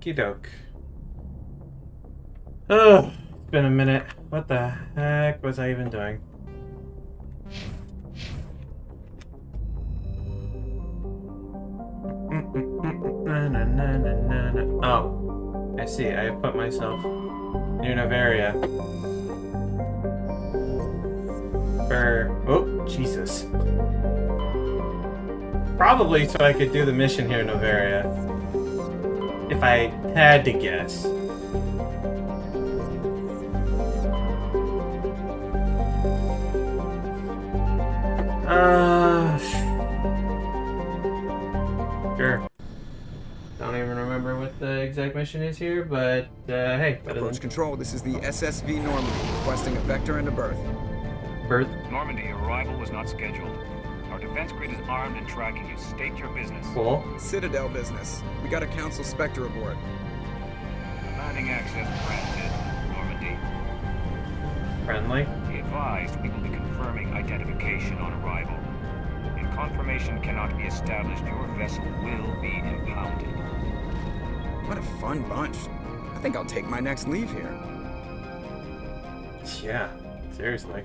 Okie doke. Oh, it's been a minute. What the heck was I even doing? Oh, I see. I put myself near Noveria. Oh, Jesus. Probably so I could do the mission here in Noveria. If I had to guess. Sure. Don't even remember what the exact mission is here, but hey. Approach control, this is the SSV Normandy, requesting a vector and a berth. Berth? Normandy, arrival was not scheduled. Our defense grid is armed and tracking you. State your business. Cool. Citadel business. We got a Council Spectre aboard. Landing access granted, Normandy. Friendly. Be advised, we will be confirming identification on arrival. If confirmation cannot be established, your vessel will be impounded. What a fun bunch. I think I'll take my next leave here. Yeah, seriously.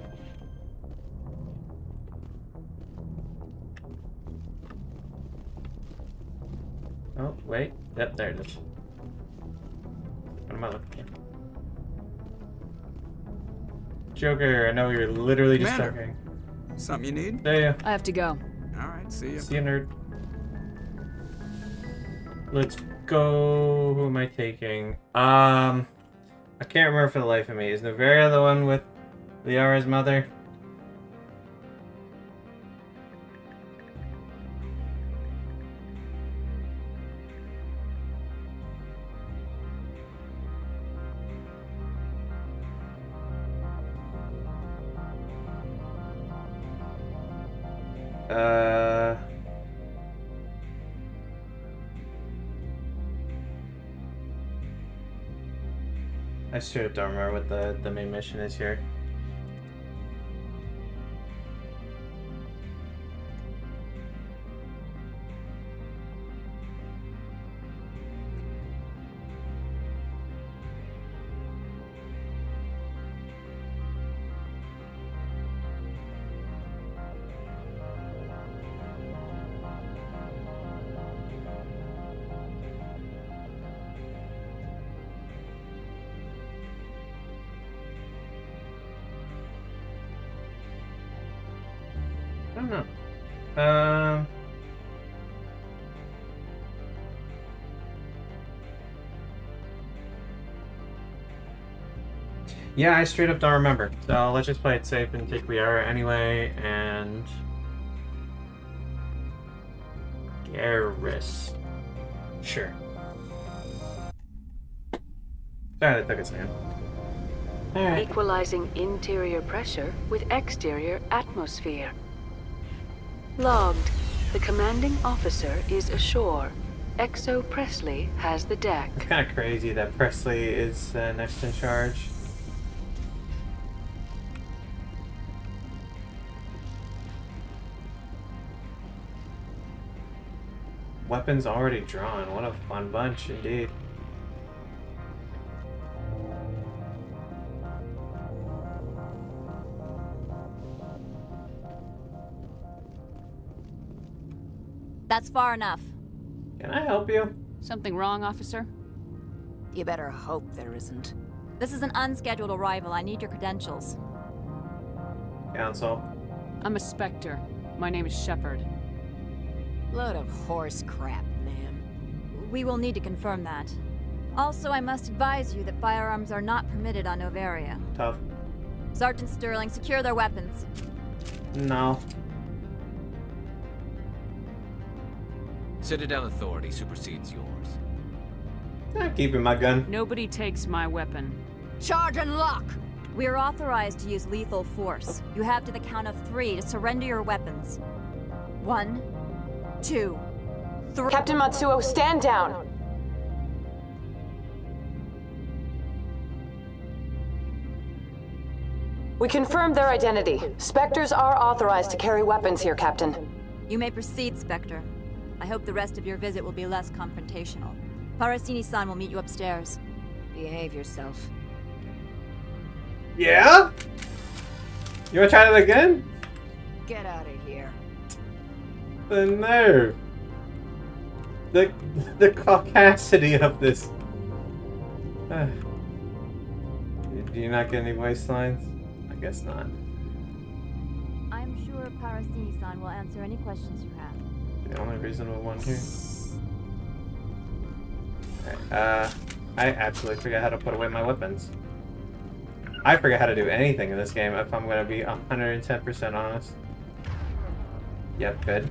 Oh, wait. Yep, there it is. What am I looking at? Joker, I know you're literally just Commander. talking. Something you need? There you. I have to go. Alright, see ya. See you, nerd. Let's go. Who am I taking? I can't remember for the life of me. Is Noveria the one with Liara's mother? I sure don't remember what the main mission is here. I don't know. Yeah, I straight up don't remember. So let's just play it safe and take Liara anyway, and Garrus. Sure. Sorry, that took a second. Alright. Equalizing interior pressure with exterior atmosphere. Logged. The commanding officer is ashore. Exo Presley has the deck. It's kind of crazy that Presley is next in charge. Weapons already drawn. What a fun bunch, indeed. That's far enough. Can I help you? Something wrong, officer? You better hope there isn't. This is an unscheduled arrival. I need your credentials. Council. I'm a Spectre. My name is Shepard. Load of horse crap, ma'am. We will need to confirm that. Also, I must advise you that firearms are not permitted on Noveria. Tough. Sergeant Sterling, secure their weapons. No. Citadel authority supersedes yours. I'm keeping my gun. Nobody takes my weapon. Charge and lock! We are authorized to use lethal force. You have to the count of 3 to surrender your weapons. 1, 2, 3. Captain Matsuo, stand down! We confirmed their identity. Spectres are authorized to carry weapons here, Captain. You may proceed, Spectre. I hope the rest of your visit will be less confrontational. Parasini-san will meet you upstairs. Behave yourself. Yeah? You wanna try that again? Get out of here. The nerve. The caucasity of this. Do you not get any voice lines? I guess not. I'm sure Parasini-san will answer any questions you have. The only reasonable one here. Alright, I absolutely forgot how to put away my weapons. I forget how to do anything in this game, if I'm gonna be 110% honest. Yep, good.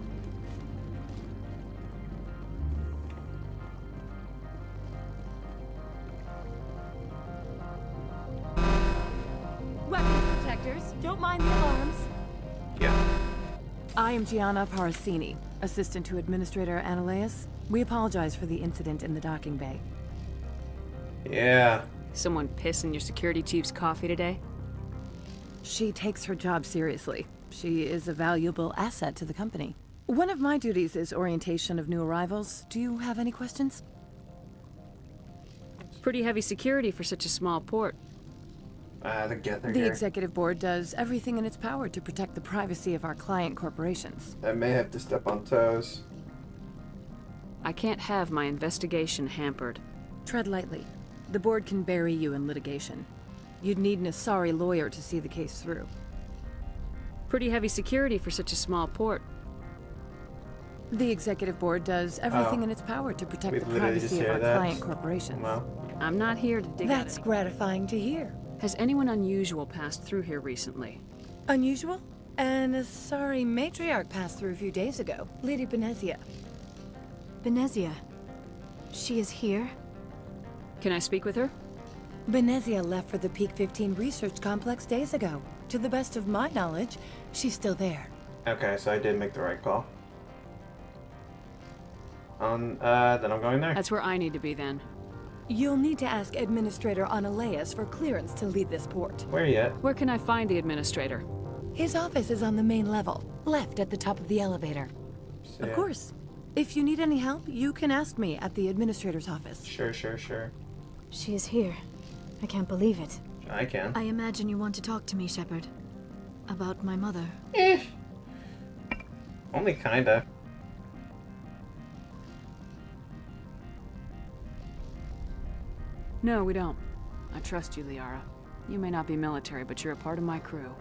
Weapons detectors, don't mind the alarms. Yeah. I am Gianna Parasini, assistant to Administrator Analeas. We apologize for the incident in the docking bay. Yeah. Someone piss in your security chief's coffee today? She takes her job seriously. She is a valuable asset to the company. One of my duties is orientation of new arrivals. Do you have any questions? Pretty heavy security for such a small port. Together The here. executive board does everything in its power to protect the privacy of our client corporations. I may have to step on toes. I can't have my investigation hampered. Tread lightly. The board can bury you in litigation. You'd need an Asari lawyer to see the case through. Pretty heavy security for such a small port. The executive board does everything in its power to protect We the literally just privacy of hear our that. client corporations. Well, I'm not here to dig That's at any. gratifying to hear. Has anyone unusual passed through here recently? Unusual? An Asari matriarch passed through a few days ago, Lady Benezia. Benezia. She is here? Can I speak with her? Benezia left for the Peak 15 research complex days ago. To the best of my knowledge, she's still there. okay, so I did make the right call. Then I'm going there. That's where I need to be then. You'll need to ask Administrator Analeas for clearance to leave this port. Where you at? Where can I find the administrator? His office is on the main level, left at the top of the elevator. Of Yeah. course. If you need any help, you can ask me at the administrator's office. Sure. She is here. I can't believe it. I can. I imagine you want to talk to me, Shepard. About my mother. Only kinda. No, we don't. I trust you, Liara. You may not be military, but you're a part of my crew.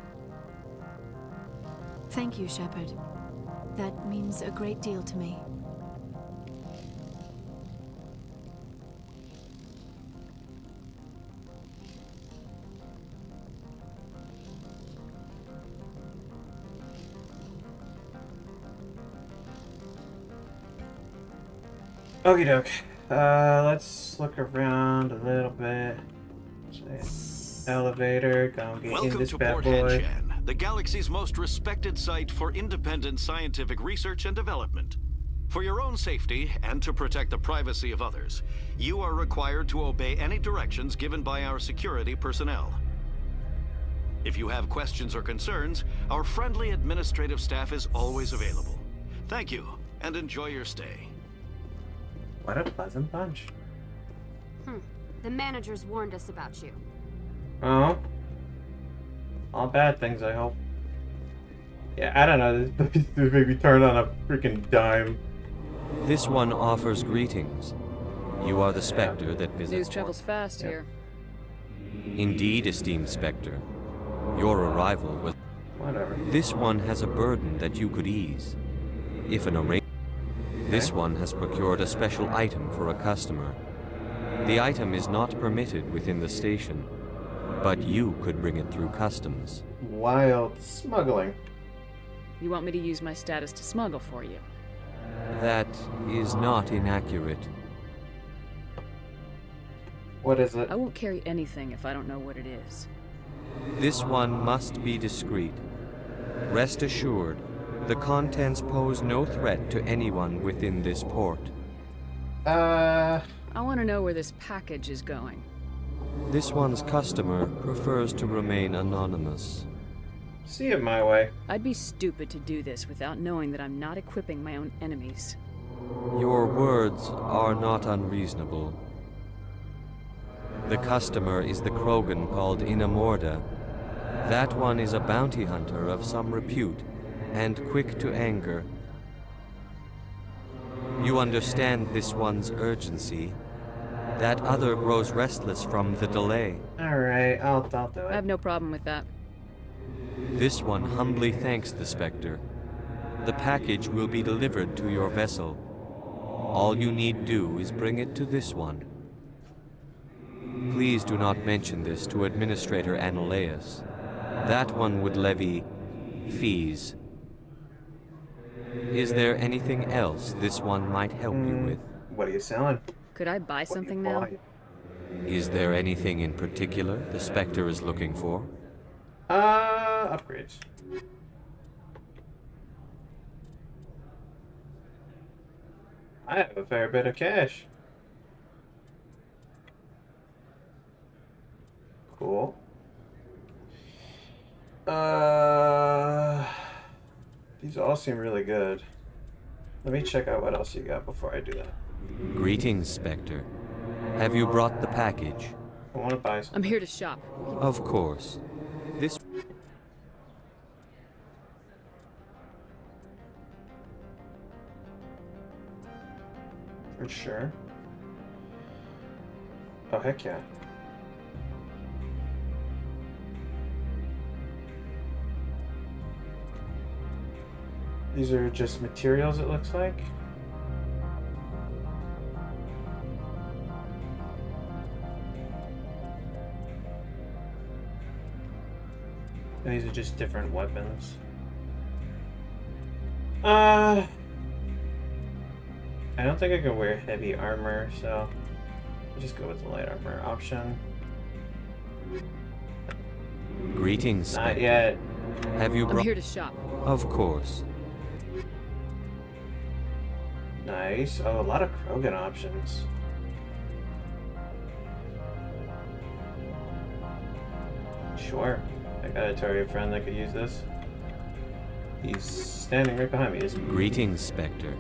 Thank you, Shepard. That means a great deal to me. Okie doke. Let's look around a little bit. Elevator, go get in Welcome this to bad Port boy. Hanshan, the galaxy's most respected site for independent scientific research and development. For your own safety and to protect the privacy of others, you are required to obey any directions given by our security personnel. If you have questions or concerns, our friendly administrative staff is always available. Thank you, and enjoy your stay. What a pleasant bunch. The managers warned us about you. Oh. All bad things, I hope. Yeah, I don't know. This made me turn on a freaking dime. This one offers greetings. You are the Spectre that visits. News travels fast here. Indeed, esteemed Spectre. Your arrival was... Whatever. This one has a burden that you could ease. If an arrangement... This one has procured a special item for a customer. The item is not permitted within the station, but you could bring it through customs. Wild smuggling. You want me to use my status to smuggle for you? That is not inaccurate. What is it? I won't carry anything if I don't know what it is. This one must be discreet. Rest assured, the contents pose no threat to anyone within this port. I want to know where this package is going. This one's customer prefers to remain anonymous. See it my way. I'd be stupid to do this without knowing that I'm not equipping my own enemies. Your words are not unreasonable. The customer is the Krogan called Inamorda. That one is a bounty hunter of some repute, and quick to anger. You understand this one's urgency. That other grows restless from the delay. Alright, I'll do it. I have no problem with that. This one humbly thanks the Spectre. The package will be delivered to your vessel. All you need do is bring it to this one. Please do not mention this to Administrator Annaleus. That one would levy fees. Is there anything else this one might help you with? What are you selling? Could I buy something now? Is there anything in particular the Spectre is looking for? Upgrades. I have a fair bit of cash. Cool. These all seem really good. Let me check out what else you got before I do that. Greetings, Spectre. Have you brought the package? I want to buy something. I'm here to shop. Of course. This... For sure. Oh, heck yeah. These are just materials, it looks like. And these are just different weapons. I don't think I can wear heavy armor, so I'll just go with the light armor option. Greetings, Spectre. Not yet. Have you brought... I'm here to shop. Of course. Nice. Oh, a lot of Krogan options. Sure. I got a Toria friend that could use this. He's standing right behind me, isn't he? Greetings, Spectre.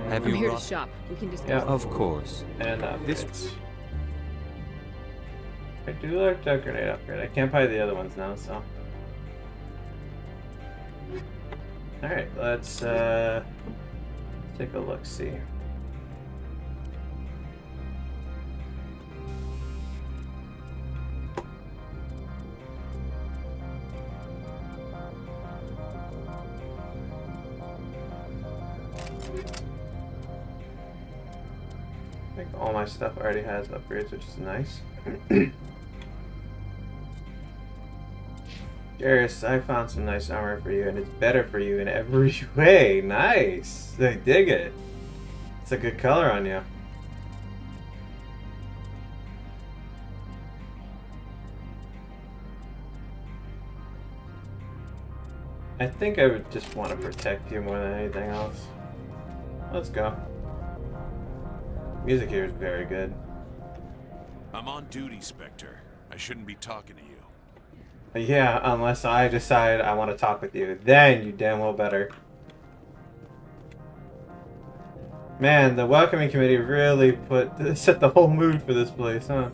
Have I'm you here brought... to shop. We can discuss. Yeah. Of course. And This... I do like that grenade upgrade. I can't buy the other ones now, so. Alright, let's take a look, see. I think all my stuff already has upgrades, which is nice. Garrus, I found some nice armor for you, and it's better for you in every way. Nice! I dig it. It's a good color on you. I think I would just want to protect you more than anything else. Let's go. Music here is very good. I'm on duty, Spectre. I shouldn't be talking to you. Yeah, unless I decide I want to talk with you. Then you damn well better. Man, the welcoming committee really set the whole mood for this place, huh?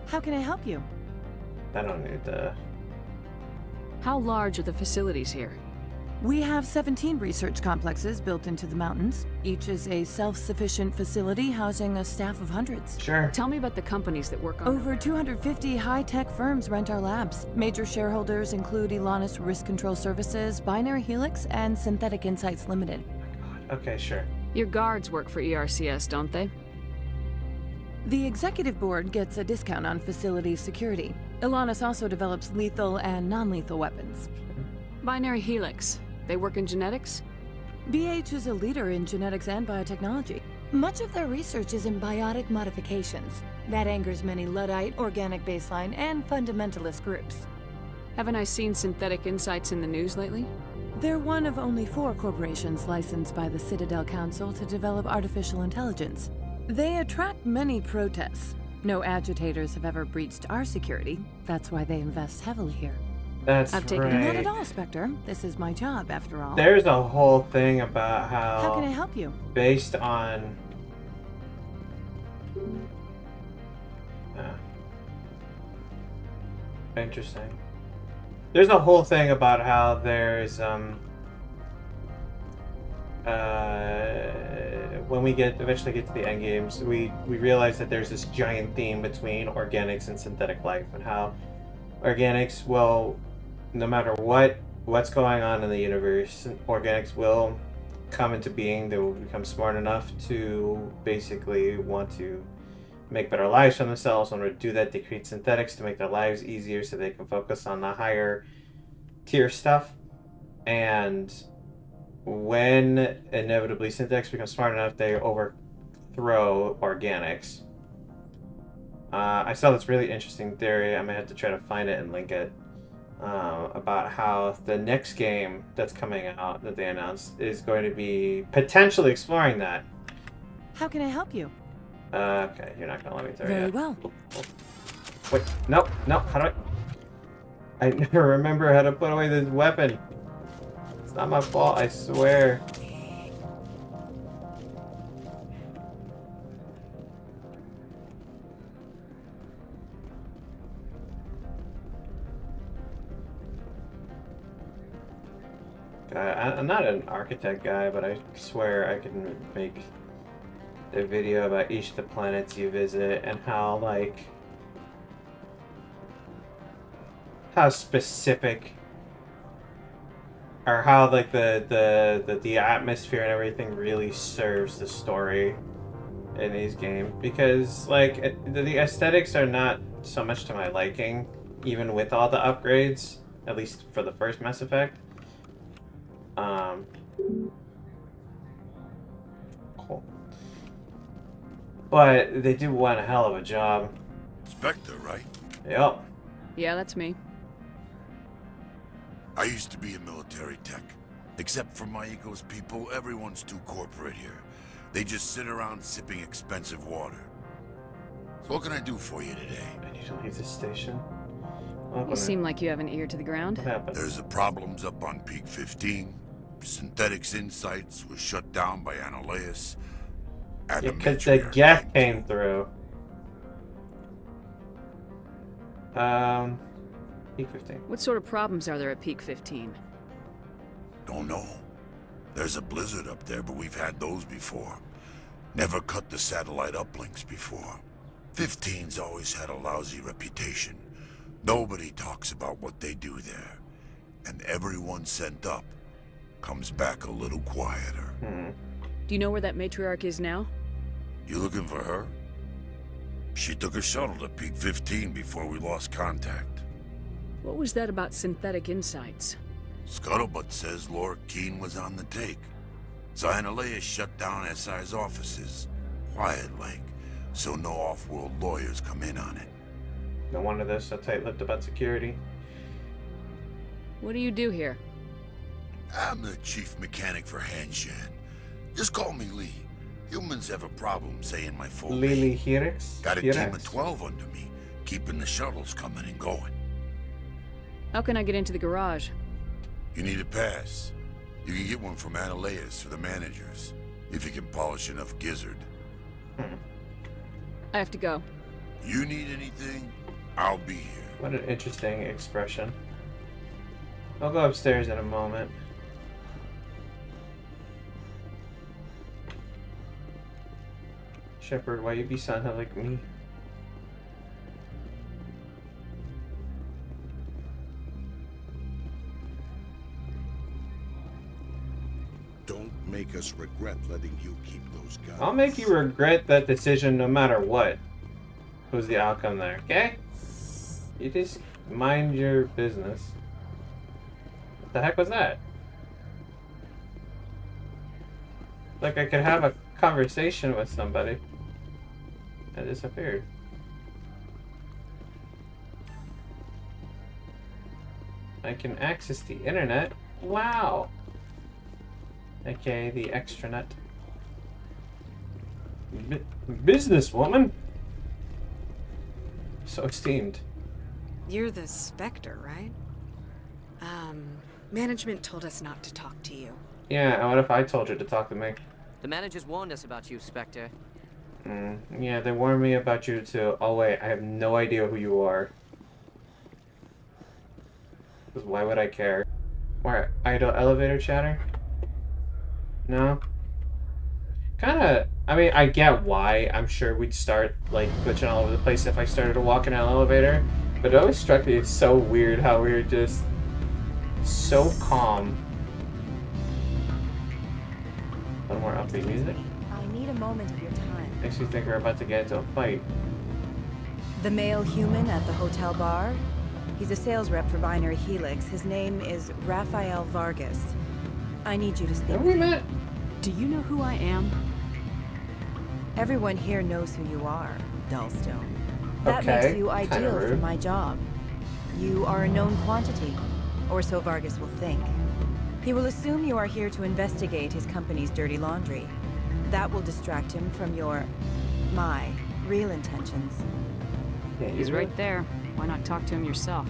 How can I help you? I don't need to... How large are the facilities here? We have 17 research complexes built into the mountains. Each is a self-sufficient facility housing a staff of hundreds. Sure. Tell me about the companies that work on Over 250 high-tech firms rent our labs. Major shareholders include Elanus Risk Control Services, Binary Helix, and Synthetic Insights Limited. Okay, sure. Your guards work for ERCS, don't they? The executive board gets a discount on facility security. Elanus also develops lethal and non-lethal weapons. Binary Helix. They work in genetics? BH is a leader in genetics and biotechnology. Much of their research is in biotic modifications. That angers many Luddite, organic baseline, and fundamentalist groups. Haven't I seen Synthetic Insights in the news lately? They're one of only 4 corporations licensed by the Citadel Council to develop artificial intelligence. They attract many protests. No agitators have ever breached our security. That's why they invest heavily here. That's I've taken right. Not at all, Spectre. This is my job, after all. There's a whole thing about How can I help you? Based on... interesting. There's a whole thing about how there's when we eventually get to the end games, we realize that there's this giant theme between organics and synthetic life, and how organics will, no matter what's going on in the universe, organics will come into being. They will become smart enough to basically want to make better lives for themselves. In order to do that, they create synthetics to make their lives easier so they can focus on the higher tier stuff. And when inevitably synthetics become smart enough, they overthrow organics. I saw this really interesting theory. I might have to try to find it and link it. About how the next game that's coming out that they announced is going to be potentially exploring that. How can I help you? Okay, you're not gonna let me through. Very well. Wait, no, how do I never remember how to put away this weapon. It's not my fault, I swear. I'm not an architect guy, but I swear I can make a video about each of the planets you visit and how, like, how specific, or how, like, the atmosphere and everything really serves the story in these games. Because, like, the aesthetics are not so much to my liking, even with all the upgrades, at least for the first Mass Effect. Cool. But they do one hell of a job. Spectre, right? Yep. Yeah, that's me. I used to be a military tech. Except for Maiko's people, everyone's too corporate here. They just sit around sipping expensive water. So what can I do for you today? I need to leave this station. You seem like you have an ear to the ground. What happened? There's the problems up on Peak 15. Synthetics Insights was shut down by Analeus. Yeah, because the Geth came through. Peak 15. What sort of problems are there at Peak 15? Don't know. There's a blizzard up there, but we've had those before. Never cut the satellite uplinks before. 15's always had a lousy reputation. Nobody talks about what they do there. And everyone sent up comes back a little quieter. Do you know where that matriarch is now? You looking for her? She took a shuttle to Peak 15 before we lost contact. What was that about Synthetic Insights? Scuttlebutt says Laura Keene was on the take. Analeus shut down SI's offices, quiet-like, so no off-world lawyers come in on it. No wonder they're so tight-lipped about security. What do you do here? I'm the chief mechanic for Hanshan. Just call me Lee. Humans have a problem saying my full Lily name. Helix? Got a team of 12 under me, keeping the shuttles coming and going. How can I get into the garage? You need a pass. You can get one from Analeus or the managers, if you can polish enough gizzard. I have to go. You need anything, I'll be here. What an interesting expression. I'll go upstairs in a moment. Shepard, why you be sounding like me? Don't make us regret letting you keep those guns. I'll make you regret that decision no matter what. Who's the outcome there, okay? You just mind your business. What the heck was that? Like I could have a conversation with somebody. It disappeared. I can access the internet. Wow. Okay, the extranet. Businesswoman. So esteemed. You're the Spectre, right? Management told us not to talk to you. Yeah, and what if I told you to talk to me? The managers warned us about you, Spectre. Yeah, they warned me about you too. Oh wait, I have no idea who you are. Because why would I care? Where? Idle elevator chatter? No? Kinda, I mean, I get why. I'm sure we'd start, like, glitching all over the place if I started to walk in an elevator. But it always struck me, it's so weird how we were just so calm. A little more upbeat music. I need a moment of your time. Makes you think we're about to get into a fight. The male human at the hotel bar? He's a sales rep for Binary Helix. His name is Rafael Vargas. I need you to speak with him. Do you know who I am? Everyone here knows who you are, Dullstone. That Okay, makes you kinda ideal for rude. my job. You are a known quantity, or so Vargas will think. He will assume you are here to investigate his company's dirty laundry. That will distract him from my real intentions. Yeah, He's right there. Why not talk to him yourself?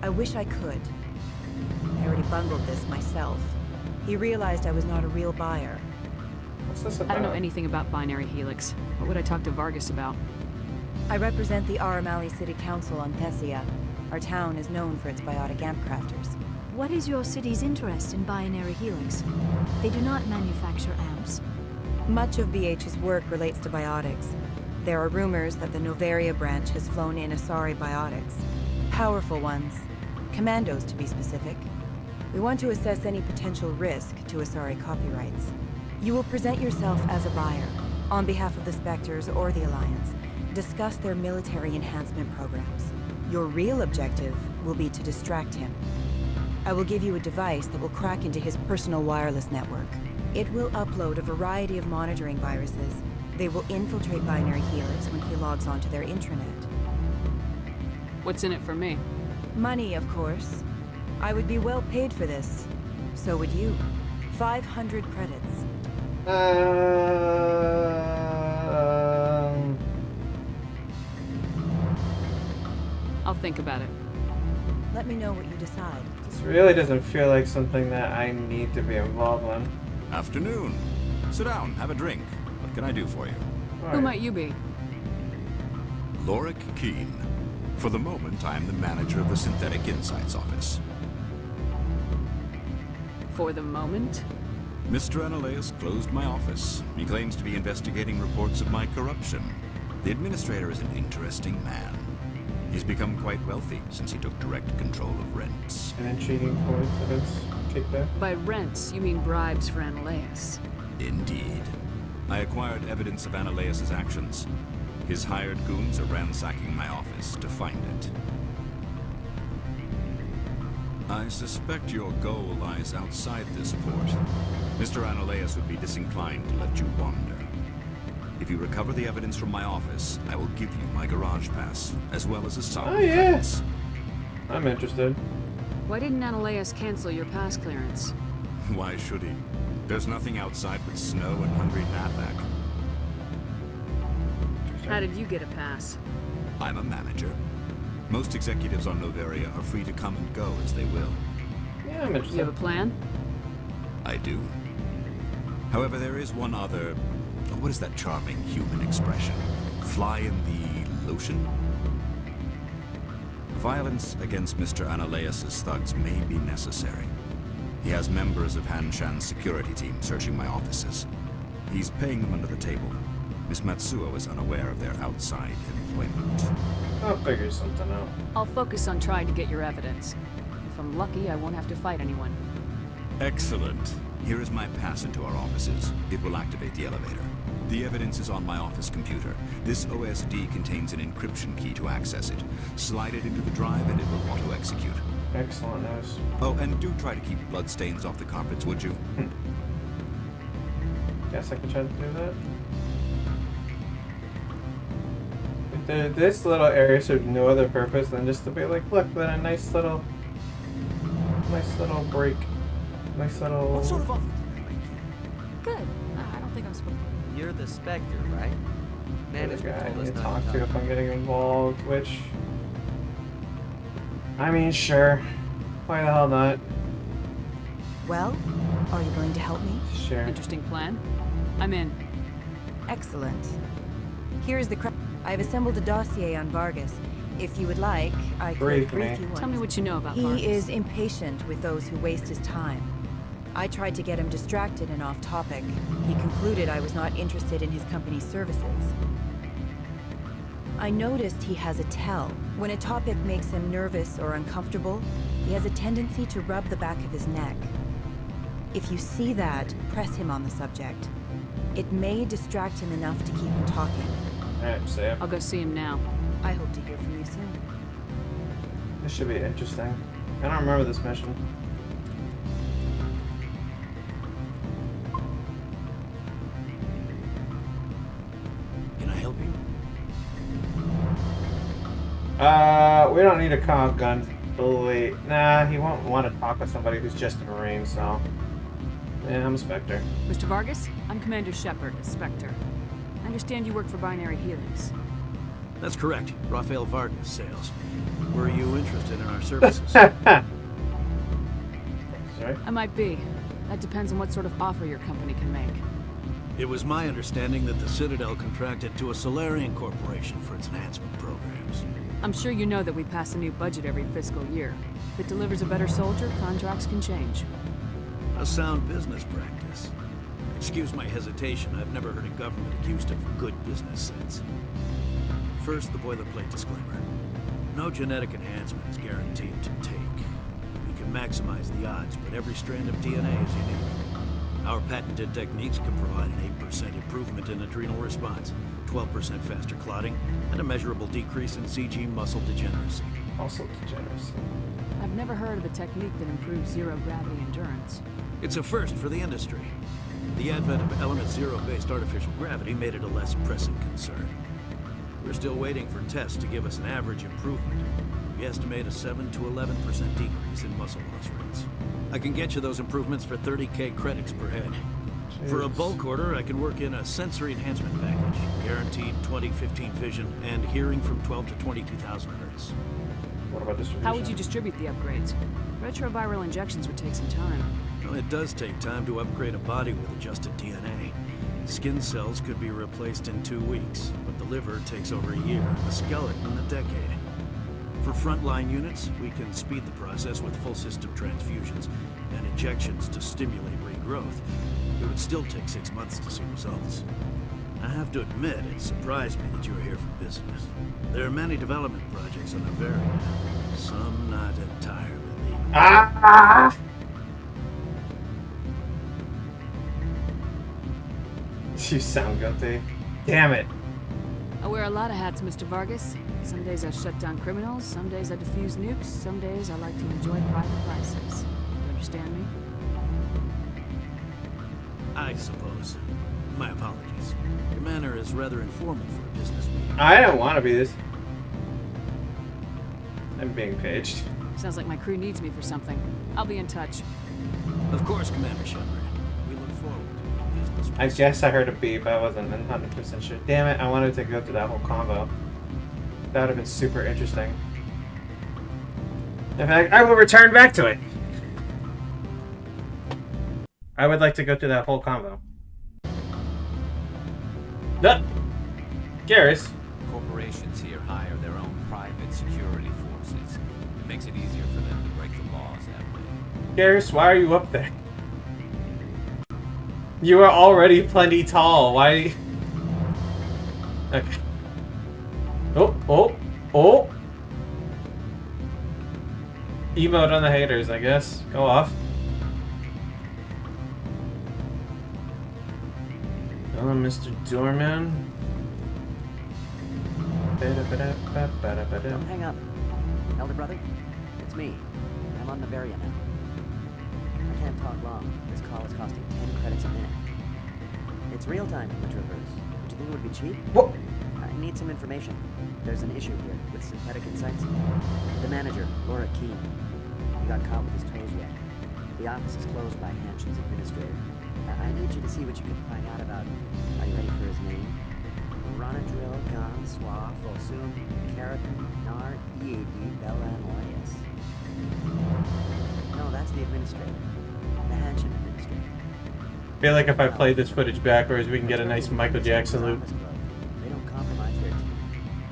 I wish I could. I already bungled this myself. He realized I was not a real buyer. What's this I don't know anything about Binary Helix. What would I talk to Vargas about? I represent the Aramali City Council on Thessia. Our town is known for its biotic amp crafters. What is your city's interest in Binary Helix? They do not manufacture amps. Much of BH's work relates to biotics. There are rumors that the Novaria branch has flown in Asari biotics. Powerful ones. Commandos, to be specific. We want to assess any potential risk to Asari copyrights. You will present yourself as a buyer, on behalf of the Spectres or the Alliance. Discuss their military enhancement programs. Your real objective will be to distract him. I will give you a device that will crack into his personal wireless network. It will upload a variety of monitoring viruses. They will infiltrate Binary Helix when he logs onto their intranet. What's in it for me? Money, of course. I would be well paid for this. So would you. 500 credits. I'll think about it. Let me know what you decide. This really doesn't feel like something that I need to be involved in. Afternoon. Sit down, have a drink. What can I do for you? Who might you be? Lorik Keene. For the moment, I am the manager of the Synthetic Insights Office. For the moment? Mr. Analeas closed my office. He claims to be investigating reports of my corruption. The administrator is an interesting man. He's become quite wealthy since he took direct control of rents. An intriguing coincidence. Kick there. By rents, you mean bribes for Analeas. Indeed. I acquired evidence of Analeas' actions. His hired goons are ransacking my office to find it. I suspect your goal lies outside this port. Mr. Analeas would be disinclined to let you wander. If you recover the evidence from my office, I will give you my garage pass, as well as a sum of credits. I'm interested. Why didn't Analeas cancel your pass clearance? Why should he? There's nothing outside but snow and hungry Nathak. How did you get a pass? I'm a manager. Most executives on Novaria are free to come and go as they will. Yeah, I'm interested. You have a plan? I do. However, there is one other... What is that charming human expression? Fly in the lotion? Violence against Mr. Analeas' thugs may be necessary. He has members of Hanshan's security team searching my offices. He's paying them under the table. Miss Matsuo is unaware of their outside employment. I'll figure something out. I'll focus on trying to get your evidence. If I'm lucky, I won't have to fight anyone. Excellent. Here is my pass into our offices. It will activate the elevator. The evidence is on my office computer. This OSD contains an encryption key to access it. Slide it into the drive and it will auto-execute. Excellent news. Oh, and do try to keep bloodstains off the carpets, would you? Guess I could try to do that. This little area served no other purpose than just to be like, look, then a nice little break. Nice little... What sort of offer did they make you? Good. I don't think I'm supposed... You're the Spectre, right? The Management guy I told need us to not talk to to if I'm getting involved, which... I mean, sure. Why the hell not? Well, are you going to help me? Sure. Interesting plan. I'm in. Excellent. Here is the I've assembled a dossier on Vargas. If you would like, I could brief you on Tell me what you know about He Vargas. is impatient with those who waste his time. I tried to get him distracted and off topic. He concluded I was not interested in his company's services. I noticed he has a tell. When a topic makes him nervous or uncomfortable, he has a tendency to rub the back of his neck. If you see that, press him on the subject. It may distract him enough to keep him talking. Alright, so I'll go see him now. I hope to hear from you soon. this should be interesting. I don't remember this mission. Can I help you? We don't need a comp gun. Nah, he won't want to talk with somebody who's just a Marine, so... Yeah, I'm a Spectre. Mr. Vargas, I'm Commander Shepard, a Spectre. I understand you work for Binary Helix. That's correct. Rafael Vargas, sales. Were you interested in our services? Sorry? I might be. That depends on what sort of offer your company can make. It was my understanding that the Citadel contracted to a Solarian corporation for its enhancement programs. I'm sure you know that we pass a new budget every fiscal year. If it delivers a better soldier, contracts can change. A sound business practice. Excuse my hesitation, I've never heard a government accused of good business sense. First, the boilerplate disclaimer. No genetic enhancement is guaranteed to take. We can maximize the odds, but every strand of DNA is unique. Our patented techniques can provide an 8% improvement in adrenal response, 12% faster clotting, and a measurable decrease in CG muscle degeneracy. Muscle degeneracy. I've never heard of a technique that improves zero-gravity endurance. It's a first for the industry. The advent of Element Zero-based artificial gravity made it a less pressing concern. We're still waiting for tests to give us an average improvement. We estimate a 7 to 11% decrease in muscle loss rates. I can get you those improvements for 30k credits per head. Jeez. For a bulk order, I can work in a sensory enhancement package, guaranteed 20/15 vision and hearing from 12 to 22,000 hertz. What about distribution? How would you distribute the upgrades? Retroviral injections would take some time. Well, it does take time to upgrade a body with adjusted DNA. Skin cells could be replaced in 2 weeks, but the liver takes over a year, the skeleton a decade. For frontline units, we can speed the process with full system transfusions and injections to stimulate regrowth. It would still take 6 months to see results. I have to admit, it surprised me that you were here for business. There are many development projects on Noveria, some not entirely legal. Ah! You sound guilty. Damn it. I wear a lot of hats, Mr. Vargas. Some days I shut down criminals, some days I defuse nukes, some days I like to enjoy private license. You understand me? I suppose. My apologies. Your manner is rather informal for a business meeting. I don't want to be this. I'm being paged. Sounds like my crew needs me for something. I'll be in touch. Of course, Commander Shepard. We look forward to doing business. I guess I heard a beep. I wasn't 100% sure. Damn it, I wanted to go through that whole combo. That would have been super interesting. In fact, I will return back to it. I would like to go through that whole combo. Garrus. Corporations here hire their own private security forces. It makes it easier for them to break the laws that way. Garrus, why are you up there? You are already plenty tall. Why? Okay. Oh. Emote on the haters, I guess. Go off. Hello, Mr. Doorman. Don't hang up. Elder brother, it's me. I'm on Noveria now. I can't talk long. This call is costing 10 credits a minute. It's real time from the Traverse. Would you think it would be cheap? What? I need some information. There's an issue here with synthetic insights. The manager, Laura Keene, he got caught with his toes wet. The office is closed by Hanshin's administrator. I need you to see what you can find out about. Are you ready for his name? Ronadril Gan Swa Fosum Karakan Nar Ead Belan Elias. No, that's the administrator. The Hanshin administrator. I feel like if I play this footage backwards, we can get a nice Michael Jackson loop. They don't compromise their team.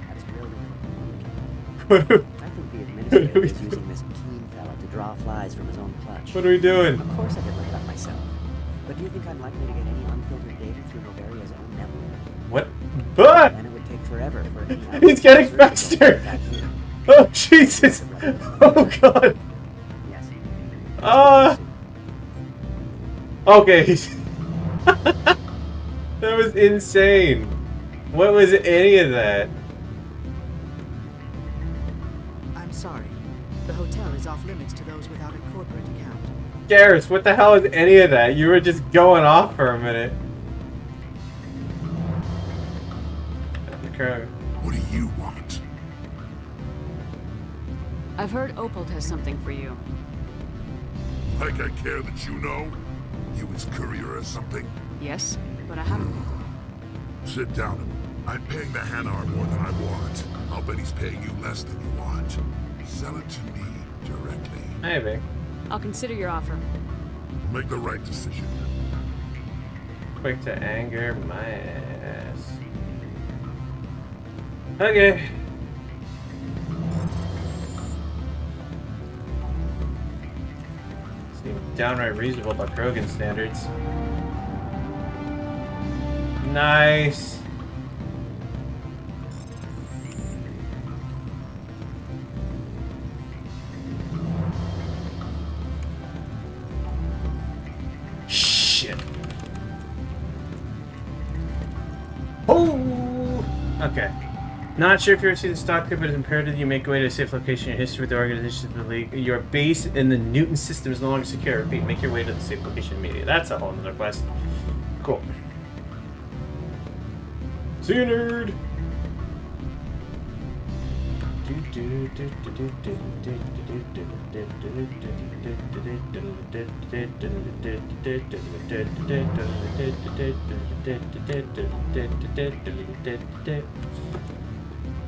That's drilled What into I think the administrator is using this keen fella to draw flies from his own clutch. What are we doing? Of course I could look it up myself. But do you think I'm likely to get any unfiltered data through Novaria's own network? What? Ah! And it would take forever for it. He's getting faster! Oh, Jesus! Oh, God! Yes. Okay. That was insane. What was any of that? I'm sorry. The hotel is off limits to those without a corporate account. Garrus, what the hell is any of that? You were just going off for a minute. Okay. What do you want? I've heard Opal has something for you. Like I care that you know? You his courier or something? Yes, but I haven't. Sit down. I'm paying the Hanar more than I want. I'll bet he's paying you less than you want. Sell it to me directly. Maybe. I'll consider your offer. Make the right decision. Quick to anger my ass. Okay. Seems downright reasonable by Krogan standards. Nice. Shit. Oh. Okay. Not sure if you ever see the stock but it's imperative that you make your way to a safe location in your history with the organization of the league. Your base in the Newton system is no longer secure. Repeat, make your way to the safe location immediately. That's a whole nother quest. Cool. See you, nerd!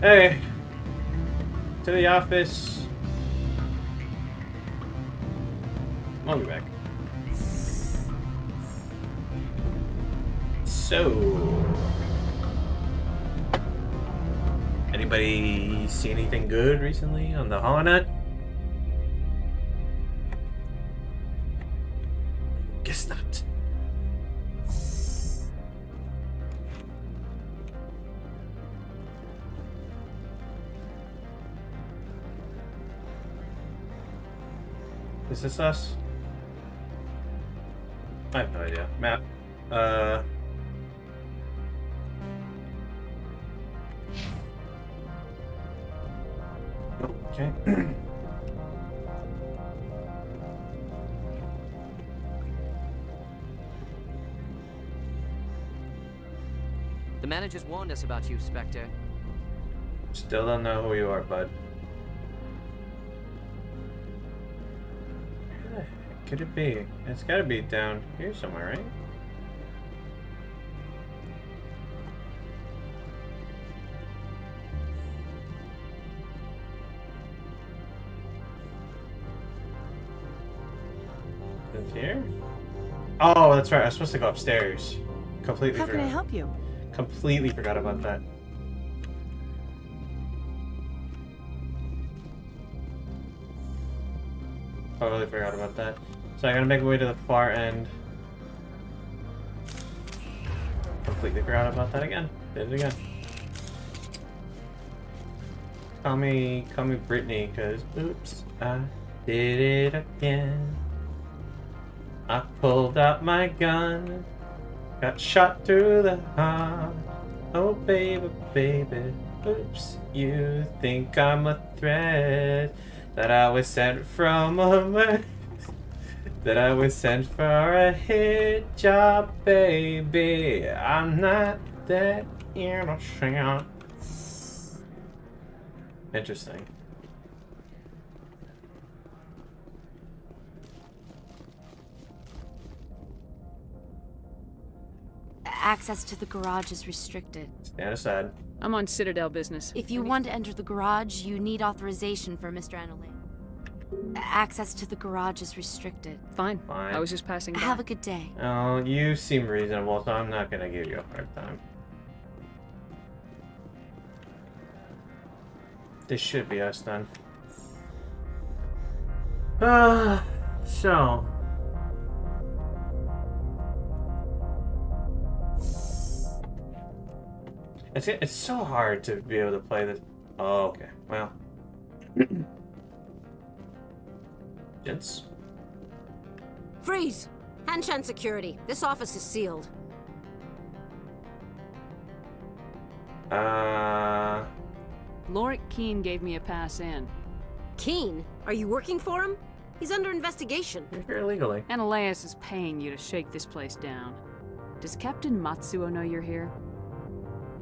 Hey! To the office. I'll be back. So... anybody see anything good recently on the HoloNet? Guess not. Is this us? I have no idea. Map. Okay. The managers warned us about you, Spectre. Still don't know who you are, bud. Where the heck could it be? It's gotta be down here somewhere, right? It's here? Oh, that's right. I was supposed to go upstairs. Completely How forgot. can I help you? Completely forgot about that. Totally forgot about that. So I gotta make my way to the far end. Completely forgot about that again. Did it again. Call me Brittany, cause oops, I did it again. I pulled out my gun, got shot through the heart. Oh baby, baby, oops, you think I'm a threat? That I was sent from a that I was sent for a hit job, baby. I'm not that innocent. Interesting. Access to the garage is restricted. Stand aside. I'm on Citadel business. If you want to enter the garage, you need authorization for Mr. Anole. Access to the garage is restricted. Fine. Fine. I was just passing by. Have a good day. Oh, you seem reasonable, so I'm not gonna give you a hard time. This should be us then. So. It's so hard to be able to play this. Oh, okay. Well. Gents. Freeze! Hanshan security. This office is sealed. Lorik Keene gave me a pass in. Keene? Are you working for him? He's under investigation. You're here illegally. Analeas is paying you to shake this place down. Does Captain Matsuo know you're here?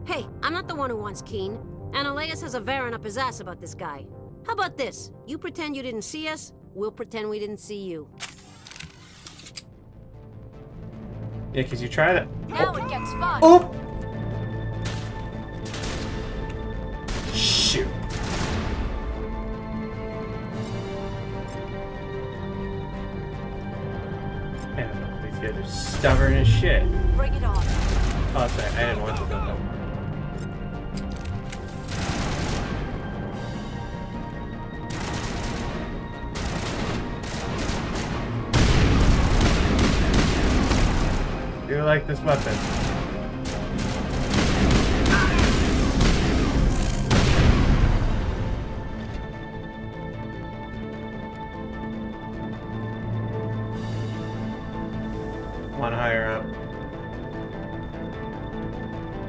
Hey, I'm not the one who wants Keene. Analeas has a Varen up his ass about this guy. How about this? You pretend you didn't see us, we'll pretend we didn't see you. Yeah, because you try that. Now it gets fun. Oh! Shoot. Man, these guys are stubborn as shit. Bring it on. Oh, sorry, I didn't want to go there. Do you like this weapon? One higher up.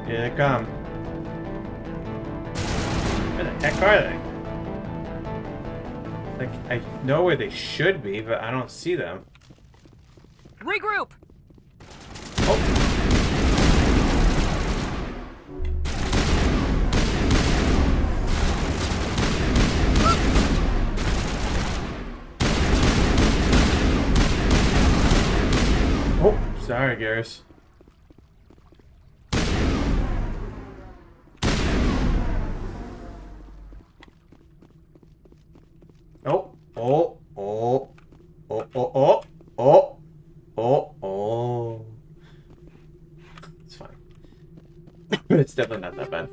Here they come. Where the heck are they? Like, I know where they should be, but I don't see them. Regroup! Oh, sorry, Garrus. Oh, oh, oh, oh, oh, oh, oh, oh. It's fine. It's definitely not that bad.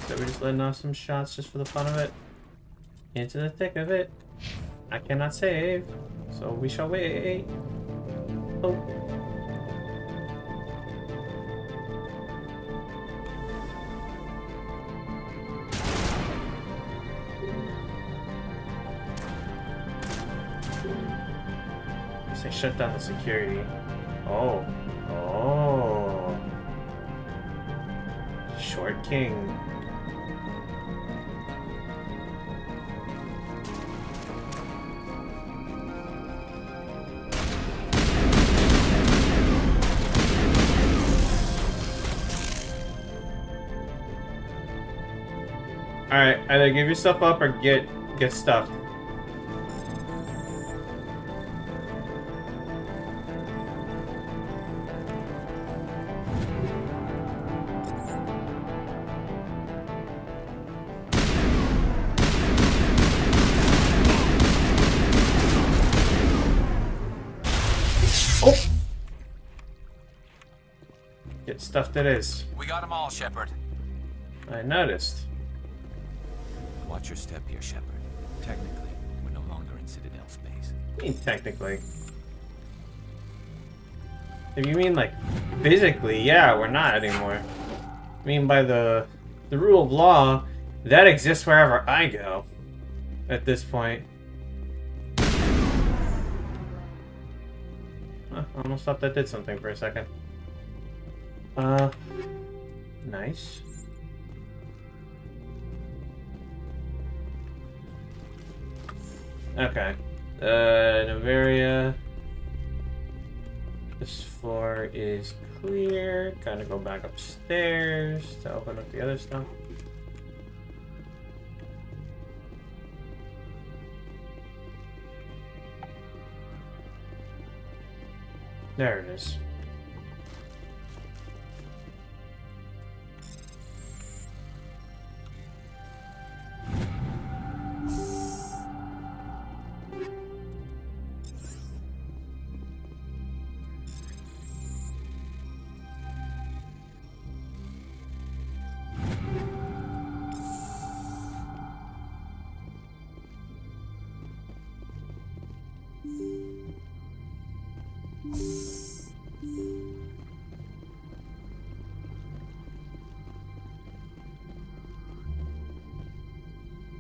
So we're just letting off some shots just for the fun of it. Into the thick of it. I cannot save, so we shall wait. Oh. They shut down the security. Oh. Oh. Short King. Alright, either give yourself up or get stuffed. Oh! Get stuffed it is. We got them all, Shepard. I noticed. Watch your step here, Shepard. Technically, we're no longer in Citadel space. What do you mean technically? If you mean like physically, yeah, we're not anymore. I mean by the rule of law, that exists wherever I go. At this point. I almost thought that did something for a second. Nice. Okay. Noveria. This floor is clear. Gotta go back upstairs to open up the other stuff. There it is.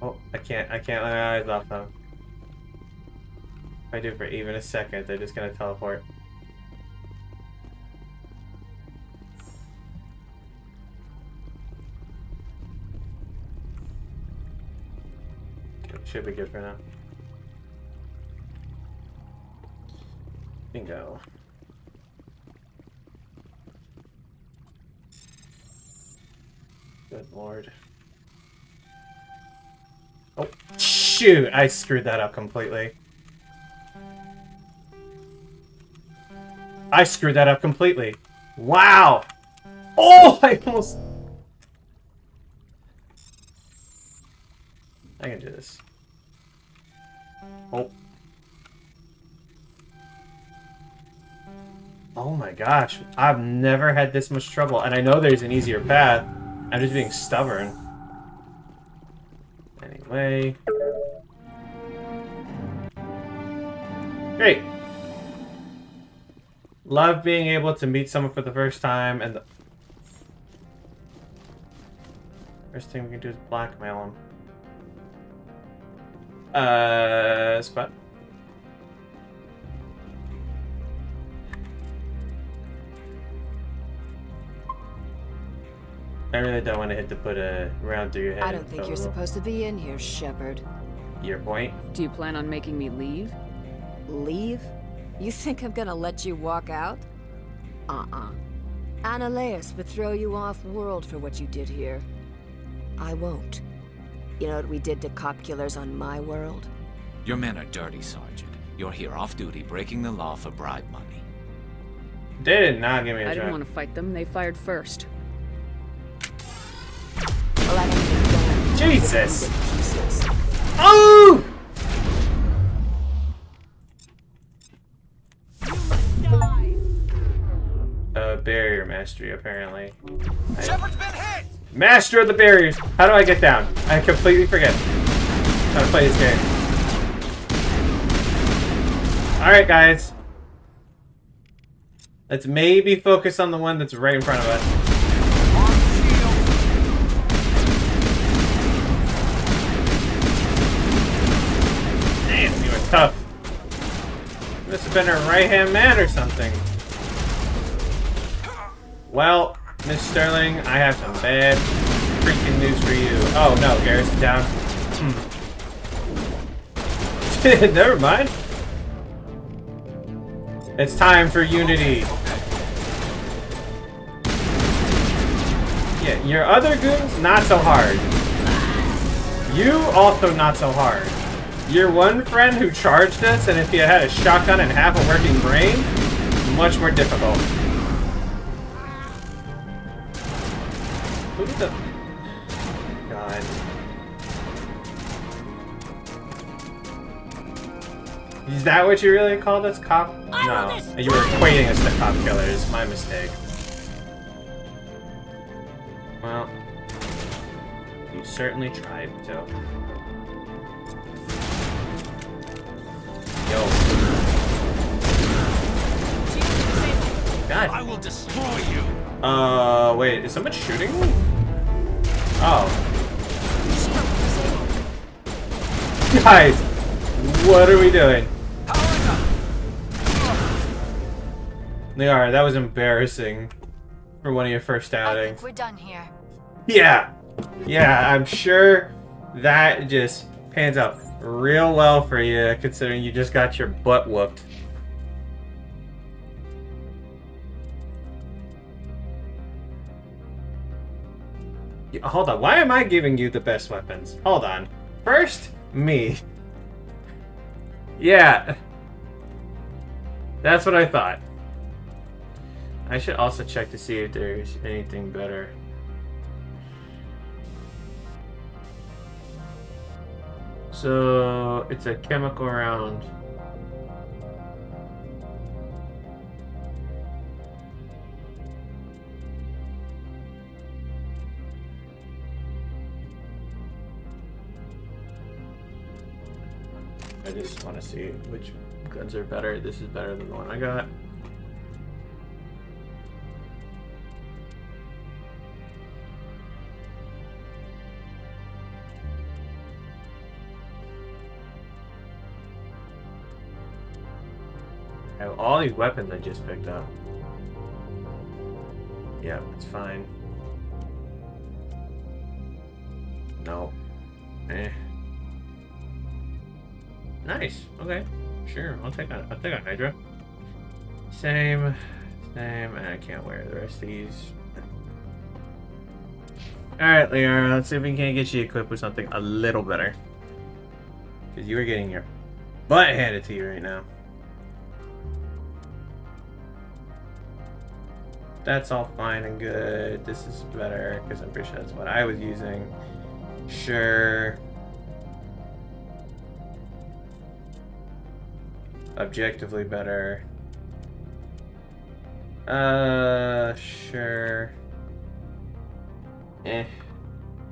Oh, I can't let my eyes off them. If I do for even a second, they're just gonna teleport. Okay, should be good for now. Bingo. Good lord. Oh, shoot! I screwed that up completely. I screwed that up completely. Wow! Oh, I almost... I can do this. Oh. Oh my gosh. I've never had this much trouble. And I know there's an easier path. I'm just being stubborn. Anyway. Great. Love being able to meet someone for the first time, and the first thing we can do is blackmail him. Spot. I really don't want to hit to put a round through your head. I don't think you're supposed to be in here, Shepard. Your point? Do you plan on making me leave? Leave? You think I'm gonna let you walk out? Annaleus would throw you off-world for what you did here. I won't. You know what we did to cop killers on my world? Your men are dirty, Sergeant. You're here off-duty, breaking the law for bribe money. They did not give me a I job. didn't want to fight them. They fired first. Well, I don't think Jesus! Oh! Barrier mastery, apparently. Shepard's been hit! Master of the barriers! How do I get down? I completely forget how to play this game. Alright, guys. Let's maybe focus on the one that's right in front of us. Damn, he was tough. Must have been a right-hand man or something. Well, Miss Sterling, I have some bad freaking news for you. Oh no, Garrison down. Never mind. It's time for unity. Yeah, your other goons, not so hard. You also not so hard. Your one friend who charged us, and if he had a shotgun and half a working brain, much more difficult. Who the... God. Is that what you really called us? Cop? No. You were equating us to cop killers. My mistake. Well. You certainly tried, so... Yo. God. I will destroy you. Wait, is someone shooting me? Oh. Guys, what are we doing? Liara, that was embarrassing for one of your first outings. We're done here. Yeah. Yeah, I'm sure that just pans out real well for you, considering you just got your butt whooped. Hold on, why am I giving you the best weapons? Hold on. First, me. Yeah. That's what I thought. I should also check to see if there's anything better. So it's a chemical round. I just want to see which guns are better. This is better than the one I got. I have all these weapons I just picked up. Yeah, it's fine. No. Eh. Nice. Okay. Sure. I'll take a Hydra. Same. And I can't wear the rest of these. Alright, Liara, let's see if we can't get you equipped with something a little better. Because you are getting your butt handed to you right now. That's all fine and good. This is better because I'm pretty sure that's what I was using. Sure. Objectively better. Sure.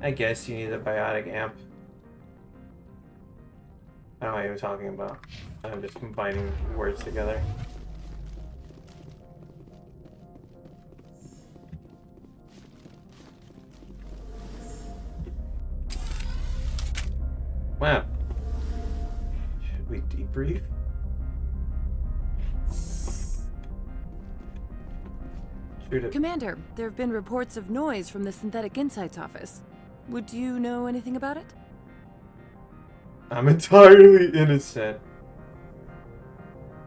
I guess you need a biotic amp. I don't know what you were talking about. I'm just combining words together. Wow. Should we debrief? Commander, there have been reports of noise from the Synthetic Insights office. Would you know anything about it? I'm entirely innocent.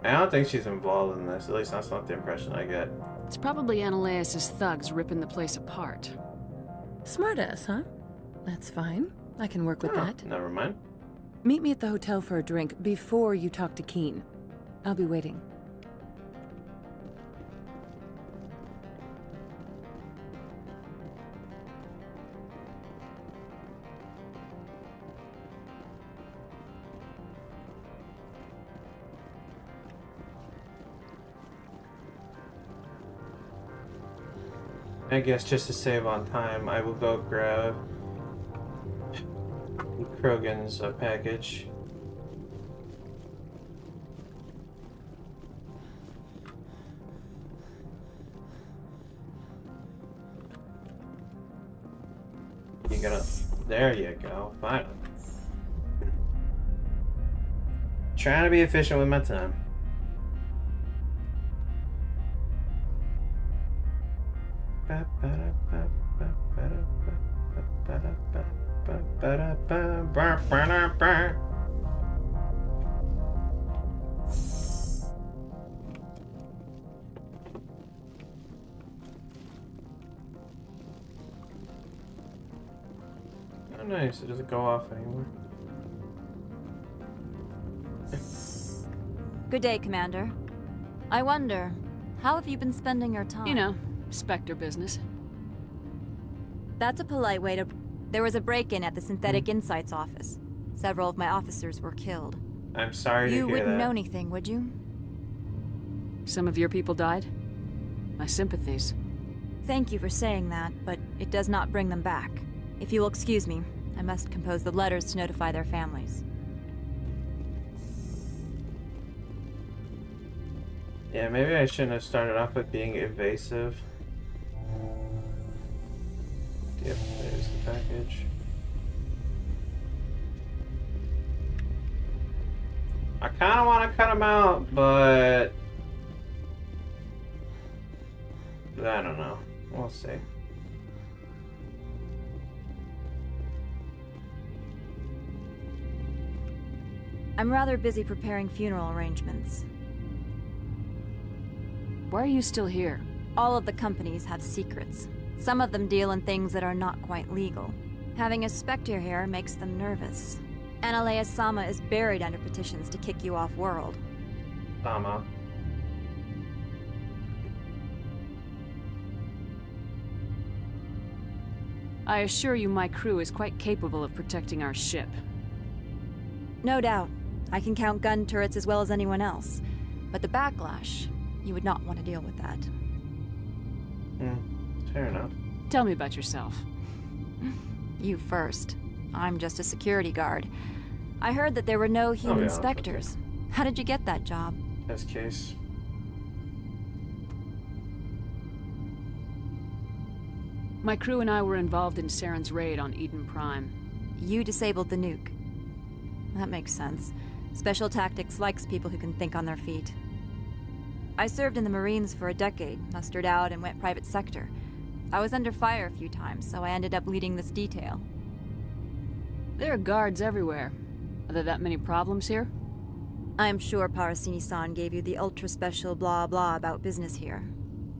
I don't think she's involved in this. At least that's not the impression I get. It's probably Ananias' thugs ripping the place apart. Smartass, huh? That's fine. I can work with that. Never mind. Meet me at the hotel for a drink before you talk to Keen. I'll be waiting. I guess just to save on time, I will go grab Krogan's package. You gotta. There you go. Finally. Trying to be efficient with my time. Oh, nice. It doesn't go off anymore. Good day, Commander. I wonder, how have you been spending your time? You know, Spectre business. That's a polite way to... There was a break-in at the Synthetic Insights office. Several of my officers were killed. I'm sorry to hear that. You wouldn't know anything, would you? Some of your people died? My sympathies. Thank you for saying that, but it does not bring them back. If you will excuse me, I must compose the letters to notify their families. Yeah, maybe I shouldn't have started off with being evasive. Yep, there's the package. I kind of want to cut him out, but I don't know. We'll see. I'm rather busy preparing funeral arrangements. Why are you still here? All of the companies have secrets. Some of them deal in things that are not quite legal. Having a Spectre here makes them nervous. Ananias Sama is buried under petitions to kick you off world. Sama. I assure you my crew is quite capable of protecting our ship. No doubt. I can count gun turrets as well as anyone else. But the backlash, you would not want to deal with that. Fair enough. Tell me about yourself. You first. I'm just a security guard. I heard that there were no human yeah, specters. How did you get that job? Test case. My crew and I were involved in Saren's raid on Eden Prime. You disabled the nuke. That makes sense. Special Tactics likes people who can think on their feet. I served in the Marines for a decade, mustered out and went private sector. I was under fire a few times, so I ended up leading this detail. There are guards everywhere. Are there that many problems here? I am sure Parasini-san gave you the ultra-special blah blah about business here.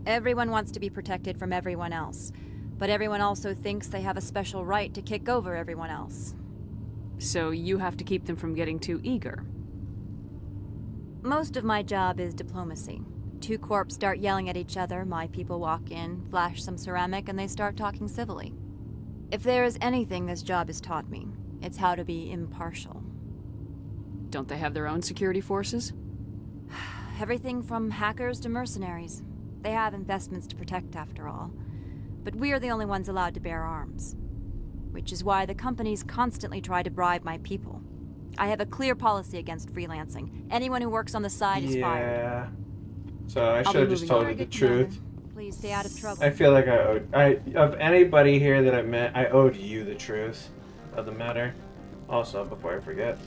Everyone wants to be protected from everyone else, but everyone also thinks they have a special right to kick over everyone else. So you have to keep them from getting too eager. Most of my job is diplomacy. Two corps start yelling at each other, my people walk in, flash some ceramic, and they start talking civilly. If there is anything this job has taught me, it's how to be impartial. Don't they have their own security forces? Everything from hackers to mercenaries. They have investments to protect, after all. But we are the only ones allowed to bear arms. Which is why the companies constantly try to bribe my people. I have a clear policy against freelancing. Anyone who works on the side is fired. Yeah. So I should have just told you the truth. Please stay out of trouble. I feel like of anybody here that I met, I owed you the truth of the matter. Also, before I forget.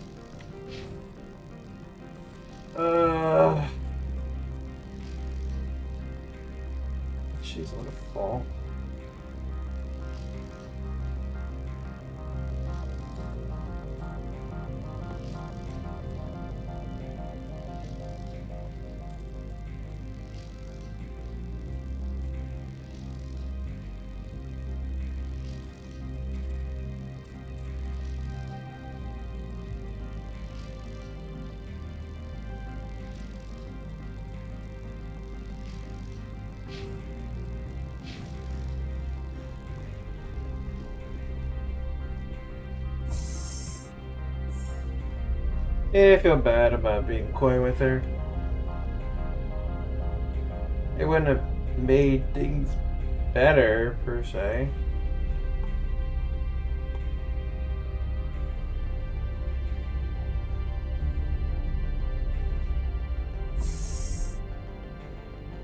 She's on the fall. Yeah, I feel bad about being coy with her. It wouldn't have made things better, per se.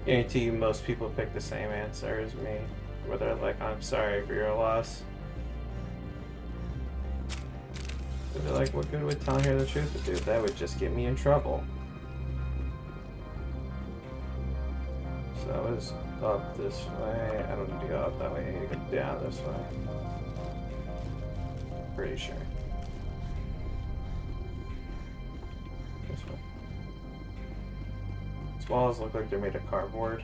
Guarantee you most people pick the same answer as me. Where they're like, I'm sorry for your loss. They're like, what good would telling her the truth would do? That would just get me in trouble. So I was up this way. I don't need to go up that way. I need to go down this way. Pretty sure. This way. These walls look like they're made of cardboard.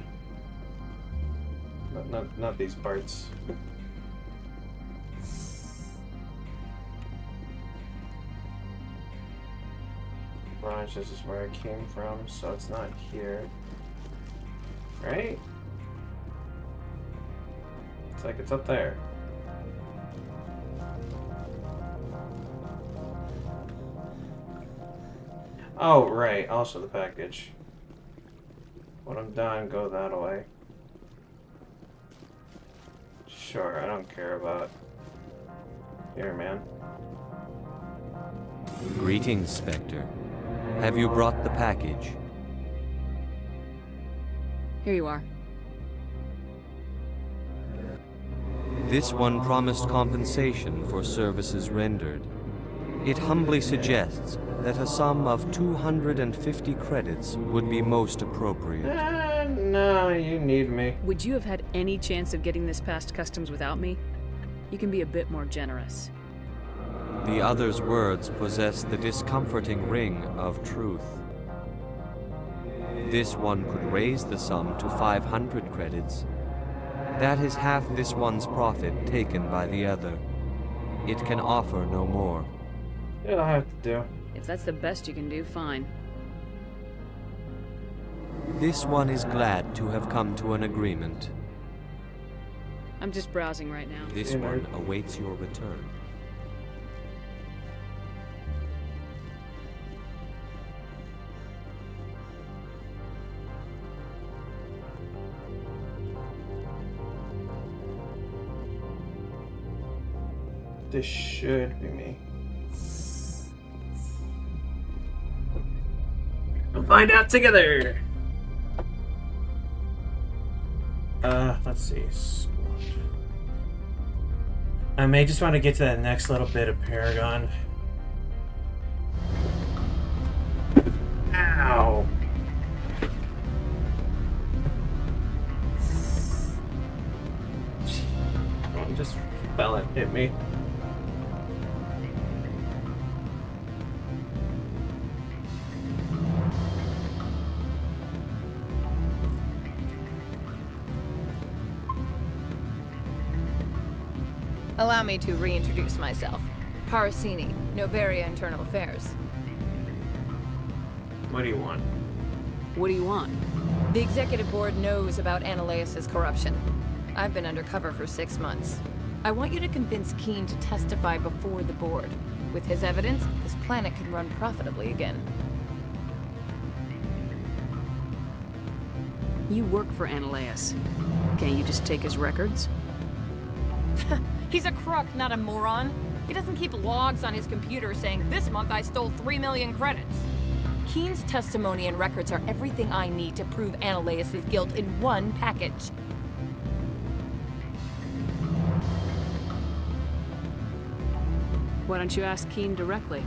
Not these parts. Branch, this is where I came from, so it's not here. Right? It's like it's up there. Oh, right. Also the package. When I'm done, go that way. Sure, I don't care about... Here, man. Greetings, Spectre. Have you brought the package? Here you are. This one promised compensation for services rendered. It humbly suggests that a sum of 250 credits would be most appropriate. No, you need me. Would you have had any chance of getting this past customs without me? You can be a bit more generous. The other's words possess the discomforting ring of truth. This one could raise the sum to 500 credits. That is half this one's profit taken by the other. It can offer no more. It'll have to do. If that's the best you can do, fine. This one is glad to have come to an agreement. I'm just browsing right now. This one awaits your return. This should be me. We'll find out together. Let's see. I may just want to get to that next little bit of Paragon. Ow. Oh, just fell and hit me. Allow me to reintroduce myself. Parasini, Noveria Internal Affairs. What do you want? What do you want? The Executive Board knows about Ananias' corruption. I've been undercover for 6 months. I want you to convince Keen to testify before the Board. With his evidence, this planet can run profitably again. You work for Ananias. Can't you just take his records? He's a crook, not a moron. He doesn't keep logs on his computer saying, "This month I stole 3 million credits." Keen's testimony and records are everything I need to prove Ananias' guilt in one package. Why don't you ask Keen directly?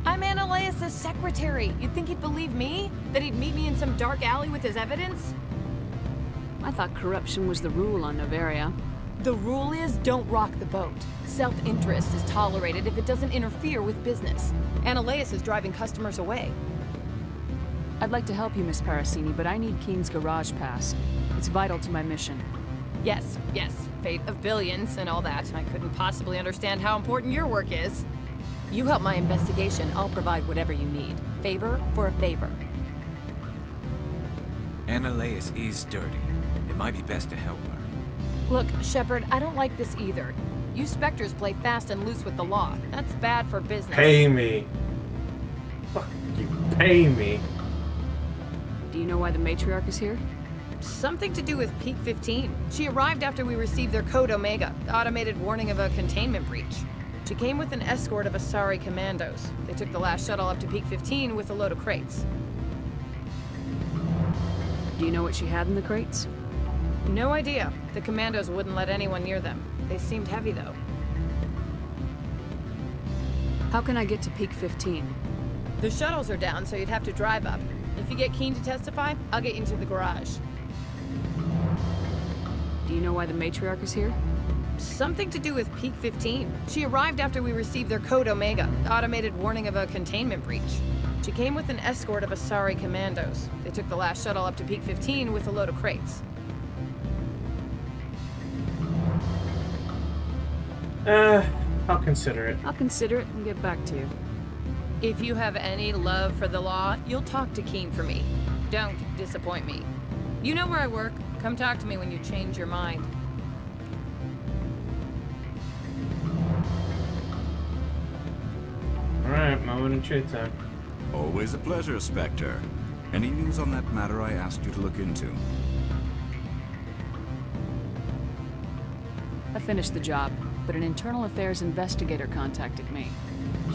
I'm Ananias' secretary. You'd think he'd believe me? That he'd meet me in some dark alley with his evidence? I thought corruption was the rule on Noveria. The rule is, don't rock the boat. Self-interest is tolerated if it doesn't interfere with business. Ananias is driving customers away. I'd like to help you, Miss Parasini, but I need Keen's garage pass. It's vital to my mission. Yes, fate of billions and all that. I couldn't possibly understand how important your work is. You help my investigation, I'll provide whatever you need. Favor for a favor. Ananias is dirty. It might be best to help her. Look, Shepard, I don't like this either. You Spectres play fast and loose with the law. That's bad for business. Pay me. Fuck you, pay me. Do you know why the Matriarch is here? Something to do with Peak 15. She arrived after we received their Code Omega, the automated warning of a containment breach. She came with an escort of Asari commandos. They took the last shuttle up to Peak 15 with a load of crates. Do you know what she had in the crates? No idea. The commandos wouldn't let anyone near them. They seemed heavy, though. How can I get to Peak 15? The shuttles are down, so you'd have to drive up. If you get Keen to testify, I'll get you into the garage. Do you know why the Matriarch is here? Something to do with Peak 15. She arrived after we received their Code Omega, the automated warning of a containment breach. She came with an escort of Asari commandos. They took the last shuttle up to Peak 15 with a load of crates. I'll consider it. I'll consider it and get back to you. If you have any love for the law, you'll talk to Keen for me. Don't disappoint me. You know where I work. Come talk to me when you change your mind. Alright, moment of truth time. Always a pleasure, Spectre. Any news on that matter I asked you to look into? I finished the job, but an internal affairs investigator contacted me.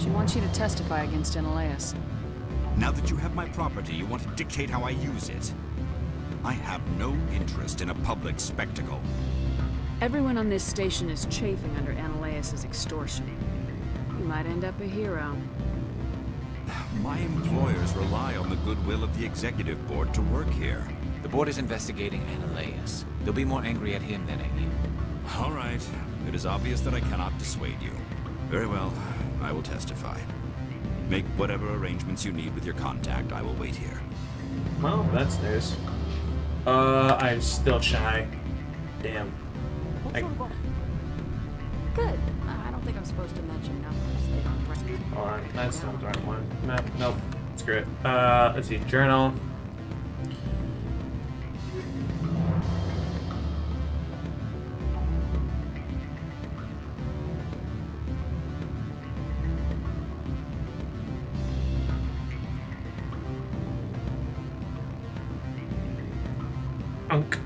She wants you to testify against Ananias. Now that you have my property, you want to dictate how I use it. I have no interest in a public spectacle. Everyone on this station is chafing under Ananias' extortion. You might end up a hero. My employers rely on the goodwill of the Executive Board to work here. The board is investigating Ananias. They'll be more angry at him than at you. All right. It is obvious that I cannot dissuade you. Very well. I will testify. Make whatever arrangements you need with your contact. I will wait here. Well, that's news. I'm still shy. Damn. Good. I don't think I'm supposed to mention numbers. They don't bring. Hold on, that's not the right one. Nope. Screw it. Let's see. Journal. Unk.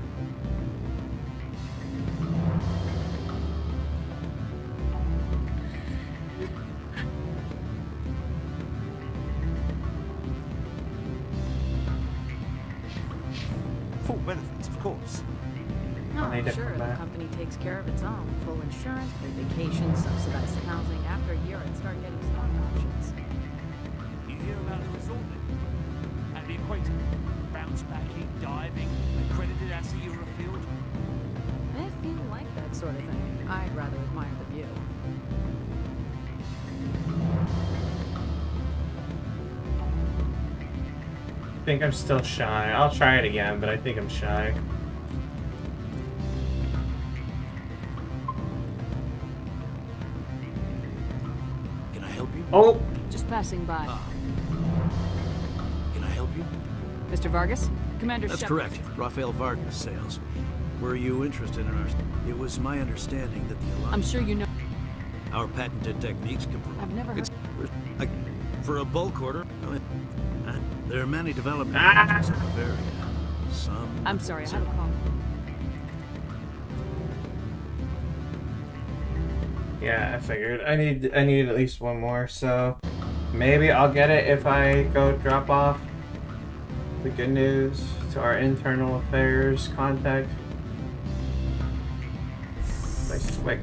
Full benefits, of course. No, They sure, come the back. company takes care of its own. Full insurance, paid vacation, subsidized housing. After a year, I'd start getting stock options. You hear about the resort then? At the equator. Bounce backing, diving, accredited ASA Eurofield. If you like that sort of thing, I'd rather admire the view. I think I'm still shy. I'll try it again, but I think I'm shy. Can I help you? Oh! Just passing by. Can I help you? Mr. Vargas? Commander That's Shepard. correct. Rafael Vargas sales. Were you interested in our... It was my understanding that the Alliance... I'm sure you know. Our patented techniques can... I've never heard... For a bulk order, there are many development projects in Bavaria. Some... I'm sorry, I have a call. Yeah, I figured. I need at least one more, so maybe I'll get it if I go drop off the good news to our internal affairs contact. My Swick.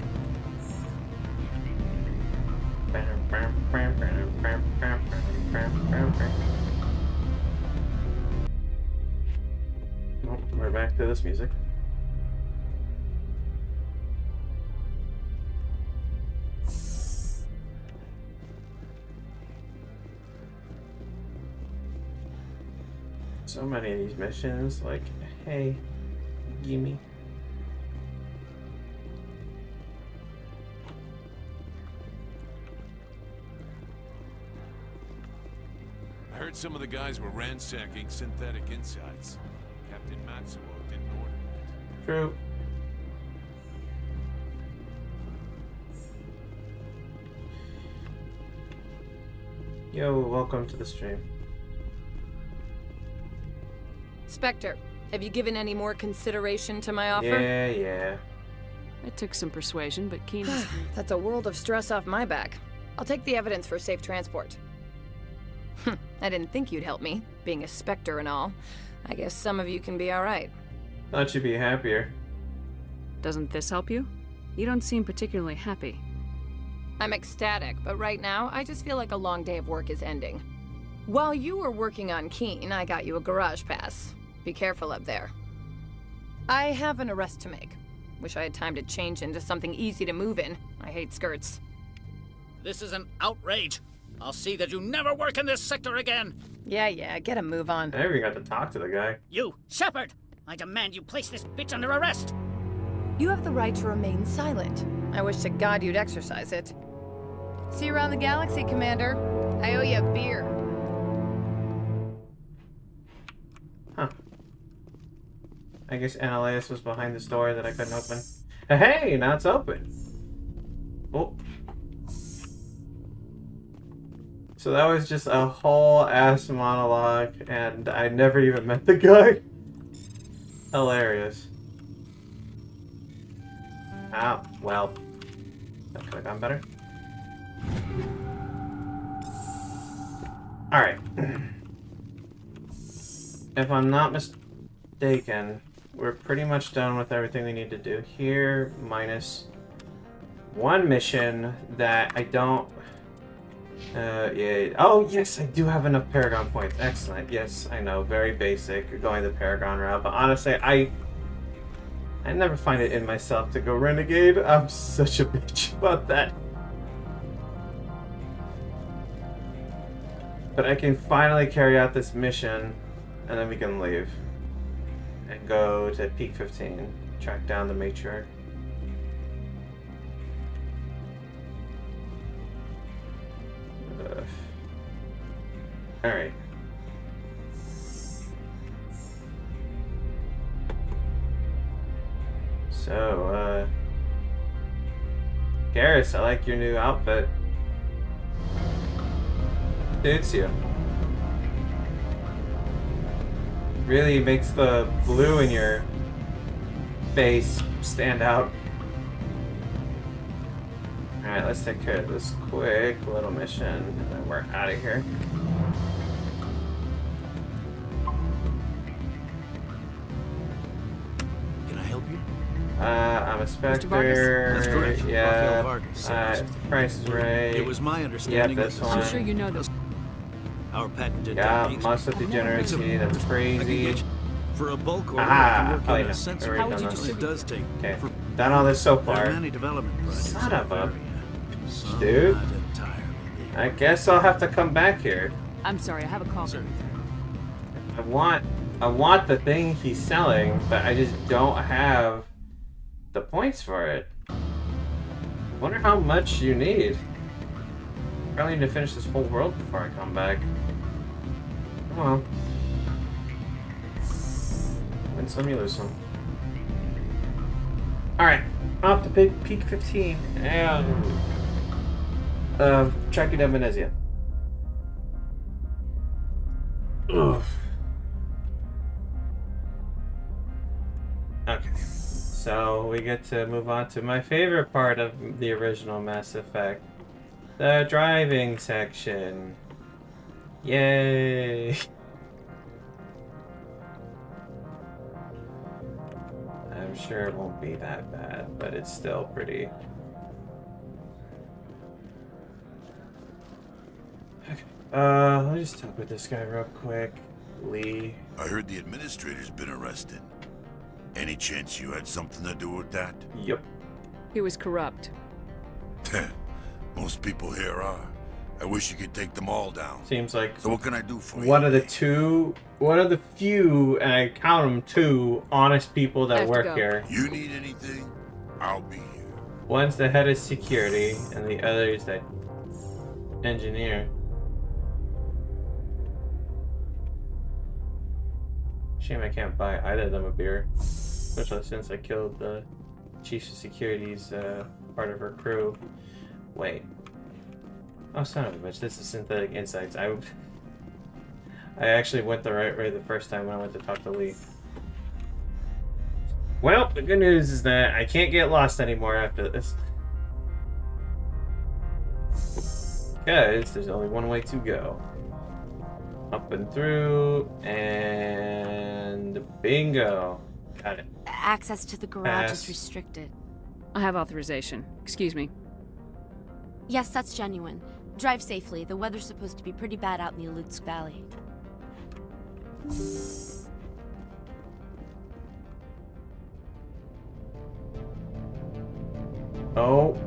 Oh, we're back to this music. So many of these missions, like, hey, gimme. I heard some of the guys were ransacking synthetic insides. Captain Matsuo didn't order that. True. Yo, welcome to the stream. Spectre, have you given any more consideration to my offer? Yeah. It took some persuasion, but Keen has... That's a world of stress off my back. I'll take the evidence for safe transport. I didn't think you'd help me, being a Spectre and all. I guess some of you can be alright. Thought you'd be happier. Doesn't this help you? You don't seem particularly happy. I'm ecstatic, but right now, I just feel like a long day of work is ending. While you were working on Keen, I got you a garage pass. Be careful up there. I have an arrest to make. Wish I had time to change into something easy to move in. I hate skirts. This is an outrage. I'll see that you never work in this sector again. Yeah, get a move on. I never even got to talk to the guy. You, Shepard! I demand you place this bitch under arrest. You have the right to remain silent. I wish to God you'd exercise it. See you around the galaxy, Commander. I owe you a beer. Huh. I guess Annaleus was behind this door that I couldn't open. Hey, now it's open. Oh. So that was just a whole ass monologue, and I never even met the guy. Hilarious. Ah, well. That could have gone better. Alright. If I'm not mistaken, we're pretty much done with everything we need to do here, minus one mission that I don't... yeah. Oh, yes, I do have enough Paragon points. Excellent. Yes, I know. Very basic, going the Paragon route. But honestly, I never find it in myself to go Renegade. I'm such a bitch about that. But I can finally carry out this mission, and then we can leave. And go to Peak 15. Track down the matriarch. Alright. So, Garrus, I like your new outfit. Suits you. Really makes the blue in your face stand out. Alright, let's take care of this quick little mission, and then we're out of here. Can I help you? I'm a Spectre. That's correct. Yeah. Rafael Vargas. Price is right. It was my understanding Yep, this that one. I'm sure you know this. Our patented Yeah, techniques. muscle degeneracy, that's crazy. For a bulk order, I Ah, can work oh, on yeah. a sensor. How would you It does take. Okay, done all this so There far. are many development projects. Son of a Some dude. not entirely. I guess I'll have to come back here. I'm sorry, I have a call. I want the thing he's selling, but I just don't have the points for it. Wonder how much you need. Probably need to finish this whole world before I come back. Oh well. Win some, you lose some. Alright, off to peak 15 and track you down Venezia. Ugh. Okay, so we get to move on to my favorite part of the original Mass Effect. The driving section. Yay! I'm sure it won't be that bad, but it's still pretty. Okay. Let me just talk with this guy real quick. Lee. I heard the administrator's been arrested. Any chance you had something to do with that? Yep. He was corrupt. Most people here are. I wish you could take them all down. Seems like So what can I do for you? one of the few, and I count them two, honest people that work here. You need anything? I'll be here. One's the head of security, and the other is that engineer. Shame I can't buy either of them a beer. Especially since I killed the chief of security's part of her crew. Wait. Oh, son of a bitch, this is Synthetic Insights. I actually went the right way the first time when I went to talk to Lee. Well, the good news is that I can't get lost anymore after this. Because there's only one way to go. Up and through, and bingo. Got it. Access to the garage Pass. is restricted. I have authorization. Excuse me. Yes, that's genuine. Drive safely. The weather's supposed to be pretty bad out in the Alutsk Valley. Oh.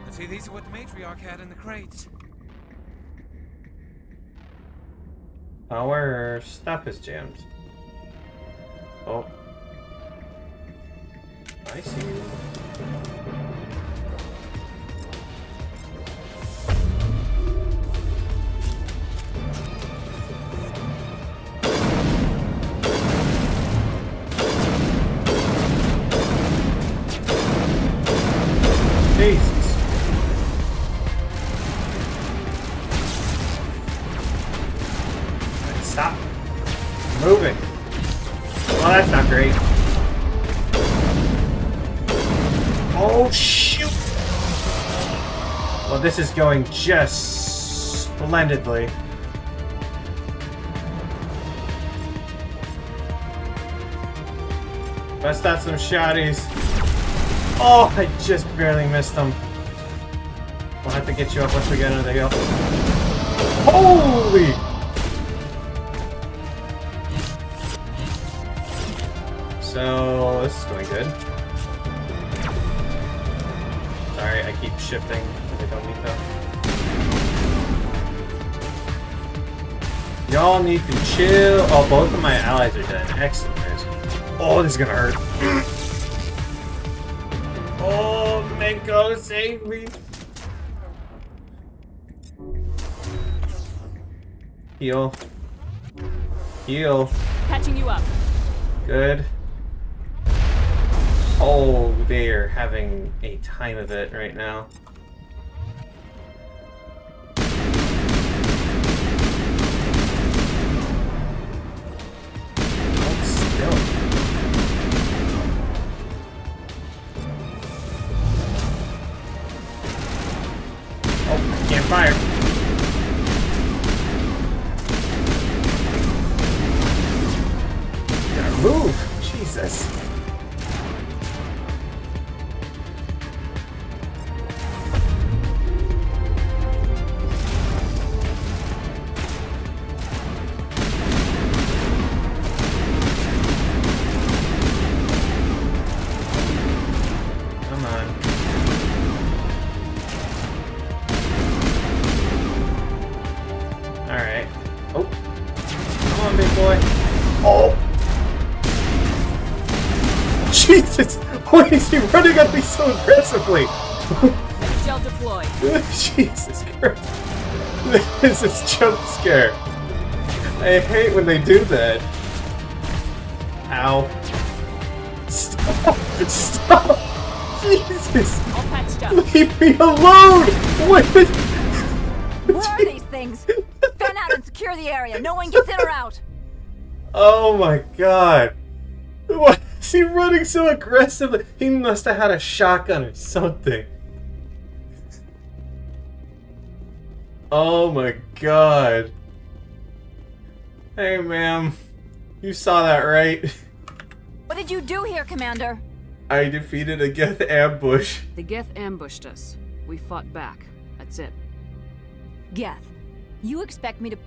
I'd say these are what the matriarch had in the crates. Our stuff is jammed. Oh. I see you. Jesus. Stop moving. Well, that's not great. Oh, shoot. Well, this is going just splendidly. Bust out some shotties. Oh, I just barely missed them. We'll have to get you up once we get under the hill. Holy! So, this is going good. Sorry, I keep shifting. I don't need to. Y'all need to chill. Oh, both of my allies are dead. Excellent. Oh, this is gonna hurt. Oh, Mako, save me. Heal. Heal. Patching you up. Good. Oh, they're having a time of it right now. Hold still. Oh, I can't fire. Gotta move. Jesus. Come on. Alright. Oh. Come on, big boy. Oh! Jesus! Why is he running at me so aggressively? Shell deployed. Jesus Christ. This is jump scare. I hate when they do that. Ow. Stop! Stop! Jesus! All patched up. Leave me alone! What is... Where are these things? Fan out and secure the area. No one gets in or out. Oh my god. Why is he running so aggressively? He must have had a shotgun or something. Oh my god. Hey, ma'am. You saw that, right? What did you do here, Commander? I defeated a Geth ambush. The Geth ambushed us. We fought back. That's it. Geth, you expect me to...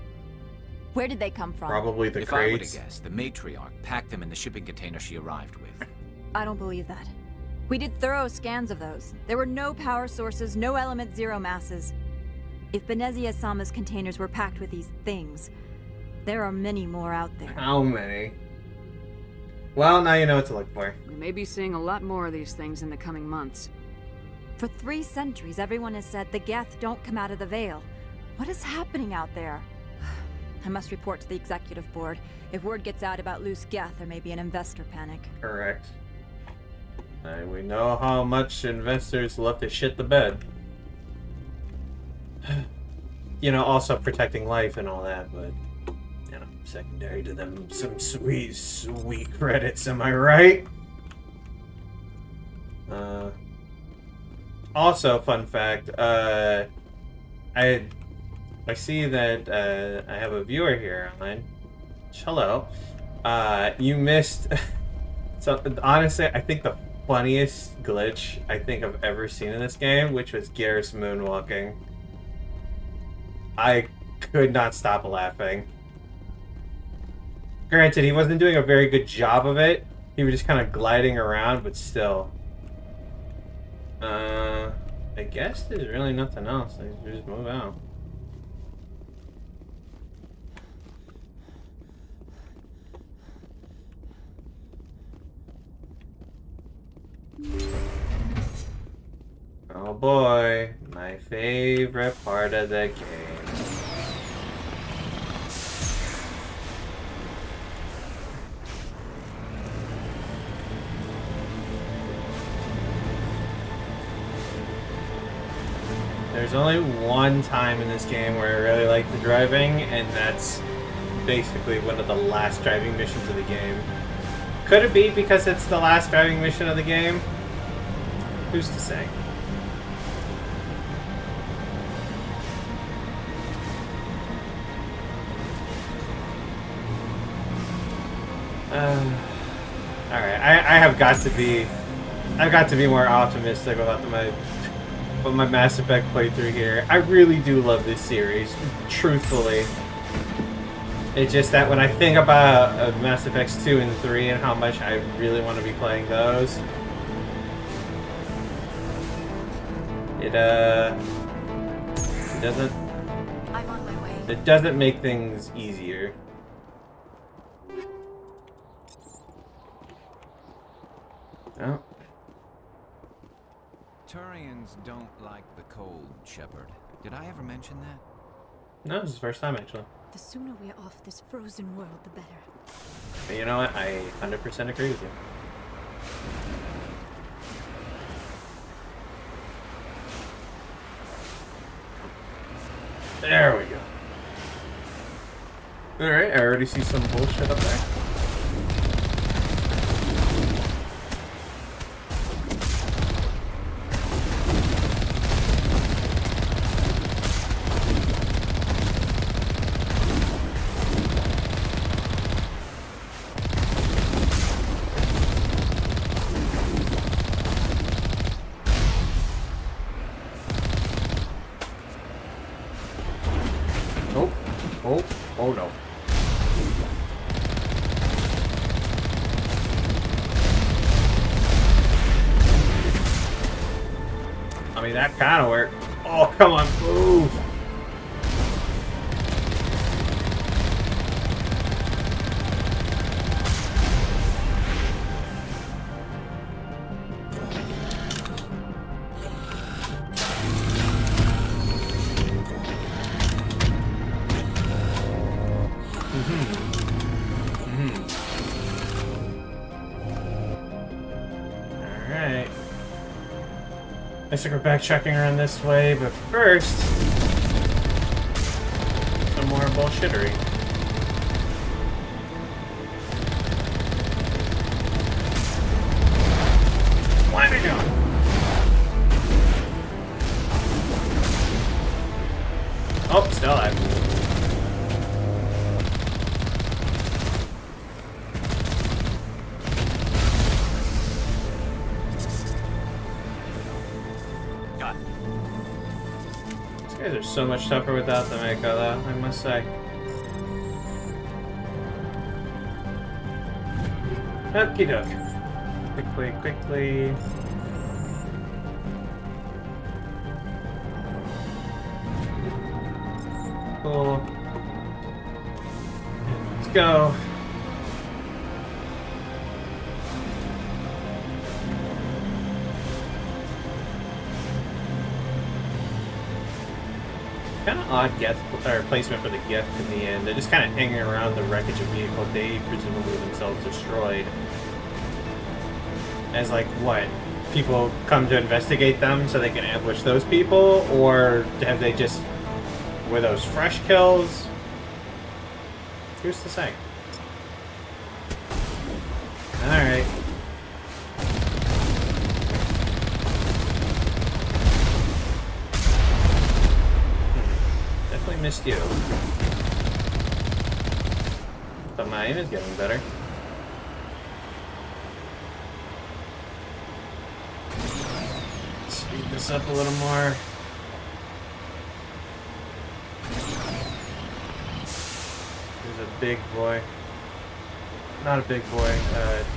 Where did they come from? Probably the If I were to crates. guess, the matriarch packed them in the shipping container she arrived with. I don't believe that. We did thorough scans of those. There were no power sources, no element zero masses. If Benezia Sama's containers were packed with these things, there are many more out there. How many? Well, now you know what to look for. We may be seeing a lot more of these things in the coming months. For 3 centuries, everyone has said the Geth don't come out of the Veil. What is happening out there? I must report to the executive board. If word gets out about loose Geth, there may be an investor panic. Correct. And we know how much investors love to shit the bed. You know, also protecting life and all that, but, you know, secondary to them, some sweet, sweet credits, am I right? Also, fun fact, I see that I have a viewer here online. Hello. You missed... So, honestly, I think the funniest glitch I think I've ever seen in this game, which was Garrus moonwalking. I could not stop laughing. Granted, he wasn't doing a very good job of it. He was just kind of gliding around, but still. I guess there's really nothing else. I just move out. Oh boy, my favorite part of the game. There's only one time in this game where I really like the driving, and that's basically one of the last driving missions of the game. Could it be because it's the last driving mission of the game? Who's to say? Alright, I've got to be more optimistic about my Mass Effect playthrough here. I really do love this series, truthfully. It's just that when I think about Mass Effects 2 and 3 and how much I really want to be playing those, it doesn't... I'm on my way. It doesn't make things easier. Oh. Turians don't like the cold, Shepard. Did I ever mention that? No, this is the first time, actually. The sooner we're off this frozen world, the better. But you know what? I 100% agree with you. There we go. Alright, I already see some bullshit up there. Oh no. I mean, that kind of worked. Oh, come on, move. Alright. Looks like we're backtracking around this way, but first, some more bullshittery. Why am I going? Oh, still alive. These guys are so much tougher without the Mako, though, I must say. Okie doke. Quickly. Cool. Let's go. Kind of odd placement for the gift in the end. They're just kind of hanging around the wreckage of vehicle they presumably themselves destroyed. As like, what? People come to investigate them so they can ambush those people? Or have they just... were those fresh kills? Who's to say? Alright. Definitely missed you. But my aim is getting better. Speed this up a little more. There's a big boy. Not a big boy,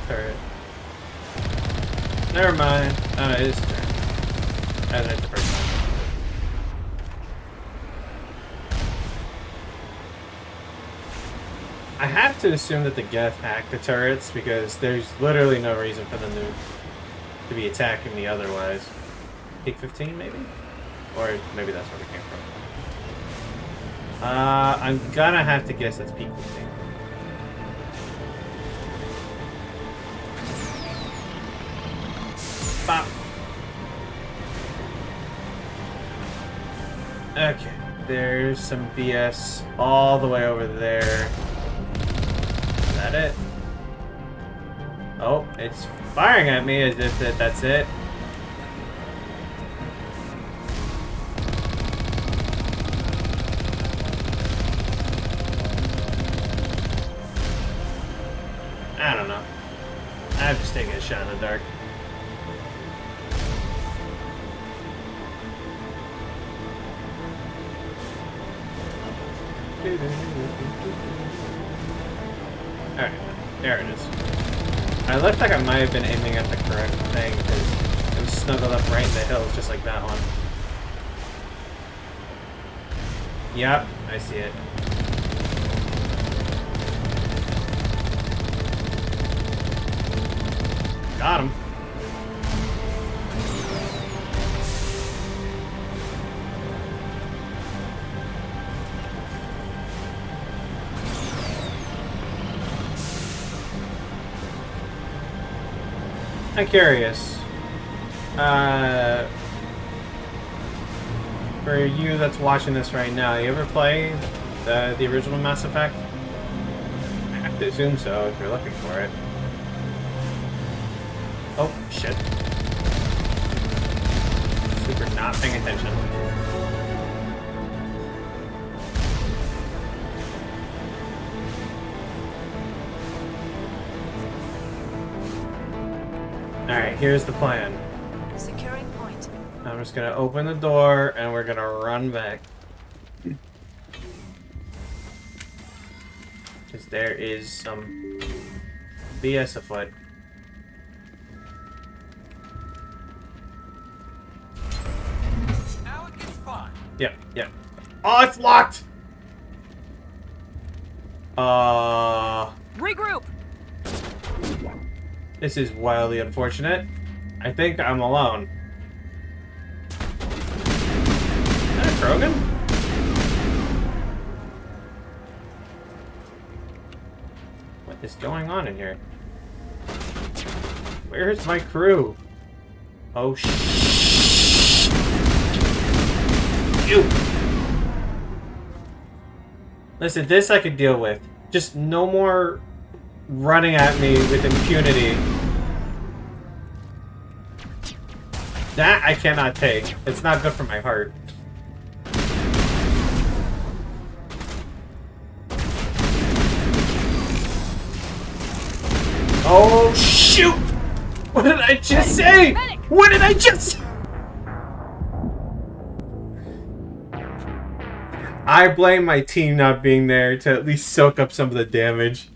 turret. Never mind. Oh, it is a turret. I didn't hit the first time. I have to assume that the Geth hacked the turrets because there's literally no reason for them to be attacking me otherwise. Peak 15 maybe? Or maybe that's where we came from. I'm gonna have to guess that's peak 15. Bop. Okay, there's some BS all the way over there. Is that it? Oh, it's firing at me as if that's it. I don't know. I'm just taking a shot in the dark. Alright, there it is. I looked like I might have been aiming at the correct thing because it was snuggled up right in the hills just like that one. Yep, I see it. Got him. I'm curious. For you that's watching this right now, you ever play the original Mass Effect? I have to assume so if you're looking for it. Oh, shit. Super not paying attention. Alright, here's the plan. Securing point. I'm just gonna open the door and we're gonna run back. Because there is some BS afoot. Now it gets fun. Yep, yep. Oh, it's locked! Regroup! This is wildly unfortunate. I think I'm alone. Is that a Krogan? What is going on in here? Where's my crew? Oh, you. Listen, this I could deal with. Just no more running at me with impunity. That I cannot take. It's not good for my heart. Oh, shoot! What did I just say? What did I just... I blame my team not being there to at least soak up some of the damage.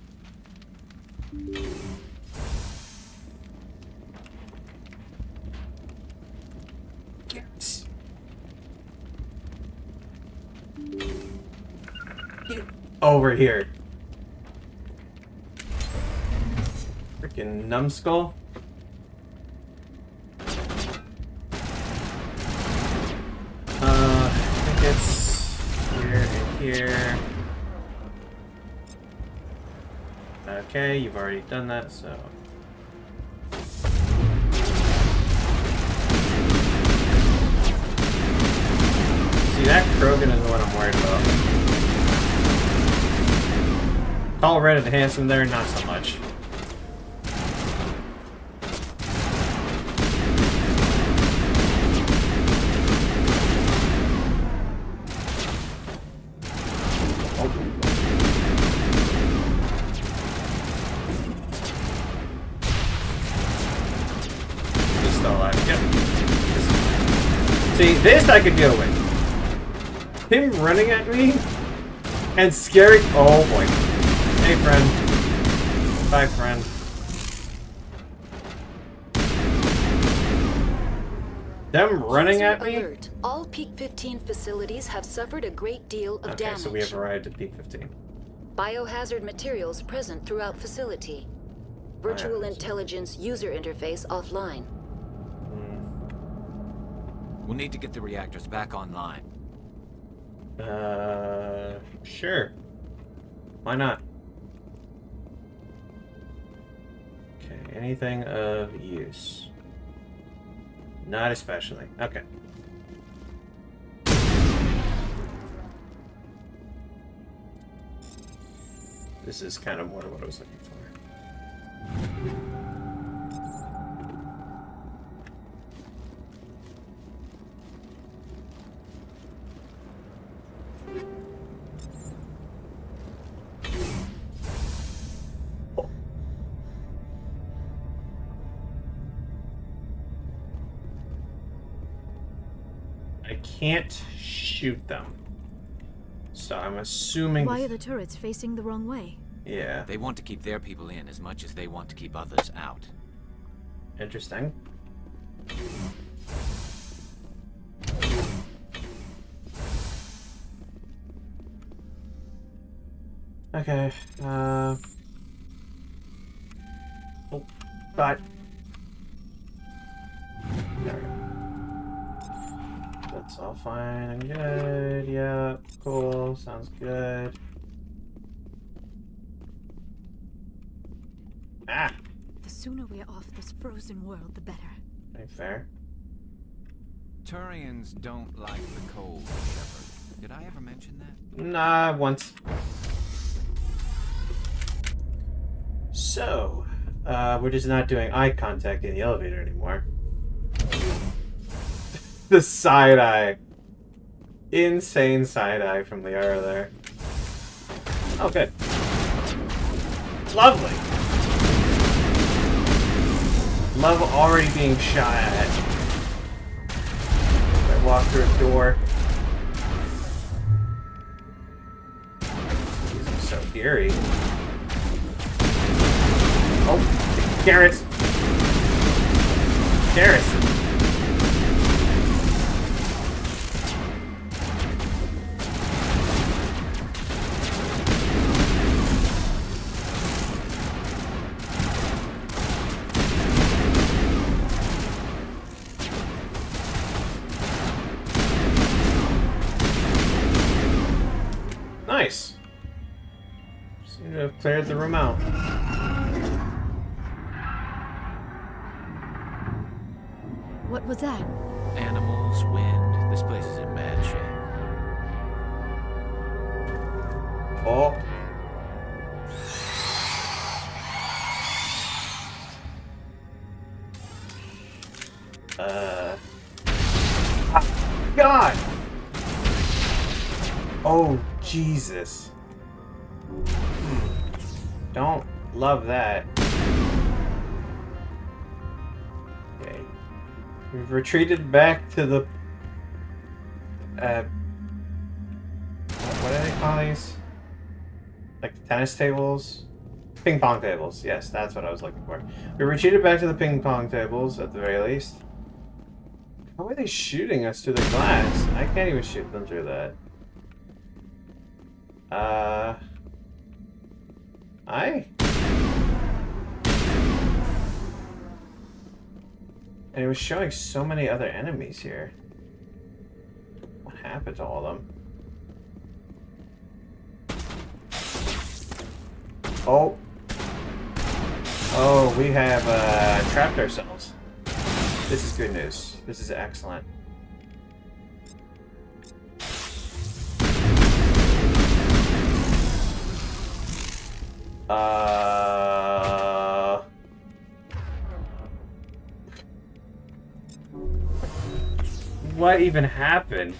Over here. Freaking numbskull. I think it's here and here. Okay, you've already done that, so. See, that Krogan is what I'm worried about. Tall, red, and handsome there, not so much. He's still alive. Yep. See, this I could deal with. Him running at me and scaring. Oh boy. Hey, friend. Bye, friend. Them running at me? Alert. All Peak 15 facilities have suffered a great deal of damage. Okay, so we have arrived at Peak 15. Biohazard materials present throughout facility. Virtual intelligence user interface offline. We'll need to get the reactors back online. Sure. Why not? Okay, anything of use? Not especially. Okay. This is kind of more what I was looking for. I can't shoot them. So I'm assuming... Why are the turrets facing the wrong way? Yeah. They want to keep their people in as much as they want to keep others out. Interesting. Okay, oh, but... There we go. That's all fine and good, yeah, cool, sounds good. Ah! The sooner we're off this frozen world, the better. Ain't fair. Turians don't like the cold, Shepard. Did I ever mention that? Nah, once. So, we're just not doing eye contact in the elevator anymore. The side eye. Insane side eye from Liara there. Oh, good. Lovely. Love already being shot at. I walk through a door. This is so eerie. Oh, Garrus! Garrus! Nice. Seem to have cleared the room out. What was that? Animals, wind. This place is in bad shape. Oh. God! Oh, Jesus. Don't love that. Okay. We've retreated back to the... what do they call these? Like the tennis tables? Ping pong tables. Yes, that's what I was looking for. We retreated back to the ping pong tables, at the very least. How are they shooting us through the glass? I can't even shoot them through that. And it was showing so many other enemies here. What happened to all of them? Oh. Oh, we have trapped ourselves. This is good news. This is excellent. What even happened?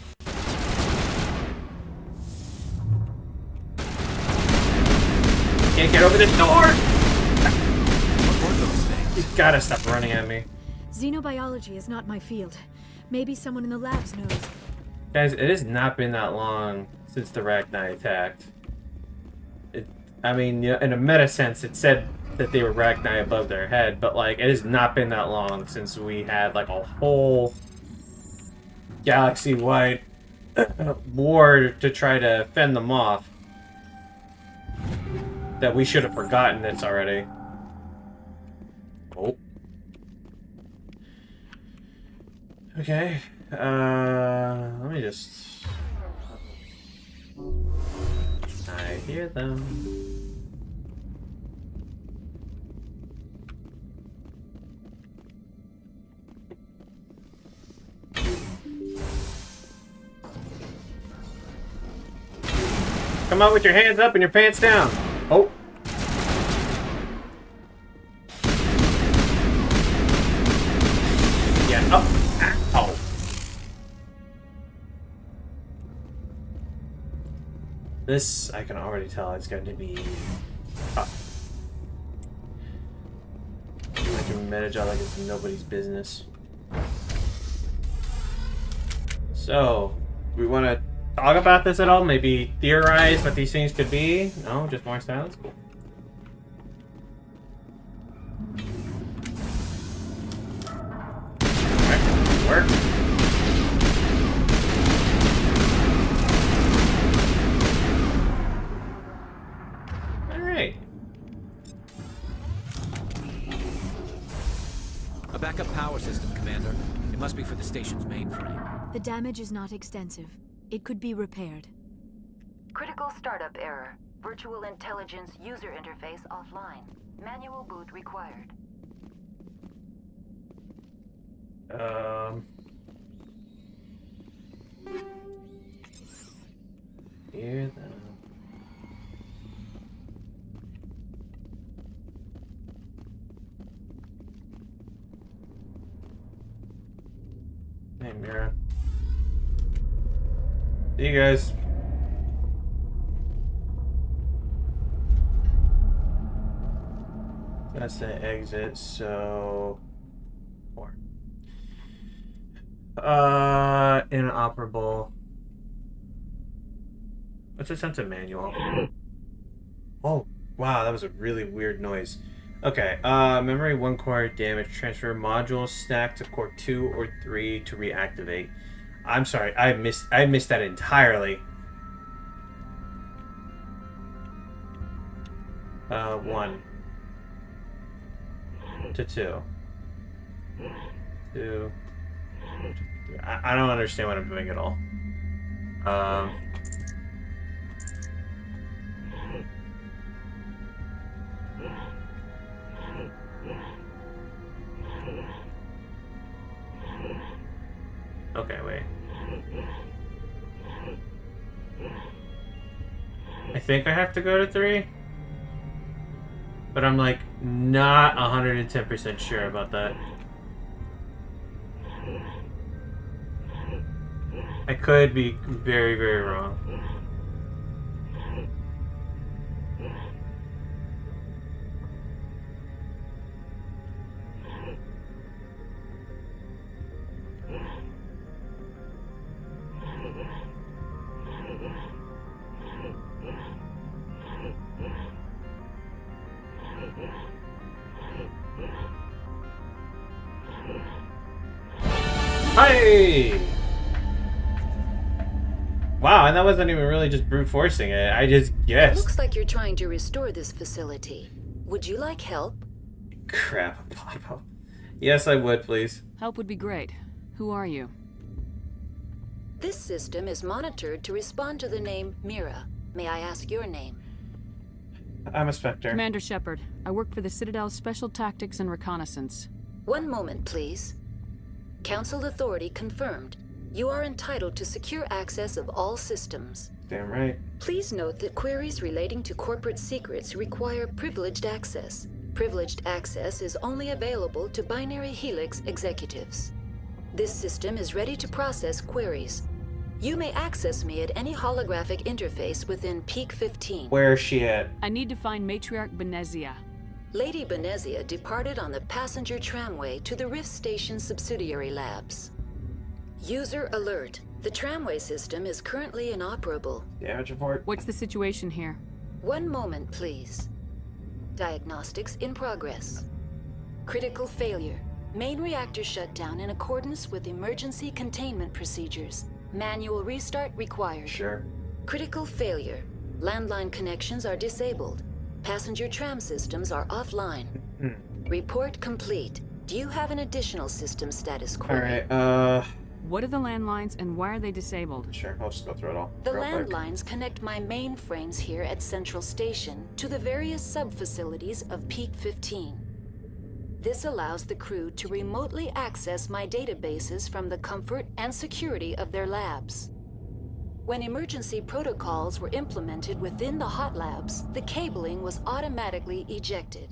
Can't get over this door! What were those things? You gotta stop running at me. Xenobiology is not my field. Maybe someone in the labs knows. Guys, it has not been that long since the Rachni attacked. I mean, in a meta sense, it said that they were Rachni above their head, but like, it has not been that long since we had like a whole galaxy-wide war to try to fend them off. That we should have forgotten this already. Oh. Okay. Let me just... I hear them. Come out with your hands up and your pants down. Oh. Yeah, up. Ow. This, I can already tell, it's going to be tough. I can manage all like it's nobody's business. So, we want to talk about this at all? Maybe theorize what these things could be? No, just more silence? Cool. Alright, work. Alright. A backup power system, Commander. It must be for the station's mainframe. The damage is not extensive. It could be repaired. Critical startup error. Virtual intelligence user interface offline. Manual boot required. Hear them. Hey, Mira. See you guys. That's the exit, so 4. Inoperable. What's a sense of manual? Oh, wow, that was a really weird noise. Okay, memory 1 core damage transfer module stack to core 2 or 3 to reactivate. I'm sorry, I missed that entirely. 1 to 2. 2. I don't understand what I'm doing at all. Okay, wait. I think I have to go to 3, but I'm like not 110% sure about that. I could be very, very wrong. Hey! Wow, and that wasn't even really just brute forcing it. I just guessed. It looks like you're trying to restore this facility. Would you like help? Crap, Papa. Yes, I would, please. Help would be great. Who are you? This system is monitored to respond to the name Mira. May I ask your name? I'm a Spectre. Commander Shepard. I work for the Citadel Special Tactics and Reconnaissance. One moment, please. Council authority confirmed. You are entitled to secure access of all systems. Damn right. Please note that queries relating to corporate secrets require privileged access. Privileged access is only available to Binary Helix executives. This system is ready to process queries. You may access me at any holographic interface within Peak 15. Where is she at? I need to find Matriarch Benezia. Lady Benezia departed on the passenger tramway to the Rift Station subsidiary labs. User alert. The tramway system is currently inoperable. Damage report. What's the situation here? One moment, please. Diagnostics in progress. Critical failure. Main reactor shut down in accordance with emergency containment procedures. Manual restart required. Sure. Critical failure. Landline connections are disabled. Passenger tram systems are offline. Report complete. Do you have an additional system status query? Alright, What are the landlines and why are they disabled? Sure, I'll just go through it all. The real quick. landlines connect my mainframes here at Central Station to the various sub-facilities of Peak 15. This allows the crew to remotely access my databases from the comfort and security of their labs. When emergency protocols were implemented within the hot labs, the cabling was automatically ejected.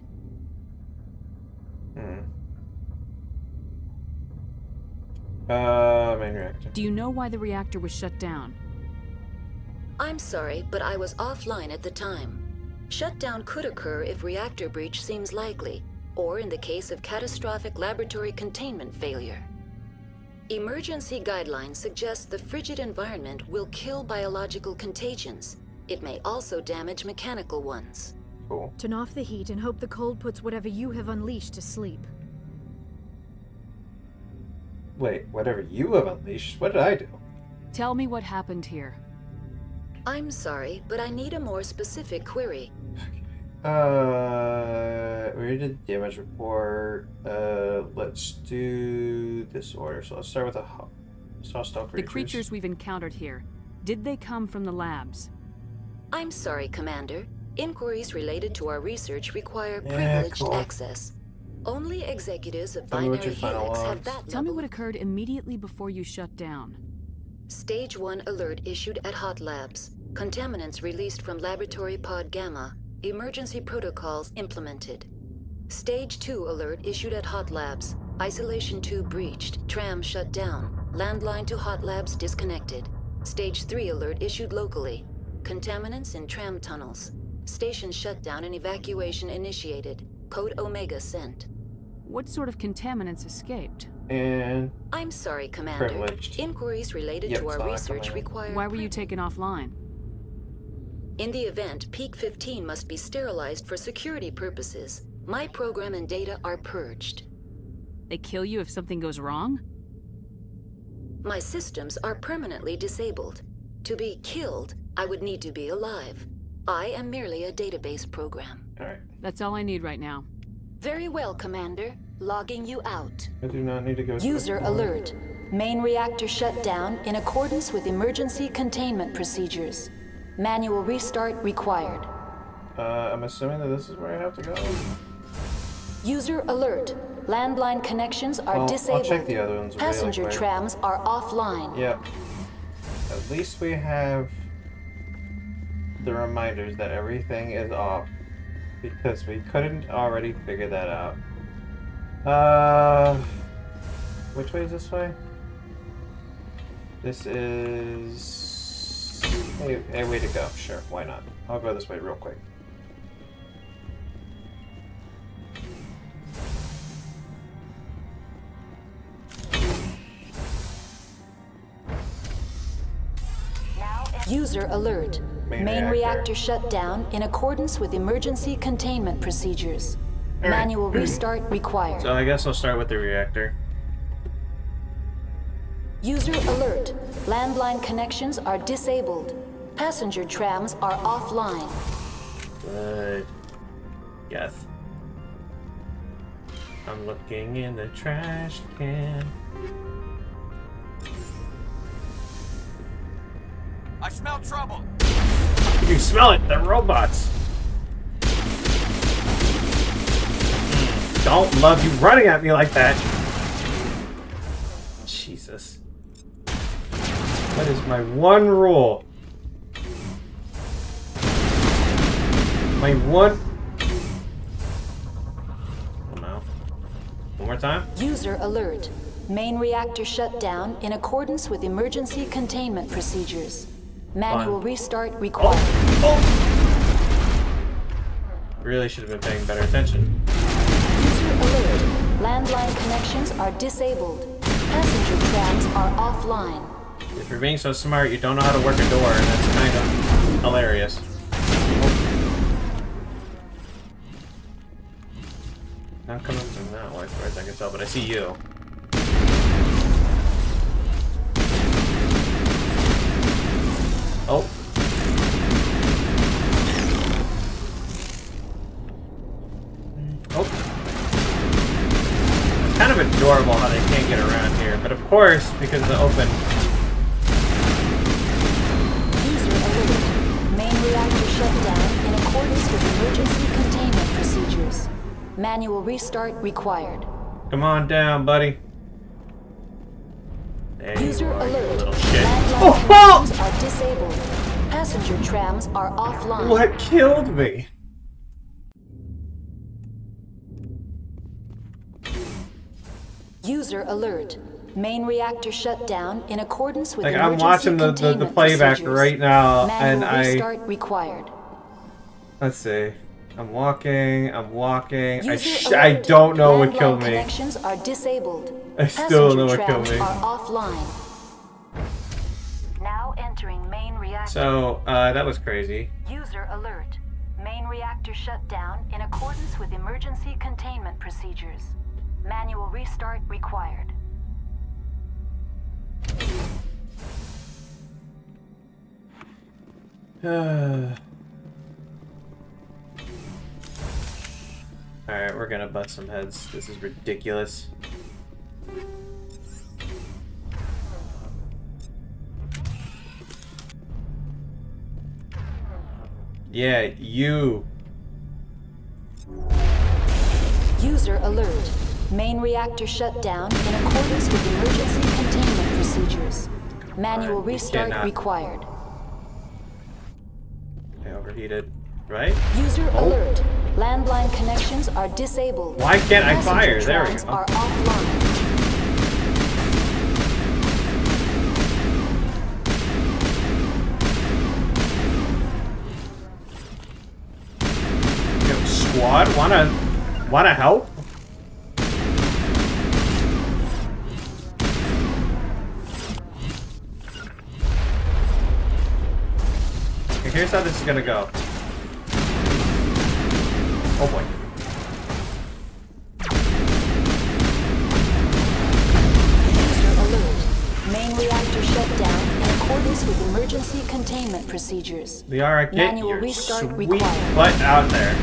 Main reactor. Do you know why the reactor was shut down? I'm sorry, but I was offline at the time. Shutdown could occur if reactor breach seems likely, or in the case of catastrophic laboratory containment failure. Emergency guidelines suggest the frigid environment will kill biological contagions. It may also damage mechanical ones. Cool. Turn off the heat and hope the cold puts whatever you have unleashed to sleep. Wait, whatever you have unleashed? What did I do? Tell me what happened here. I'm sorry, but I need a more specific query. We did the damage report. Let's do this order. So let's start with the hostile creatures. The creatures we've encountered here, did they come from the labs? I'm sorry, Commander. Inquiries related to our research require privileged cool. access. Only executives of Tell me what Binary your final Helix have logs. that Tell me what occurred immediately before you shut down. Stage 1 alert issued at Hot Labs. Contaminants released from Laboratory Pod Gamma. Emergency protocols implemented. Stage 2 alert issued at Hot Labs. Isolation 2 breached. Tram shut down. Landline to Hot Labs disconnected. Stage 3 alert issued locally. Contaminants in tram tunnels. Station shutdown and evacuation initiated. Code Omega sent. What sort of contaminants escaped? And I'm sorry, Commander. privileged. Inquiries related to our research require... Why were you taken offline? In the event, Peak 15 must be sterilized for security purposes. My program and data are purged. They kill you if something goes wrong? My systems are permanently disabled. To be killed, I would need to be alive. I am merely a database program. Alright. That's all I need right now. Very well, Commander. Logging you out. I do not need to go. User alert. Main reactor shut down in accordance with emergency containment procedures. Manual restart required. I'm assuming that this is where I have to go. User alert. Landline connections are Well, disabled. I'll check the other ones really Passenger quick. trams are offline. Yep. At least we have the reminders that everything is off. Because we couldn't already figure that out. Which way is this way? This is a way to go. Sure, why not? I'll go this way real quick. User alert. Main reactor shut down in accordance with emergency containment procedures. All right. Manual restart required. So I guess I'll start with the reactor. User alert. Landline connections are disabled. Passenger trams are offline. Good. Yes. I'm looking in the trash can. I smell trouble. You can smell it. They're robots. Don't love you running at me like that. Jesus. That is my one rule. My one... Oh no. One more time? User alert. Main reactor shut down in accordance with emergency containment procedures. Manual restart required. Really should have been paying better attention. User alert. Landline connections are disabled. Passenger trams are offline. If you're being so smart, you don't know how to work a door, and that's kind of hilarious. Not coming from that way, as far as I can tell, but I see you. Oh. Oh. It's kind of adorable how they can't get around here, but of course, because of the open. User alert. Main reactor shut down in accordance with emergency containment procedures. Manual restart required. Come on down, buddy. There User you are, you alert. little shit. Landline connections are disabled. Passenger trams are offline. What killed me? User alert. Main reactor shut down in accordance with Like, emergency I'm watching the containment playback procedures. right now, and Manual restart required. Let's see. I'm walking. User I alert. don't know what Landline killed me. Connections are disabled. I still don't know what Passenger killed me. trams are offline. Now entering main reactor. So, that was crazy. User alert. Main reactor shut down in accordance with emergency containment procedures. Manual restart required. Alright, we're gonna butt some heads. This is ridiculous. Yeah, you. User alert. Main reactor shut down in accordance with emergency containment procedures. Manual Alright, you restart cannot. required. I overheated, right? User alert. Landline connections are disabled. Why can't I Passenger fire? There we trams go. are offline. Yo, squad, wanna help? Okay, here's how this is gonna go. Oh boy. User alert. Main reactor shut down in accordance with emergency containment procedures. Liara, get Manual your restart sweet required. butt out there.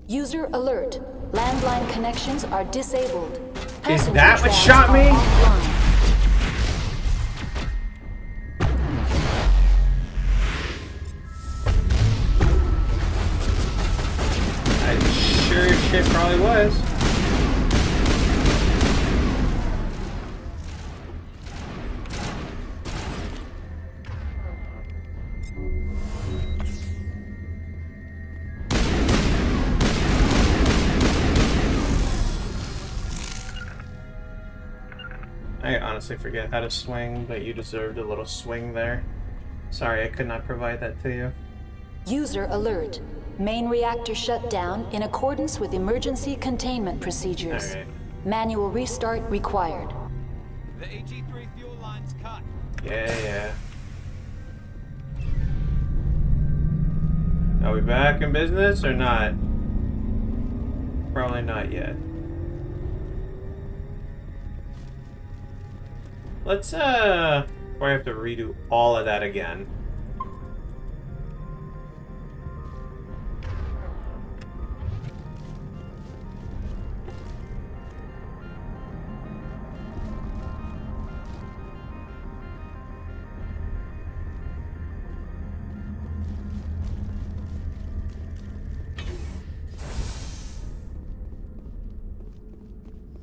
User alert. Landline connections are disabled. Is Passenger that what trams shot are me? offline. I sure as shit probably was. I honestly forget how to swing, but you deserved a little swing there. Sorry, I could not provide that to you. User alert. Main reactor shut down in accordance with emergency containment procedures. Alright. Manual restart required. The AG3 fuel line's cut. Yeah. Are we back in business or not? Probably not yet. Let's probably have to redo all of that again.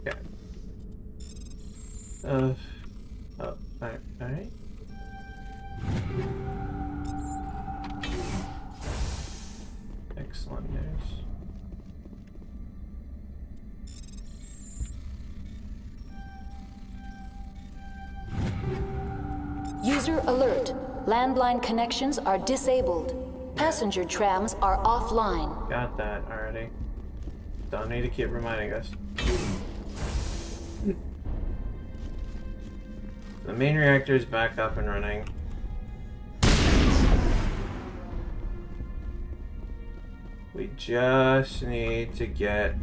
Okay. Alright. Excellent news. User alert. Landline connections are disabled. Passenger trams are offline. Got that already. Don't need to keep reminding us. The main reactor is back up and running. We just need to get...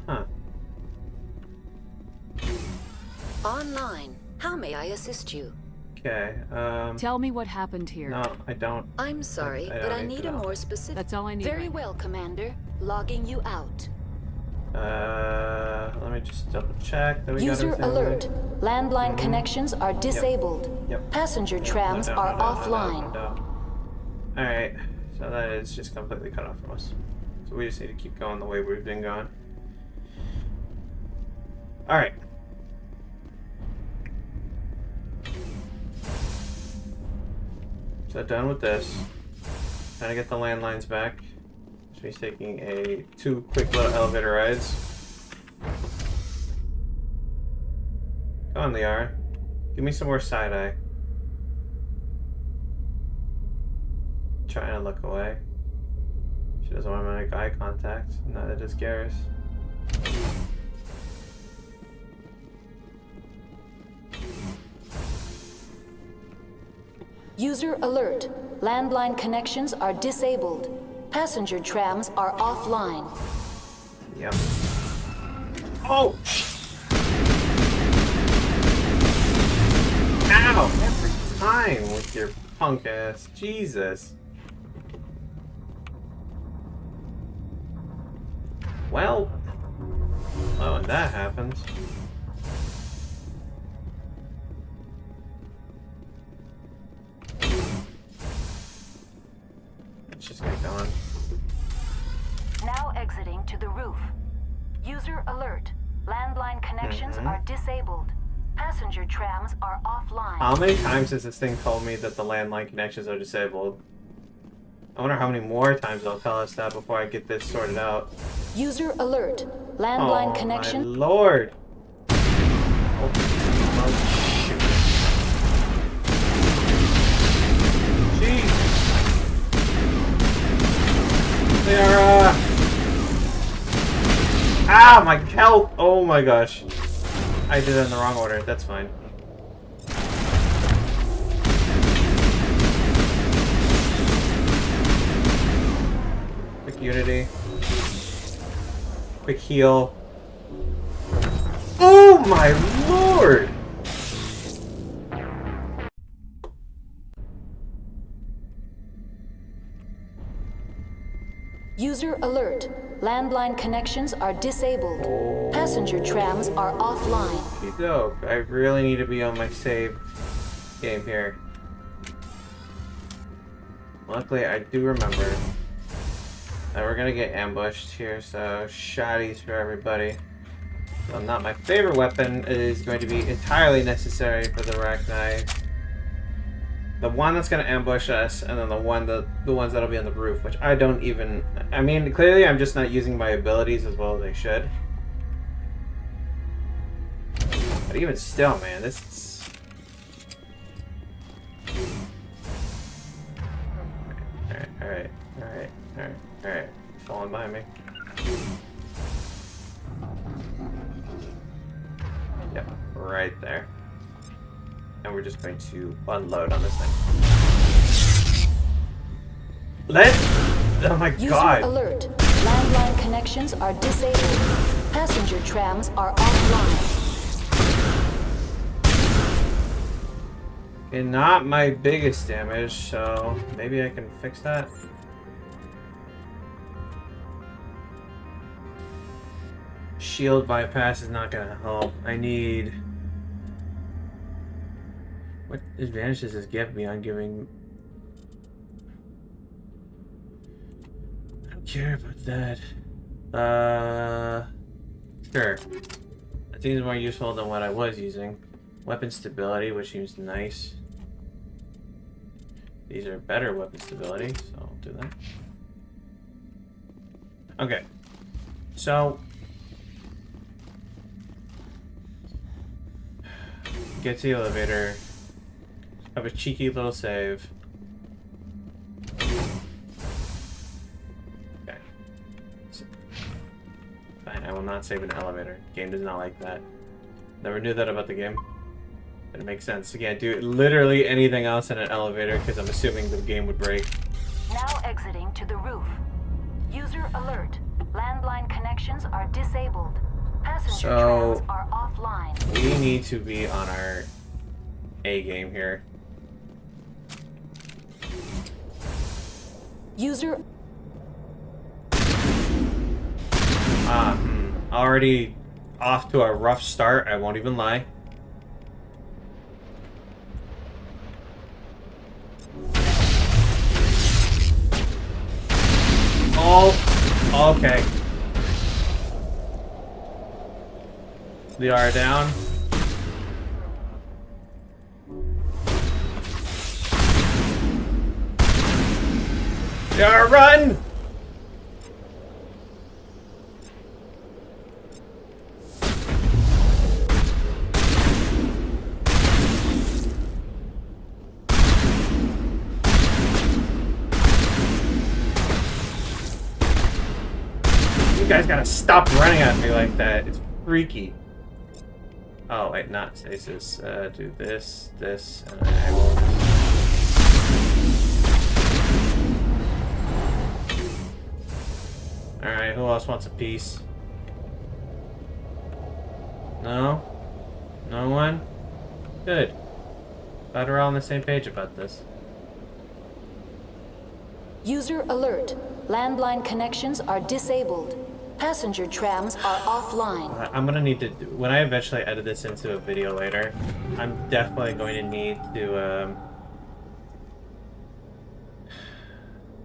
Huh. Online. How may I assist you? Okay, Tell me what happened here. No, I don't. I'm sorry, I but don't I need need to a know. more specific... That's all I need Very right well, Commander. Logging you out. Let me just double check that we got User everything alert. right. Landline connections are disabled. Yep. Passenger trams No, are offline. Alright, so that is just completely cut off from us. So we just need to keep going the way we've been going. Alright. So done with this. Trying to get the landlines back. So he's taking two quick little elevator rides. Come on, Liara. Give me some more side-eye. Trying to look away. She doesn't want to make eye contact. Neither does Garrus. User alert. Landline connections are disabled. Passenger trams are offline. Yep. Oh! Ow! Every time with your punk ass. Jesus. Well, when that happens. just get going. Now exiting to the roof. User alert. Landline connections are disabled. Passenger trams are offline. How many times has this thing told me that the landline connections are disabled? I wonder how many more times they'll tell us that before I get this sorted out. User alert. Landline connection. My lord. Oh, shoot. Jeez. They are, Ah, my health! Oh my gosh. I did it in the wrong order. That's fine. Quick unity. Quick heal. Oh my lord! User alert. Landline connections are disabled. Passenger trams are offline. Dope. I really need to be on my save game here. Luckily, I do remember that we're gonna get ambushed here, so shotties for everybody. So not my favorite weapon. It is going to be entirely necessary for the Arachnai. The one that's gonna ambush us, and then the ones that'll be on the roof, which I don't even. I mean, clearly I'm just not using my abilities as well as I should. But even still, man, this is. Alright. Falling behind me. Yep, right there. And we're just going to unload on this thing. Oh my god! User alert. Landline connections are disabled. Passenger trams are offline. And not my biggest damage, so maybe I can fix that. Shield bypass is not gonna help. I need... What advantage does this give me on giving... I don't care about that. Sure. That seems more useful than what I was using. Weapon stability, which seems nice. These are better weapon stability, so I'll do that. Okay. So... get to the elevator. Have a cheeky little save. Okay. Fine, I will not save in an elevator. Game does not like that. Never knew that about the game. But it makes sense. You can't do literally anything else in an elevator because I'm assuming the game would break. Now exiting to the roof. User alert. Landline connections are disabled. Passenger trams are offline. We need to be on our A game here. User already off to a rough start, I won't even lie. Oh, okay. They are down. They are run! You guys gotta stop running at me like that. It's freaky. Oh, wait, not stasis. Do this, and I will... Alright, who else wants a piece? No? No one? Good. Glad we're all on the same page about this. User alert. Landline connections are disabled. Passenger trams are offline. I'm gonna need to, when I eventually edit this into a video later, I'm definitely going to need to,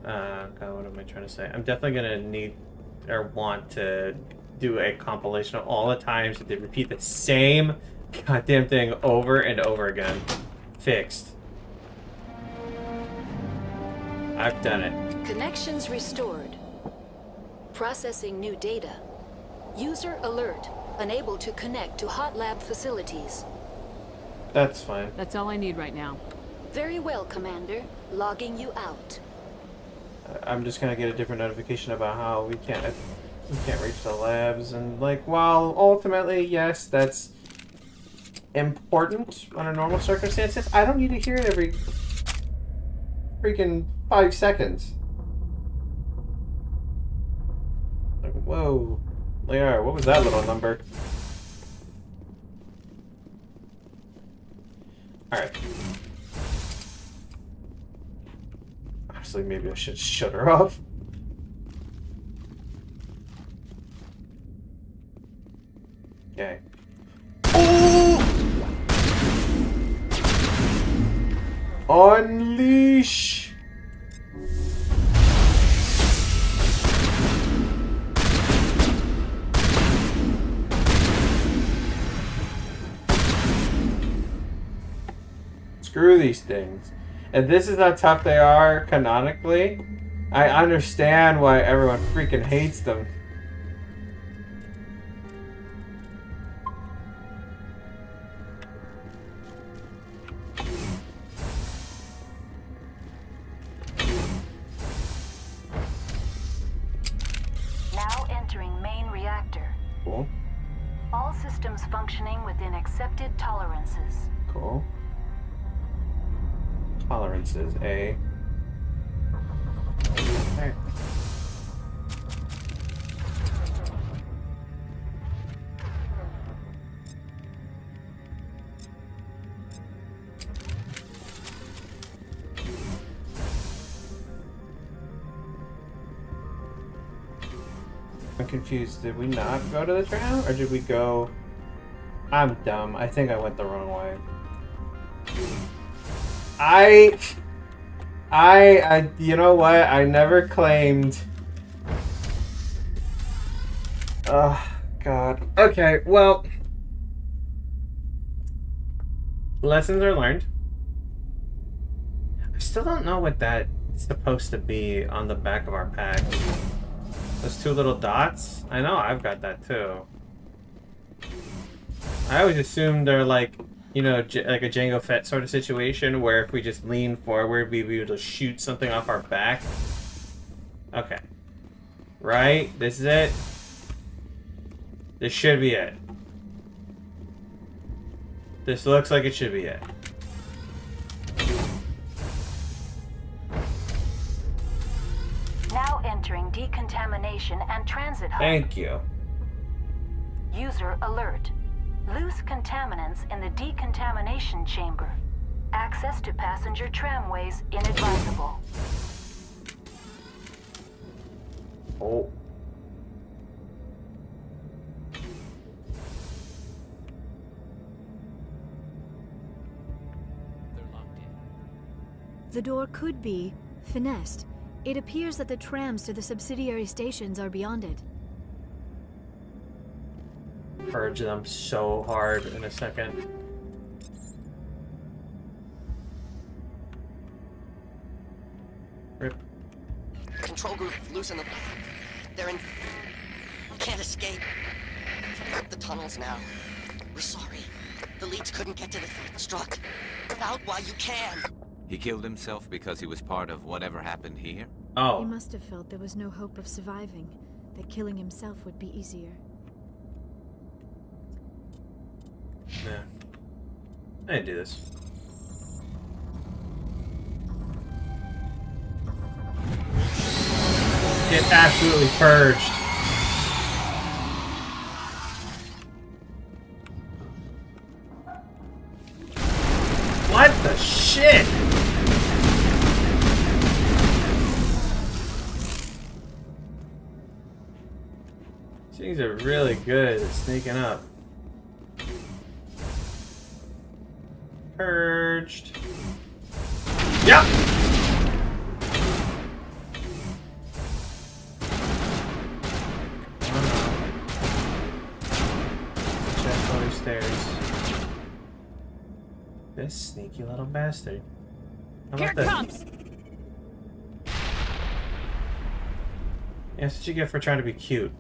God, what am I trying to say? I'm definitely gonna need or want to do a compilation of all the times that they repeat the same goddamn thing over and over again. Fixed. I've done it. Connections restored. Processing new data. User alert. Unable to connect to hot lab facilities. That's fine. That's all I need right now. Very well, Commander. Logging you out. I'm just gonna get a different notification about how we can't reach the labs, and like, while ultimately, yes, that's important under normal circumstances, I don't need to hear it every freaking 5 seconds. Like, whoa. Liara, what was that little number? Alright. Honestly, maybe I should shut her off. Okay. Unleash! Screw these things. If this is how tough they are canonically, I understand why everyone freaking hates them. Now entering main reactor. Cool. All systems functioning within accepted tolerances. Cool. Tolerances, eh? Okay. I'm confused. Did we not go to the tram, or did we go? I'm dumb. I think I went the wrong way. You know what? I never claimed. Oh, God. Okay, well. Lessons are learned. I still don't know what that's supposed to be on the back of our pack. Those 2 little dots? I know I've got that too. I always assumed they're like, you know, like a Jango Fett sort of situation where if we just lean forward, we'd be able to shoot something off our back. Okay. Right? This is it? This should be it. This looks like it should be it. Now entering decontamination and transit hub. Thank you. User alert. Loose contaminants in the decontamination chamber. Access to passenger tramways inadvisable. Oh. The door could be finessed. It appears that the trams to the subsidiary stations are beyond it. Purge them so hard in a second. Rip. Control group, loosen them. They're in... Can't escape. Out the tunnels now. We're sorry. The leads couldn't get to the struck. Get out while you can. He killed himself because he was part of whatever happened here? Oh. He must have felt there was no hope of surviving, that killing himself would be easier. Yeah. I didn't do this. Get absolutely purged. What the shit? These things are really good at sneaking up. Purged. Yep. This sneaky little bastard. How Here about it that? comes! That's what you get for trying to be cute.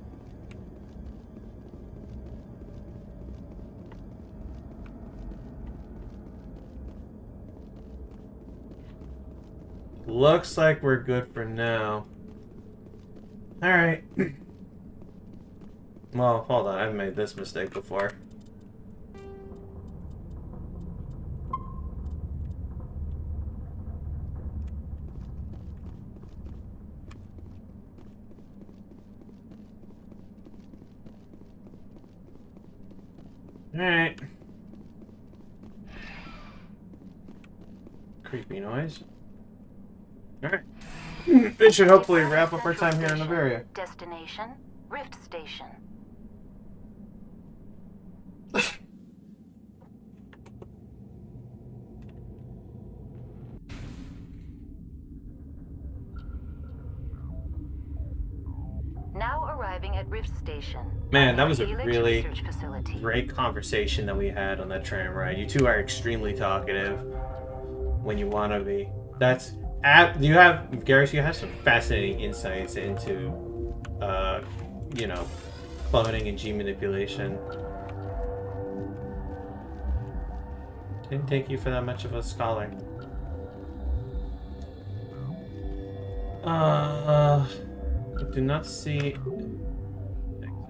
Looks like we're good for now. Alright. Well, hold on. I've made this mistake before. Alright. Creepy noise. Alright. It should hopefully wrap up our time here in Bavaria. Destination, Rift Station. Now arriving at Rift Station. Man, that was a Helix really Research Facility. great conversation that we had on that tram ride. You two are extremely talkative when you want to be. That's you have, Garrus, you have some fascinating insights into, you know, cloning and gene manipulation. Didn't take you for that much of a scholar. I do not see.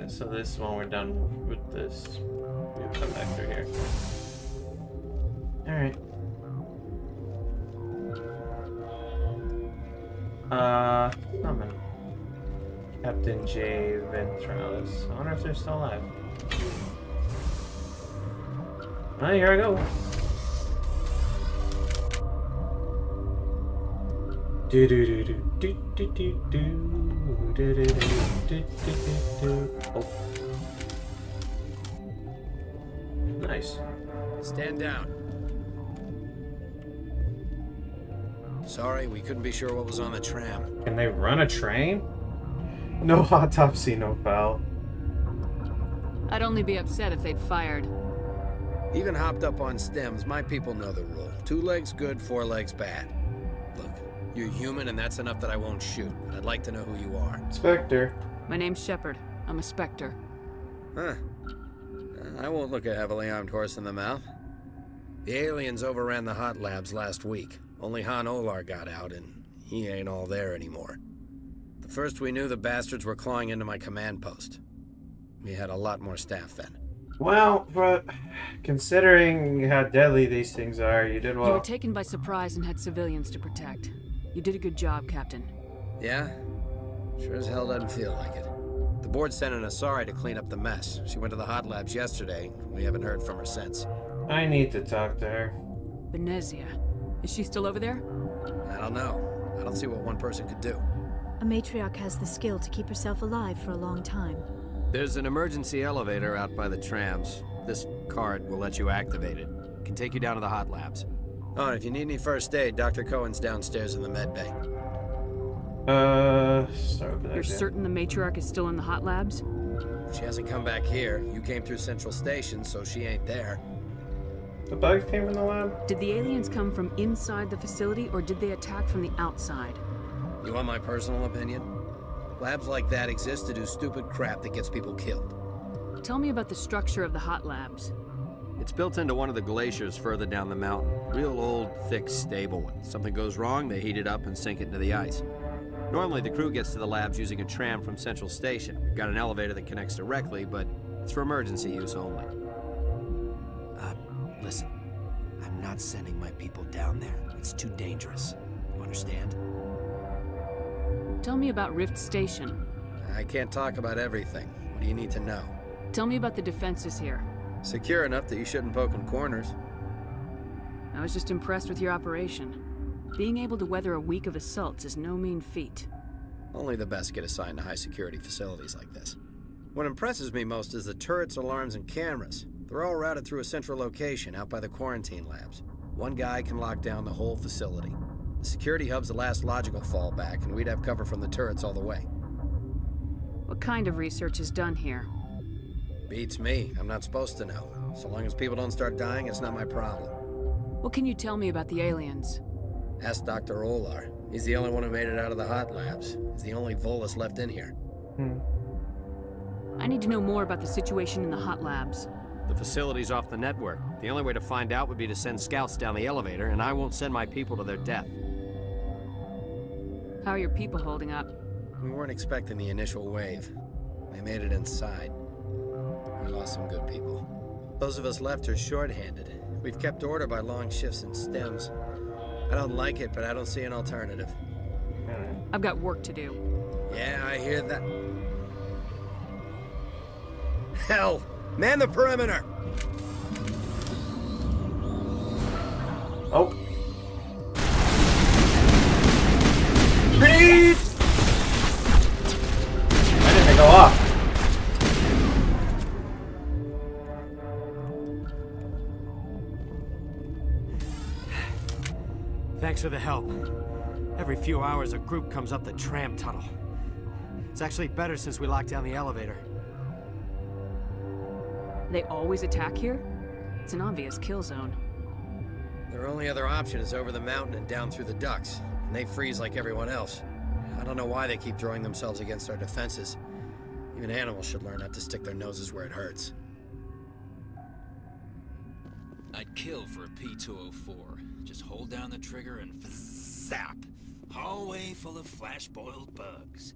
So this one, we're done with this. We'll come back through here. Alright. Summon. Captain J. Ventralis. I wonder if they're still alive. Oh, here I go. Do do do do do do do do do do do do. Oh. Nice. Stand down. Sorry, we couldn't be sure what was on the tram. Can they run a train? No autopsy, no foul. I'd only be upset if they'd fired. Even hopped up on stems, my people know the rule. 2 legs good, 4 legs bad. Look, you're human and that's enough that I won't shoot. But I'd like to know who you are. Spectre. My name's Shepard. I'm a Spectre. Huh. I won't look a heavily armed horse in the mouth. The aliens overran the hot labs last week. Only Han Olar got out, and he ain't all there anymore. The first we knew, the bastards were clawing into my command post. We had a lot more staff then. Well, but considering how deadly these things are, you did well. You were taken by surprise and had civilians to protect. You did a good job, Captain. Yeah? Sure as hell doesn't feel like it. The board sent an Asari to clean up the mess. She went to the hot labs yesterday. We haven't heard from her since. I need to talk to her. Benezia. Is she still over there? I don't know. I don't see what one person could do. A matriarch has the skill to keep herself alive for a long time. There's an emergency elevator out by the trams. This card will let you activate it. Can take you down to the hot labs. Oh, and if you need any first aid, Dr. Cohen's downstairs in the med bay. Start with that. You're certain the matriarch is still in the hot labs? She hasn't come back here. You came through Central Station, so she ain't there. The bugs came from the lab? Did the aliens come from inside the facility, or did they attack from the outside? You want my personal opinion? Labs like that exist to do stupid crap that gets people killed. Tell me about the structure of the hot labs. It's built into one of the glaciers further down the mountain. Real old, thick, stable. When something goes wrong, they heat it up and sink it into the ice. Normally, the crew gets to the labs using a tram from Central Station. We've got an elevator that connects directly, but it's for emergency use only. Listen, I'm not sending my people down there. It's too dangerous. You understand? Tell me about Rift Station. I can't talk about everything. What do you need to know? Tell me about the defenses here. Secure enough that you shouldn't poke in corners. I was just impressed with your operation. Being able to weather a week of assaults is no mean feat. Only the best get assigned to high-security facilities like this. What impresses me most is the turrets, alarms, and cameras. They're all routed through a central location out by the quarantine labs. One guy can lock down the whole facility. The security hub's the last logical fallback, and we'd have cover from the turrets all the way. What kind of research is done here? Beats me. I'm not supposed to know. So long as people don't start dying, it's not my problem. What can you tell me about the aliens? Ask Dr. Olar. He's the only one who made it out of the hot labs. He's the only Volus left in here. I need to know more about the situation in the hot labs. The facility's off the network. The only way to find out would be to send scouts down the elevator, and I won't send my people to their death. How are your people holding up? We weren't expecting the initial wave. They made it inside. We lost some good people. Those of us left are short-handed. We've kept order by long shifts and stems. I don't like it, but I don't see an alternative. I've got work to do. Yeah, I hear that. Hell! Man the perimeter! Oh. Pete! Why didn't it go off? Thanks for the help. Every few hours, a group comes up the tram tunnel. It's actually better since we locked down the elevator. They always attack here? It's an obvious kill zone. Their only other option is over the mountain and down through the ducts. And they freeze like everyone else. I don't know why they keep throwing themselves against our defenses. Even animals should learn not to stick their noses where it hurts. I'd kill for a P-204. Just hold down the trigger and zap! Hallway full of flash-boiled bugs.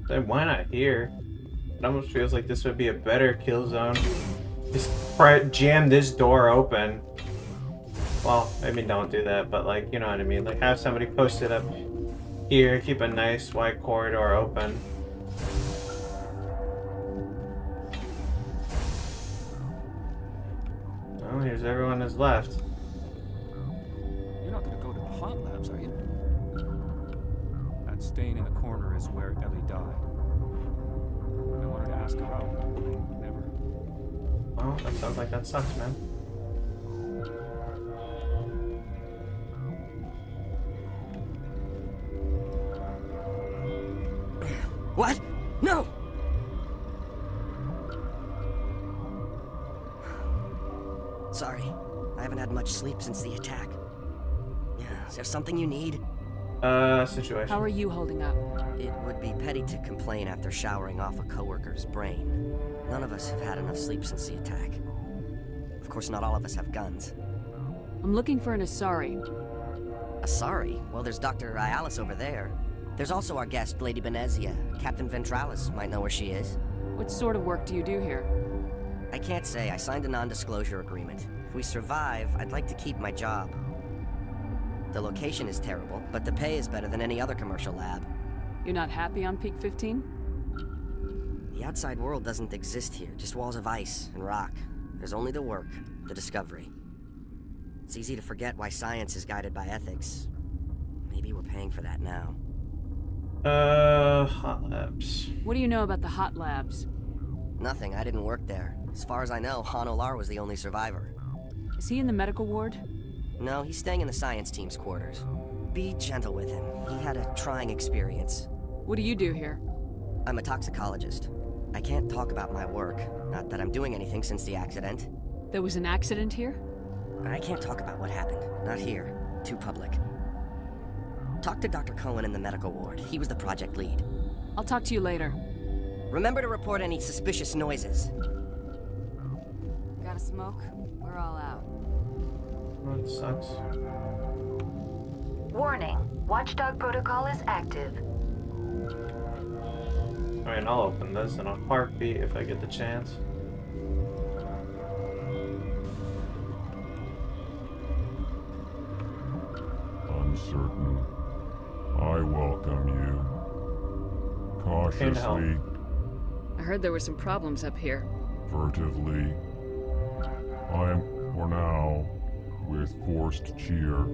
Then why not here? It almost feels like this would be a better kill zone. Just jam this door open. Well, maybe don't do that, but like, you know what I mean? Like have somebody post it up here, keep a nice wide corridor open. Oh, here's everyone that's left. You're not gonna go to the hot labs, are you? That stain in the corner is where Ellie died. I wanted to ask her out, but I never. Well, that sounds like that sucks, man. What? No! Sorry, I haven't had much sleep since the attack. Yeah, is there something you need? Situation. How are you holding up? It would be petty to complain after showering off a coworker's brain. None of us have had enough sleep since the attack. Of course, not all of us have guns. I'm looking for an Asari. Asari? Well, there's Dr. Ayalis over there. There's also our guest, Lady Benezia. Captain Ventralis might know where she is. What sort of work do you do here? I can't say. I signed a non-disclosure agreement. If we survive, I'd like to keep my job. The location is terrible, but the pay is better than any other commercial lab. You're not happy on Peak 15? The outside world doesn't exist here, just walls of ice and rock. There's only the work, the discovery. It's easy to forget why science is guided by ethics. Maybe we're paying for that now. Hot labs. What do you know about the hot labs? Nothing, I didn't work there. As far as I know, Han Olar was the only survivor. Is he in the medical ward? No, he's staying in the science team's quarters. Be gentle with him. He had a trying experience. What do you do here? I'm a toxicologist. I can't talk about my work. Not that I'm doing anything since the accident. There was an accident here? I can't talk about what happened. Not here. Too public. Talk to Dr. Cohen in the medical ward. He was the project lead. I'll talk to you later. Remember to report any suspicious noises. Got a smoke? We're all out. That sucks. Warning. Watchdog protocol is active. I mean, I'll open this in a heartbeat if I get the chance. Uncertain. I welcome you. Cautiously, I heard there were some problems up here. furtively. I am, for now, with forced cheer.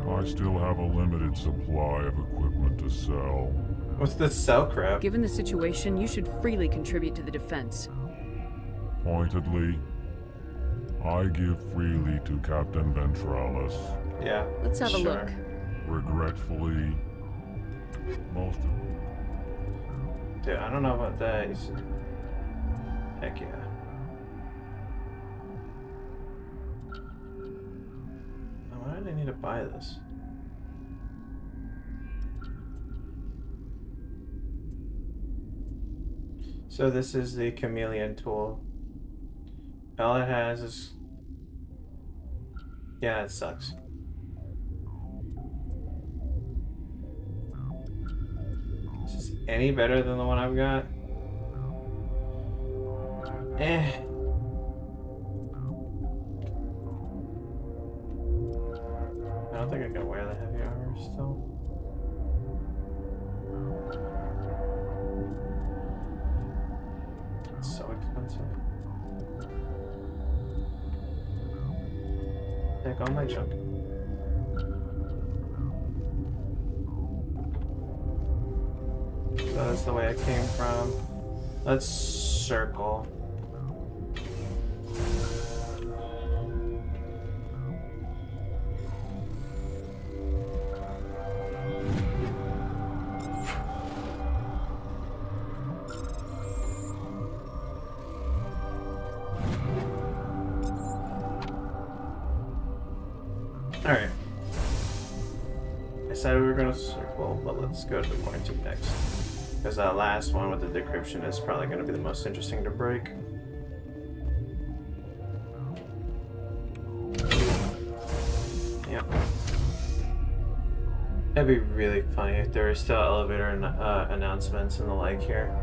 I still have a limited supply of equipment to sell. What's this cell crap? Given the situation, you should freely contribute to the defense. Pointedly, I give freely to Captain Ventralis. Yeah. Let's have a look. Regretfully, most of Dude, I don't know about that. Heck yeah. Now, why did I need to buy this? So this is the chameleon tool. All it has is... Yeah, it sucks. Is this any better than the one I've got? Eh. I don't think I can wear the heavy armor still. It's so expensive. Take all my junk. So that's the way I came from. Let's circle. Alright. I said we were gonna circle, but let's go to the quarantine next. Because that last one with the decryption is probably gonna be the most interesting to break. Yep. It'd be really funny if there were still elevator announcements and the like here.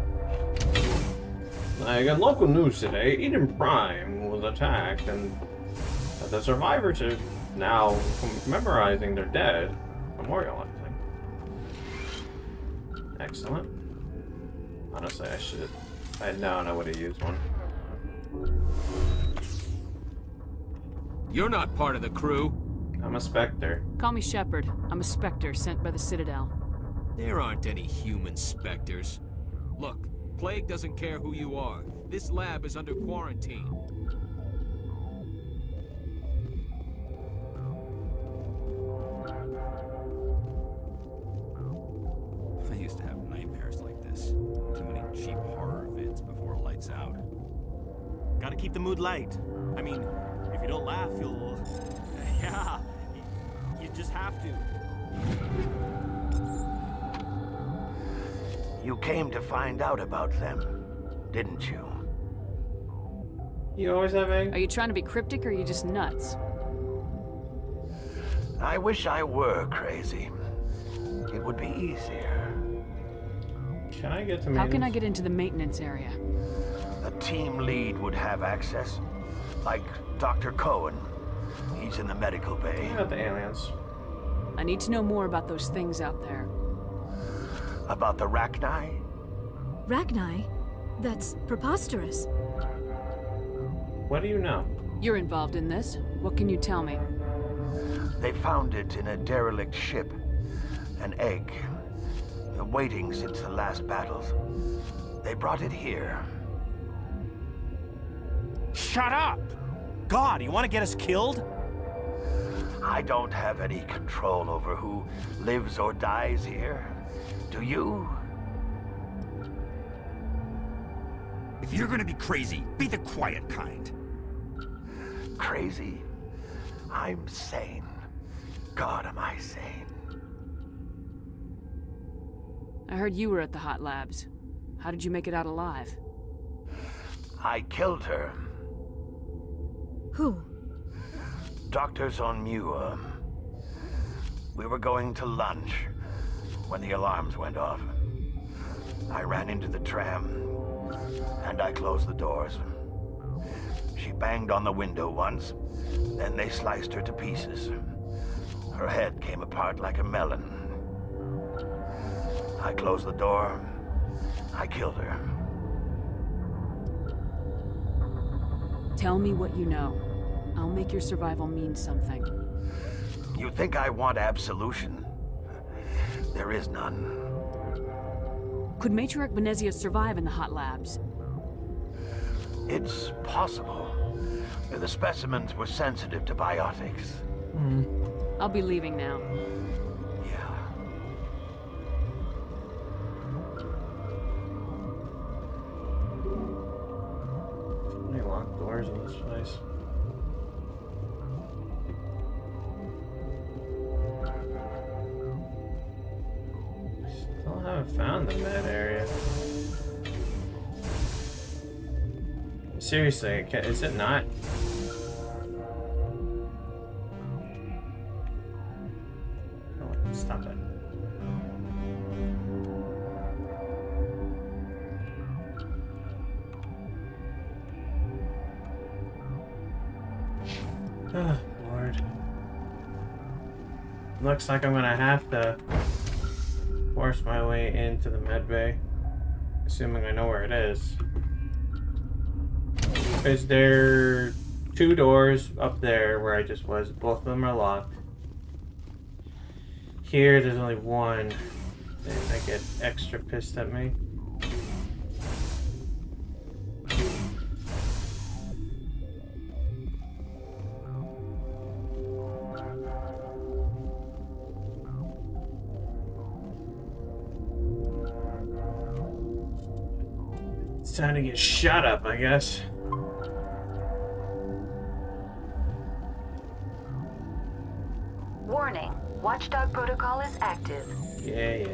Like, in local news today, Eden Prime was attacked and the survivors are now commemorizing their dead, memorializing. Excellent. Honestly, I had known I would have used one. You're not part of the crew. I'm a Spectre. Call me Shepard. I'm a Spectre sent by the Citadel. There aren't any human specters. Look, Plague doesn't care who you are. This lab is under quarantine. I used to have nightmares like this. Too many cheap horror vids before lights out. Gotta keep the mood light. I mean, if you don't laugh, you'll... Yeah, you just have to. You came to find out about them, didn't you? You always have egg? Are you trying to be cryptic or are you just nuts? I wish I were crazy. It would be easier. Can I get to maintenance? How can I get into the maintenance area? A team lead would have access. Like Dr. Cohen. He's in the medical bay. What about the aliens? I need to know more about those things out there. About the Rachni? Rachni? That's preposterous. What do you know? You're involved in this. What can you tell me? They found it in a derelict ship. An egg. Waiting since the last battles. They brought it here. Shut up! God, you want to get us killed? I don't have any control over who lives or dies here. Do you? If you're gonna be crazy, be the quiet kind. Crazy? I'm sane. God, am I sane. I heard you were at the Hot Labs. How did you make it out alive? I killed her. Who? Doctors on Muir. We were going to lunch when the alarms went off. I ran into the tram, and I closed the doors. She banged on the window once, then they sliced her to pieces. Her head came apart like a melon. I closed the door. I killed her. Tell me what you know. I'll make your survival mean something. You think I want absolution? There is none. Could Matriarch Venezia survive in the Hot Labs? It's possible. The specimens were sensitive to biotics. I'll be leaving now. doors in this place. Still haven't found the med area. Seriously, is it not? Oh, stop it. Oh, Lord. Looks like I'm gonna have to force my way into the med bay, assuming I know where it is. Is there 2 doors up there where I just was? Both of them are locked. Here, there's only one. And I get extra pissed at me. It's time to get shot up, I guess. Warning. Watchdog protocol is active. Yeah.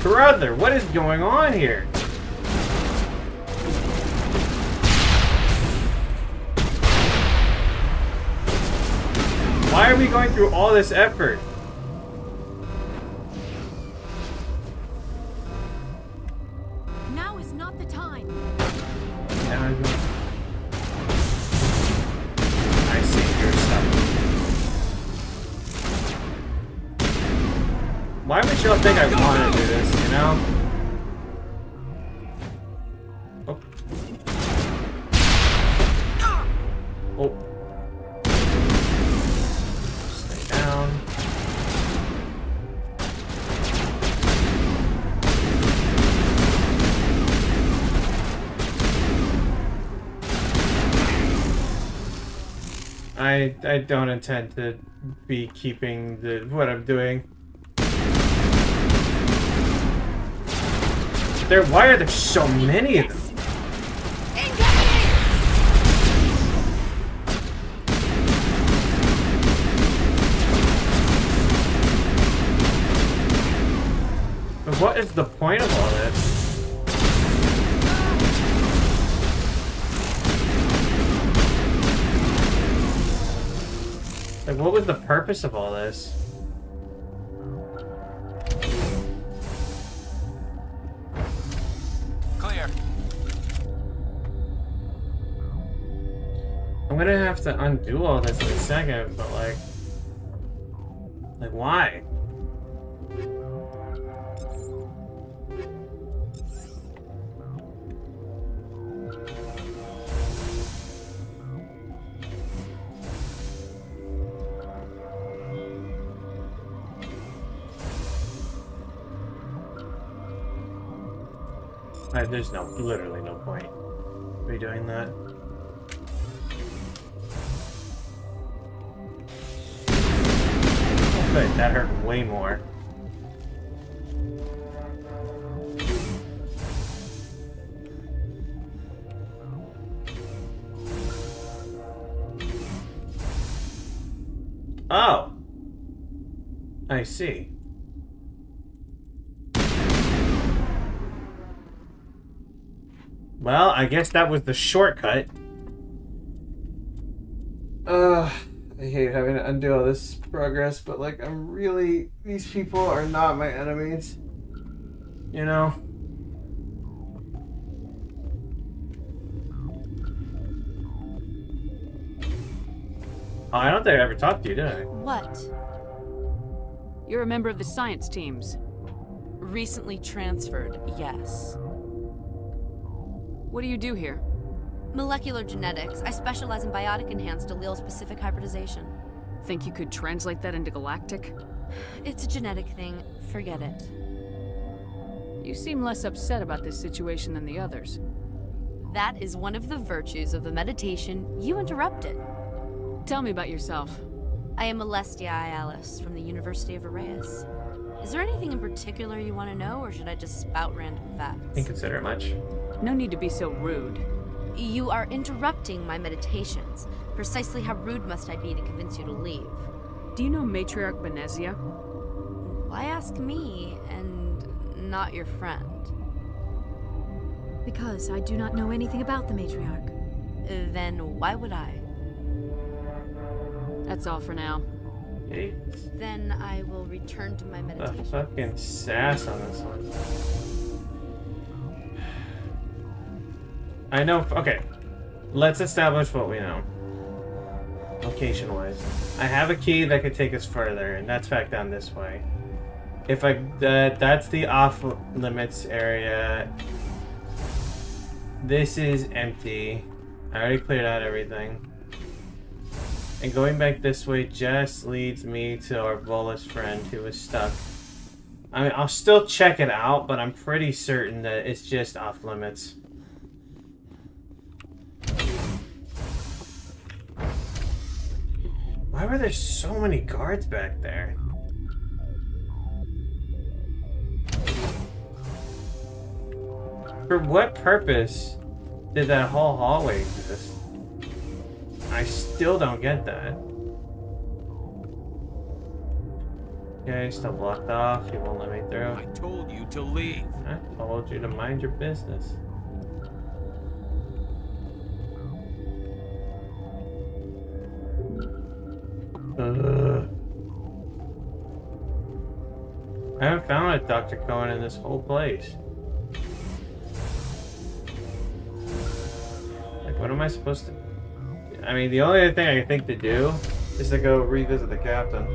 Brother, what is going on here? Why are we going through all this effort? Now is not the time. I see your stuff. Why would y'all think I want to do this, you know? Oh. Oh. Stay down. I don't intend to be keeping what I'm doing. Why are there so many of them? But what is the point of all this? Like, what was the purpose of all this? Clear. I'm gonna have to undo all this in a second, but like why? There's literally no point redoing that. Oh, good, that hurt way more. Oh! I see. Well, I guess that was the shortcut. I hate having to undo all this progress, but like, these people are not my enemies. You know? Oh, I don't think I ever talked to you, did I? What? You're a member of the science teams. Recently transferred, yes. What do you do here? Molecular genetics. I specialize in biotic-enhanced allele-specific hybridization. Think you could translate that into galactic? It's a genetic thing. Forget it. You seem less upset about this situation than the others. That is one of the virtues of the meditation you interrupted. Tell me about yourself. I am Alestia Ayalis from the University of Arraeus. Is there anything in particular you want to know, or should I just spout random facts? Didn't consider it much. No need to be so rude. You are interrupting my meditations. Precisely how rude must I be to convince you to leave? Do you know Matriarch Benezia? Why ask me, and not your friend? Because I do not know anything about the matriarch. Then why would I? That's all for now. Hey. Then I will return to my The meditation. fucking sass on this one. I know. Okay, let's establish what we know. Location-wise, I have a key that could take us further, and that's back down this way. If I that's the off-limits area. This is empty. I already cleared out everything. And going back this way just leads me to our Volus friend who was stuck. I mean, I'll still check it out, but I'm pretty certain that it's just off limits. Why were there so many guards back there? For what purpose did that whole hallway exist? I still don't get that. Okay, still blocked off. He won't let me through. I told you to leave. I told you to mind your business. I haven't found a Dr. Cohen in this whole place. Like, what am I supposed to... I mean, the only other thing I can think to do is to go revisit the captain.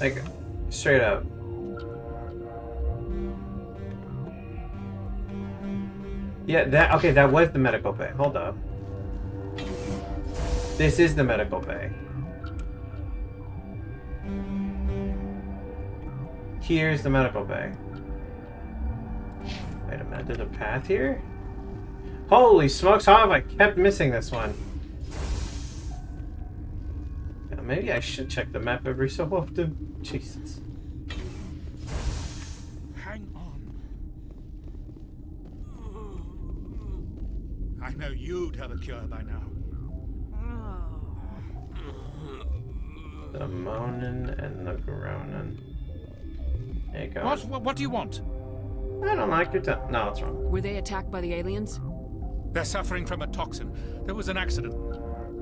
Like, straight up. Yeah, that was the medical bay. Hold up. This is the medical bay. Here's the medical bay. Wait a minute, there's a path here? Holy smokes, how have I kept missing this one? Yeah, maybe I should check the map every so often. Jesus. Hang on. I know you'd have a cure by now. The moaning and the groaning. There you go. What do you want? I don't like your time. No, it's wrong. Were they attacked by the aliens? They're suffering from a toxin. There was an accident.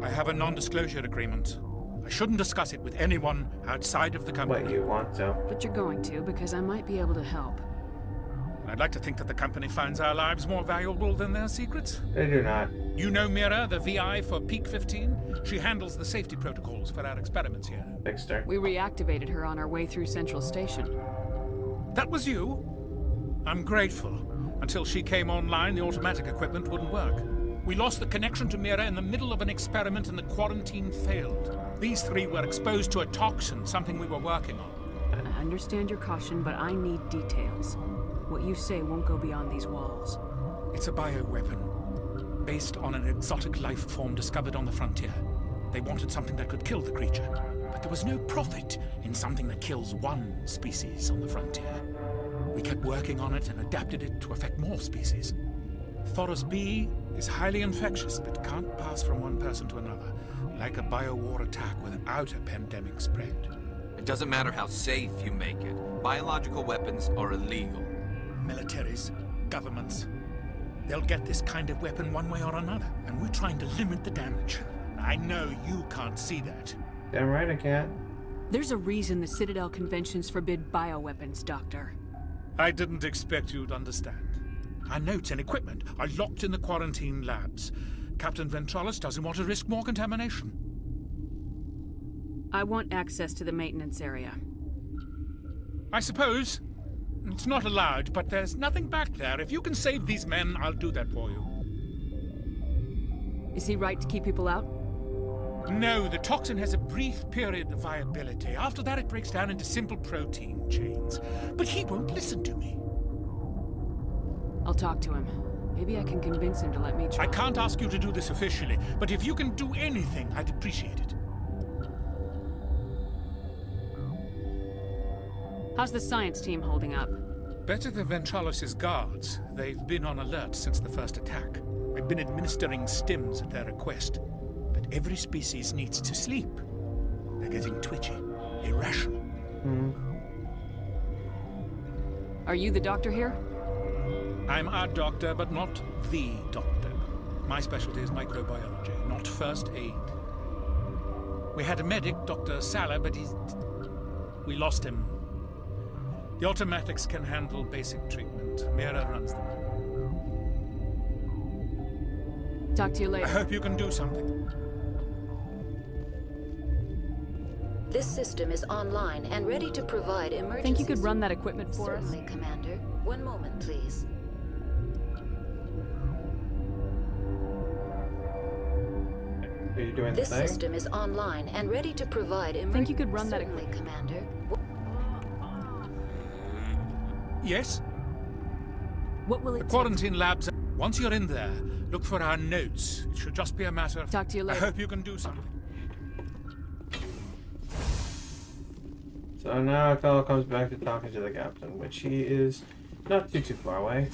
I have a non-disclosure agreement. I shouldn't discuss it with anyone outside of the company. What you want to. But you're going to, because I might be able to help. I'd like to think that the company finds our lives more valuable than their secrets. They do not. You know Mira, the VI for Peak 15? She handles the safety protocols for our experiments here. Fixed her. We reactivated her on our way through Central Station. That was you? I'm grateful. Until she came online, the automatic equipment wouldn't work. We lost the connection to Mira in the middle of an experiment and the quarantine failed. These three were exposed to a toxin, something we were working on. I understand your caution, but I need details. What you say won't go beyond these walls. It's a bioweapon, based on an exotic life form discovered on the frontier. They wanted something that could kill the creature, but there was no profit in something that kills one species on the frontier. We kept working on it and adapted it to affect more species. Thoros B is highly infectious, but can't pass from one person to another, like a biowar attack without a pandemic spread. It doesn't matter how safe you make it. Biological weapons are illegal. Militaries, governments, they'll get this kind of weapon one way or another, and we're trying to limit the damage. I know you can't see that. Damn right I can't. There's a reason the Citadel conventions forbid bioweapons, Doctor. I didn't expect you'd understand. Our notes and equipment are locked in the quarantine labs. Captain Ventralis doesn't want to risk more contamination. I want access to the maintenance area. I suppose. It's not allowed, but there's nothing back there. If you can save these men, I'll do that for you. Is he right to keep people out? No, the toxin has a brief period of viability. After that, it breaks down into simple protein chains. But he won't listen to me. I'll talk to him. Maybe I can convince him to let me try. I can't ask you to do this officially, but if you can do anything, I'd appreciate it. How's the science team holding up? Better than Ventralos' guards. They've been on alert since the first attack. I've been administering stims at their request. But every species needs to sleep. They're getting twitchy, irrational. Are you the doctor here? I'm a doctor, but not the doctor. My specialty is microbiology, not first aid. We had a medic, Dr. Salah, but we lost him. The automatics can handle basic treatment. Mira runs them. Talk to you later. I hope you can do something. This system is online and ready to provide emergency. Think you could run that equipment for us? Certainly, Commander. One moment, please. Are you doing This the thing? system is online and ready to provide emergency. Think you could run that Certainly, equipment? Commander. Yes? What will it The take? quarantine labs. Once you're in there, look for our notes. It should just be a matter of. Talk to you later. I hope you can do something. So now Othello comes back to talking to the captain, which he is not too far away.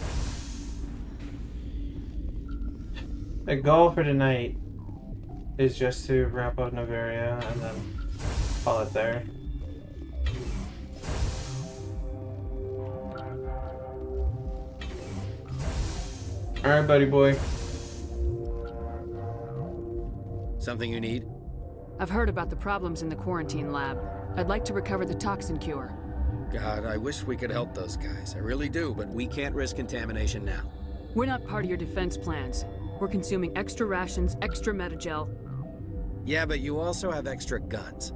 The goal for tonight is just to wrap up Noveria and then call it there. Alright, buddy boy. Something you need? I've heard about the problems in the quarantine lab. I'd like to recover the toxin cure. God, I wish we could help those guys. I really do, but we can't risk contamination now. We're not part of your defense plans. We're consuming extra rations, extra Metagel. Yeah, but you also have extra guns.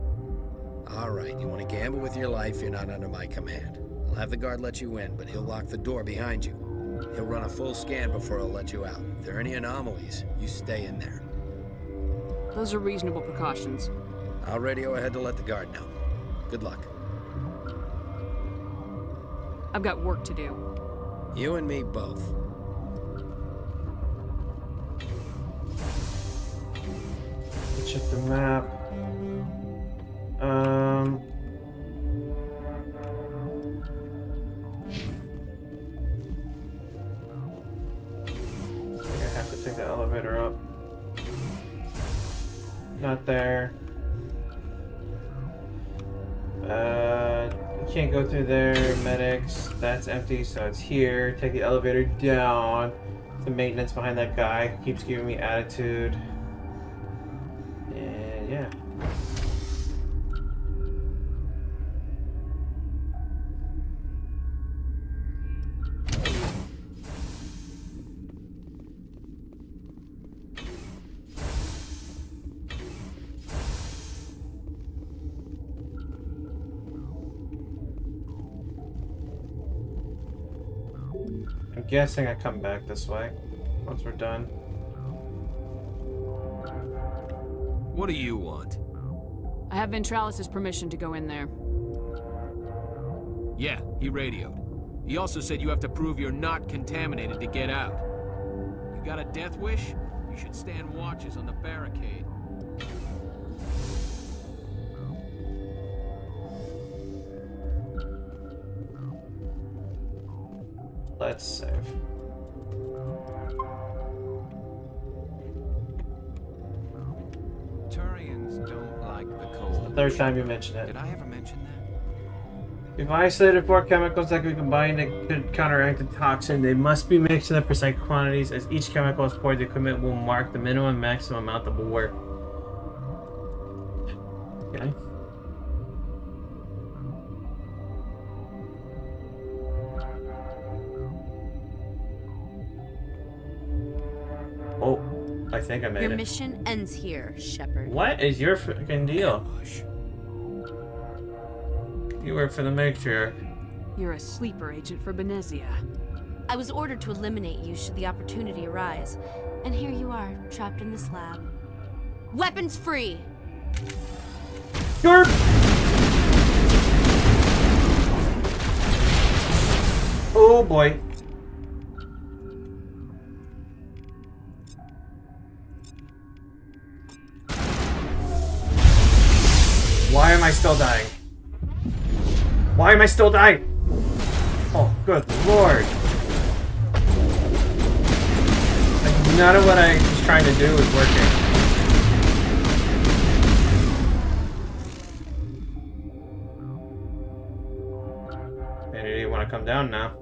All right, you want to gamble with your life, you're not under my command. I'll have the guard let you in, but he'll lock the door behind you. He'll run a full scan before he'll let you out. If there are any anomalies, you stay in there. Those are reasonable precautions. I'll radio ahead to let the guard know. Good luck. I've got work to do. You and me both. Check the map. I think I have to take the elevator up. Not there. You can't go through there. Medics, that's empty, so it's here. Take the elevator down. The maintenance behind that guy keeps giving me attitude. And yeah. I'm guessing I come back this way once we're done. What do you want? I have Ventralis' permission to go in there. Yeah, he radioed. He also said you have to prove you're not contaminated to get out. You got a death wish? You should stand watches on the barricade. Let's save. Turians don't like the cold. The third time you mentioned it. Did I ever mention that? We've isolated 4 chemicals that can be combined that could counteract the toxin. They must be mixed in the precise quantities. As each chemical is poured, the equipment will mark the minimum and maximum amount that will work. Okay. Oh, I think I made Your it. mission ends here, Shepard. What is your freaking deal? You work for the matriarch. You're a sleeper agent for Benezia. I was ordered to eliminate you should the opportunity arise. And here you are, trapped in this lab. Weapons free! Sure. Oh boy. Why am I still dying? Why am I still dying? Oh, good lord. Like, none of what I was trying to do was working. Maybe you want to come down now.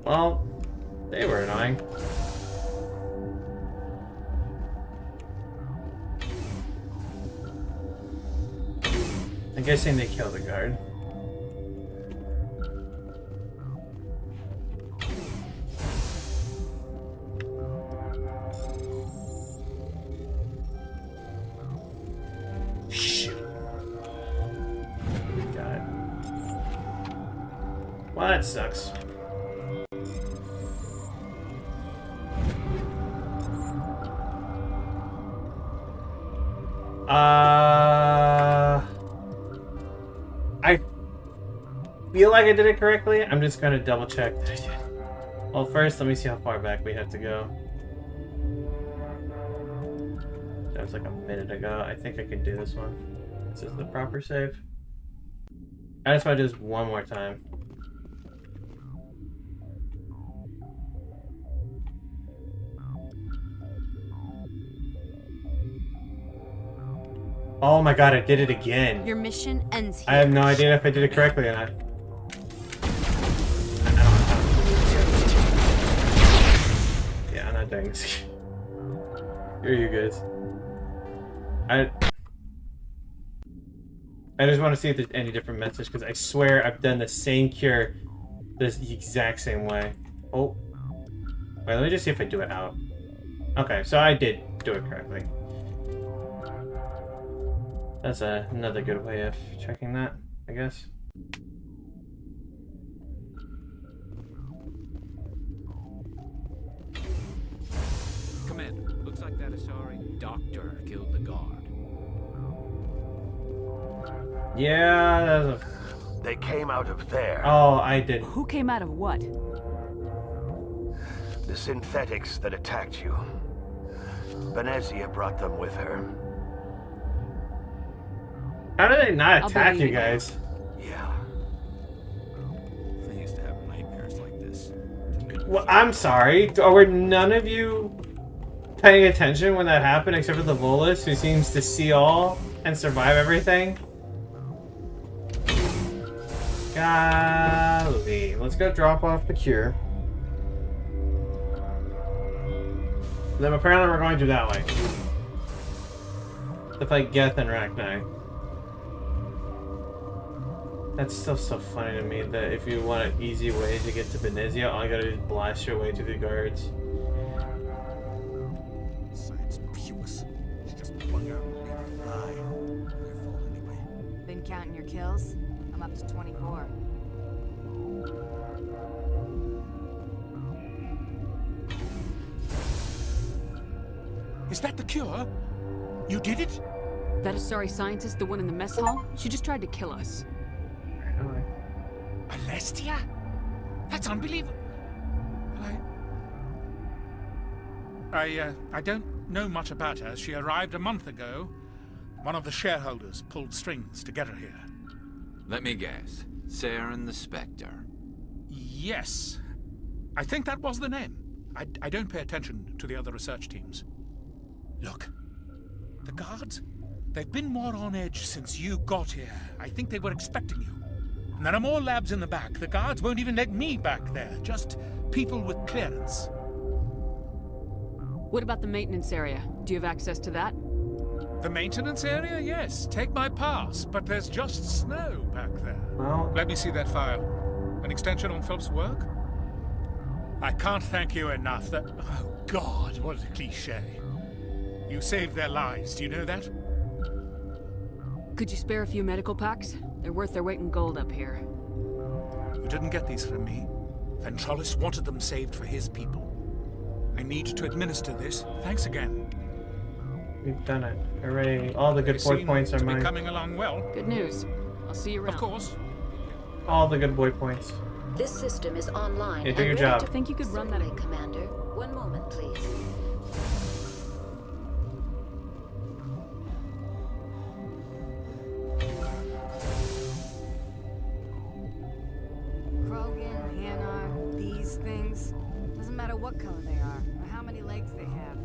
Well, they were annoying. I'm guessing they killed the guard. Shoot. Got it. Well, that sucks. I feel like I did it correctly. I'm just gonna double check that I did. Well, first, let me see how far back we have to go. That was like a minute ago. I think I can do this one. Is this the proper save? I just want to do this one more time. Oh my god, I did it again. Your mission ends here. I have no idea if I did it correctly or not. Yeah, I'm not doing this. Here you guys. I just want to see if there's any different message, because I swear I've done the same cure this exact same way. Oh. Wait, let me just see if I do it out. Okay, so I did do it correctly. That's another good way of checking that, I guess. Commander, looks like that Asari doctor killed the guard. Yeah, that was They came out of there. Oh, I did. Who came out of what? The synthetics that attacked you. Benezia brought them with her. How did they not attack you guys? Yeah. I used to have nightmares like this. Well, I'm sorry. Were none of you paying attention when that happened, except for the Volus, who seems to see all and survive everything? Golly. Let's go drop off the cure. Then apparently we're going to that way. To fight Geth and Rachni. That's still so funny to me that if you want an easy way to get to Benezia, all you gotta do is blast your way through the guards. Been counting your kills? I'm up to 24. Is that the cure? You did it? That Asari scientist, the one in the mess hall? She just tried to kill us. Alestia? That's unbelievable. I don't know much about her. She arrived a month ago. One of the shareholders pulled strings to get her here. Let me guess. Saren the Spectre. Yes. I think that was the name. I don't pay attention to the other research teams. Look, the guards, they've been more on edge since you got here. I think they were expecting you. And there are more labs in the back. The guards won't even let me back there. Just people with clearance. What about the maintenance area? Do you have access to that? The maintenance area? Yes. Take my pass. But there's just snow back there. Well, let me see that file. An extension on Phelps' work? I can't thank you enough. Oh, God, what a cliche. You saved their lives, do you know that? Could you spare a few medical packs? They're worth their weight in gold up here. You didn't get these from me. Ventrollis wanted them saved for his people. I need to administer this. Thanks again. We've done it. Hooray. All the good boy points are mine. Coming along well. Good news. I'll see you around. Of course. All the good boy points. This system is online. Yeah, do your job. I think you could run that. Commander. One moment, please. Krogan, Hanar, these things. Doesn't matter what color they are, or how many legs they have.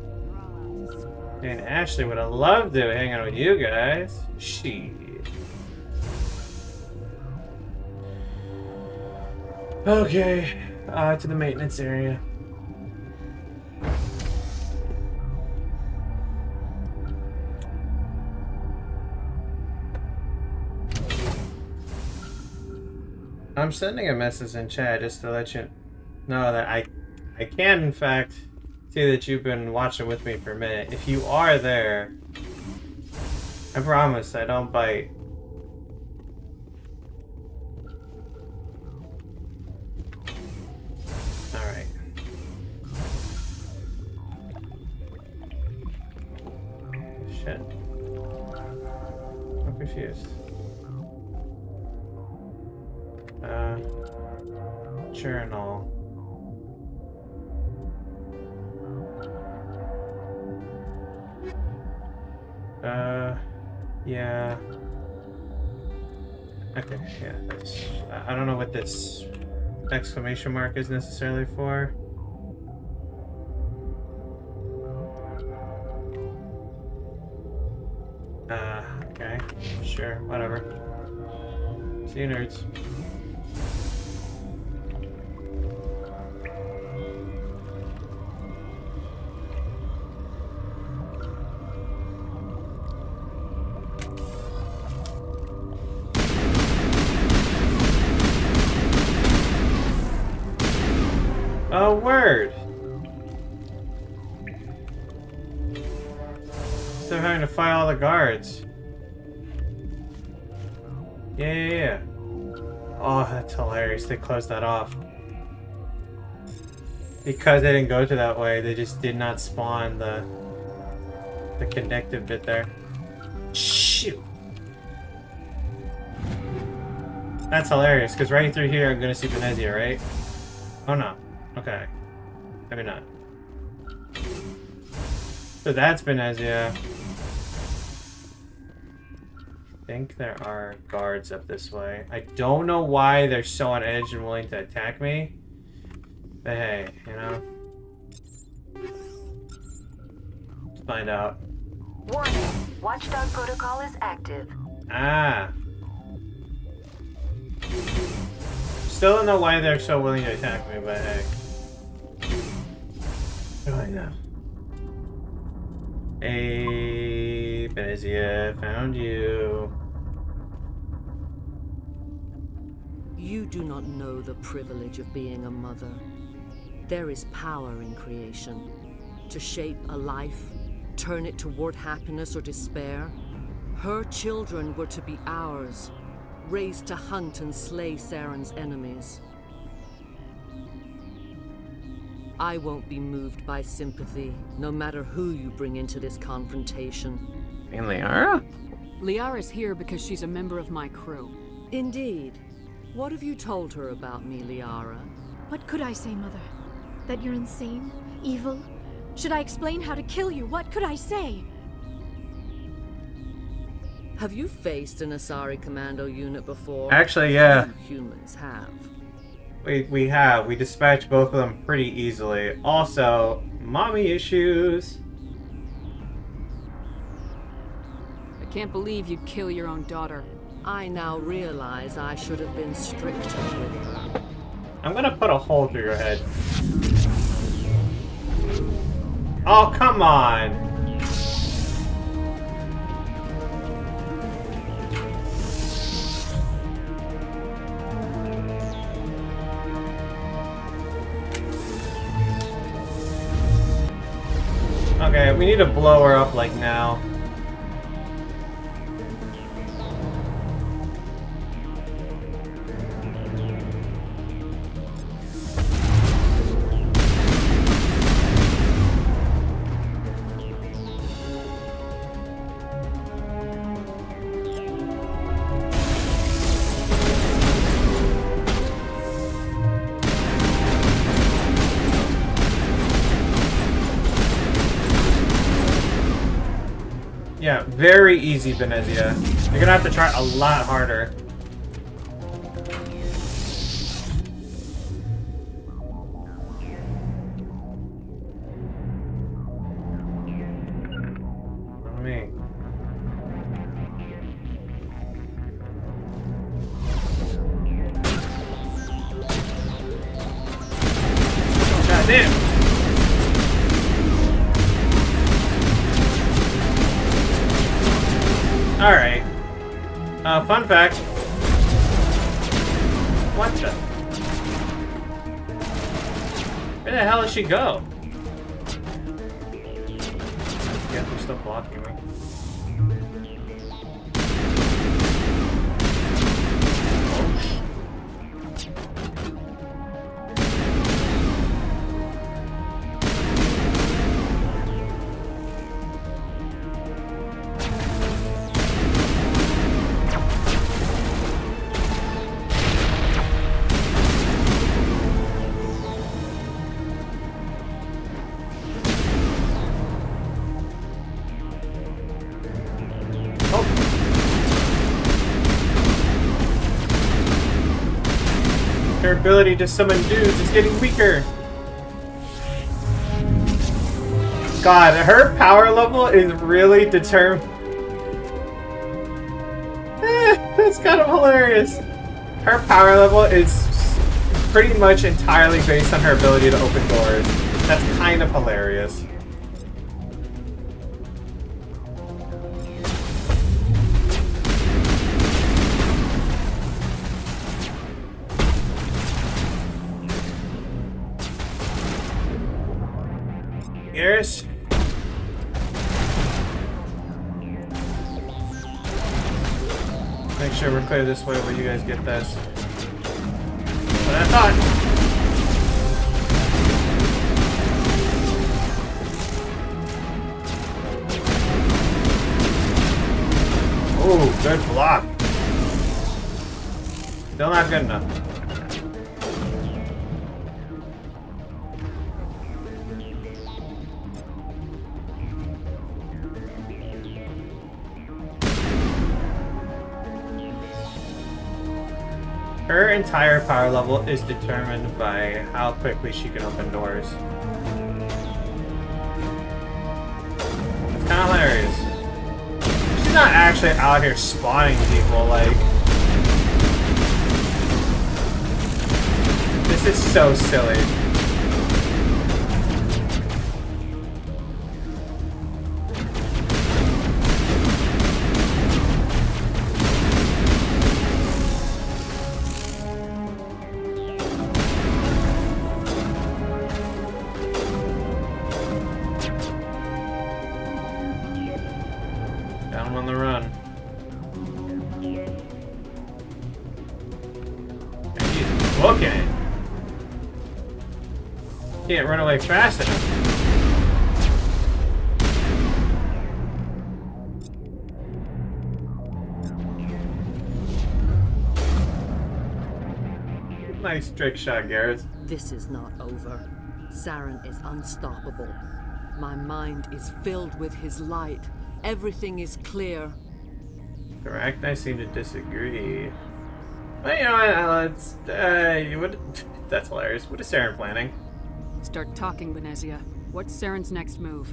They're all out to screw. And Ashley would have loved to hang out with you guys. She. Okay, to the maintenance area. I'm sending a message in chat just to let you know that I can in fact see that you've been watching with me for a minute. If you are there, I promise I don't bite. Alright. Shit. I'm confused. Journal. Yeah. Okay, yeah, that's... I don't know what this exclamation mark is necessarily for. Okay. Sure, whatever. See you, nerds. Oh, word! Still having to fight all the guards. Yeah. Oh, that's hilarious. They closed that off. Because they didn't go to that way, they just did not spawn the connective bit there. Shoot! That's hilarious, because right through here I'm gonna see Venezia, right? Oh no. Okay. Maybe not. So that's Venezia. I think there are guards up this way. I don't know why they're so on edge and willing to attack me. But hey, you know. Let's find out. Warning. Watchdog protocol is active. Ah. Still don't know why they're so willing to attack me, but hey. Oh, I know. Hey, Venezia, found you. You do not know the privilege of being a mother. There is power in creation. To shape a life, turn it toward happiness or despair. Her children were to be ours, raised to hunt and slay Saren's enemies. I won't be moved by sympathy, no matter who you bring into this confrontation. And Liara? Liara's here because she's a member of my crew. Indeed. What have you told her about me, Liara? What could I say, Mother? That you're insane? Evil? Should I explain how to kill you? What could I say? Have you faced an Asari commando unit before? Actually, yeah. Few humans have. We have. We dispatched both of them pretty easily. Also, mommy issues. I can't believe you'd kill your own daughter. I now realize I should have been stricter with her. I'm gonna put a hole through your head. Oh, come on! Okay, we need to blow her up like now. Yeah, very easy, Venezia. You're gonna have to try a lot harder. What me? God damn! Alright. Fun fact. What the? Where the hell did she go? Yeah, they're still blocking me. Her ability to summon dudes is getting weaker. God, her power level is really determined. That's kind of hilarious. Her power level is pretty much entirely based on her ability to open doors. That's kind of hilarious. Garrus? Make sure we're clear this way while you guys get this. What I thought. Ooh, good block. Still not good enough. Her entire power level is determined by how quickly she can open doors. It's kind of hilarious. She's not actually out here spawning people, like... This is so silly. On the run. He's booking it. Can't run away fast enough. Nice trick shot, Garrus. This is not over. Saren is unstoppable. My mind is filled with his light. Everything is clear. Correct. I seem to disagree. But you know what? That's hilarious. What is Saren planning? Start talking, Venezia. What's Saren's next move?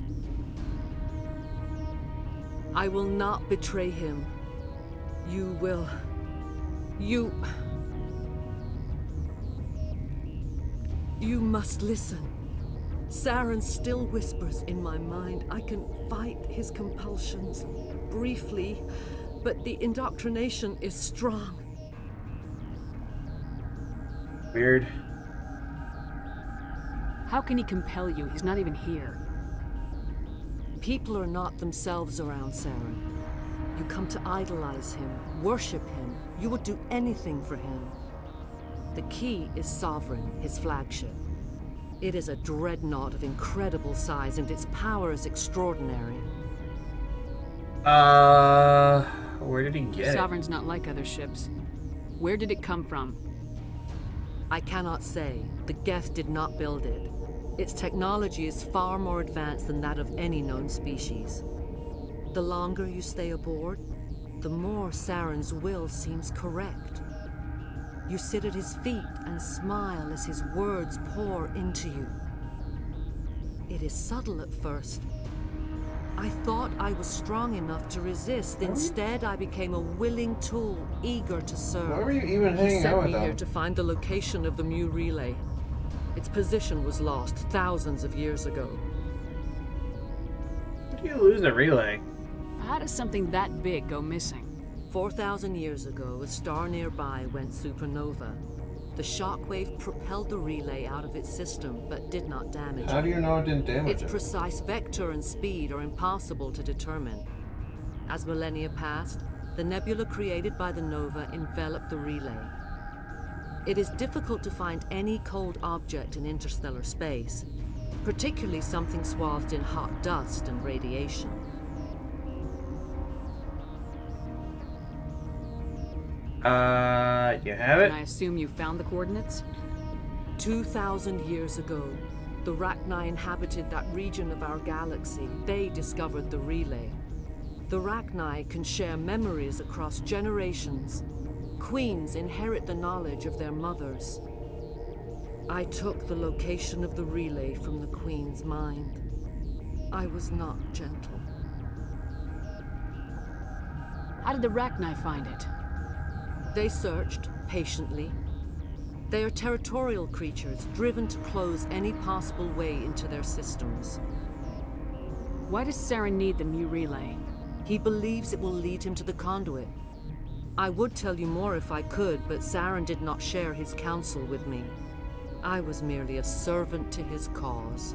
I will not betray him. You will. You must listen. Saren still whispers in my mind. I can fight his compulsions briefly, but the indoctrination is strong. Weird. How can he compel you? He's not even here. People are not themselves around Saren. You come to idolize him, worship him. You would do anything for him. The key is Sovereign, his flagship. It is a dreadnought of incredible size, and its power is extraordinary. Where did he get it? Sovereign's not like other ships. Where did it come from? I cannot say. The Geth did not build it. Its technology is far more advanced than that of any known species. The longer you stay aboard, the more Saren's will seems correct. You sit at his feet and smile as his words pour into you. It is subtle at first. I thought I was strong enough to resist. Instead, I became a willing tool, eager to serve. Why were you even He hanging out sent with me them? here to find the location of the Mu relay. Its position was lost thousands of years ago. How do you lose a relay? How does something that big go missing? 4,000 years ago, a star nearby went supernova. The shockwave propelled the relay out of its system, but did not damage it. How do you know it didn't damage Its it? precise vector and speed are impossible to determine. As millennia passed, the nebula created by the nova enveloped the relay. It is difficult to find any cold object in interstellar space, particularly something swathed in hot dust and radiation. You have it? And I assume you found the coordinates? 2,000 years ago, the Rachni inhabited that region of our galaxy. They discovered the relay. The Rachni can share memories across generations. Queens inherit the knowledge of their mothers. I took the location of the relay from the Queen's mind. I was not gentle. How did the Rachni find it? They searched, patiently. They are territorial creatures, driven to close any possible way into their systems. Why does Saren need the Mu relay? He believes it will lead him to the conduit. I would tell you more if I could, but Saren did not share his counsel with me. I was merely a servant to his cause.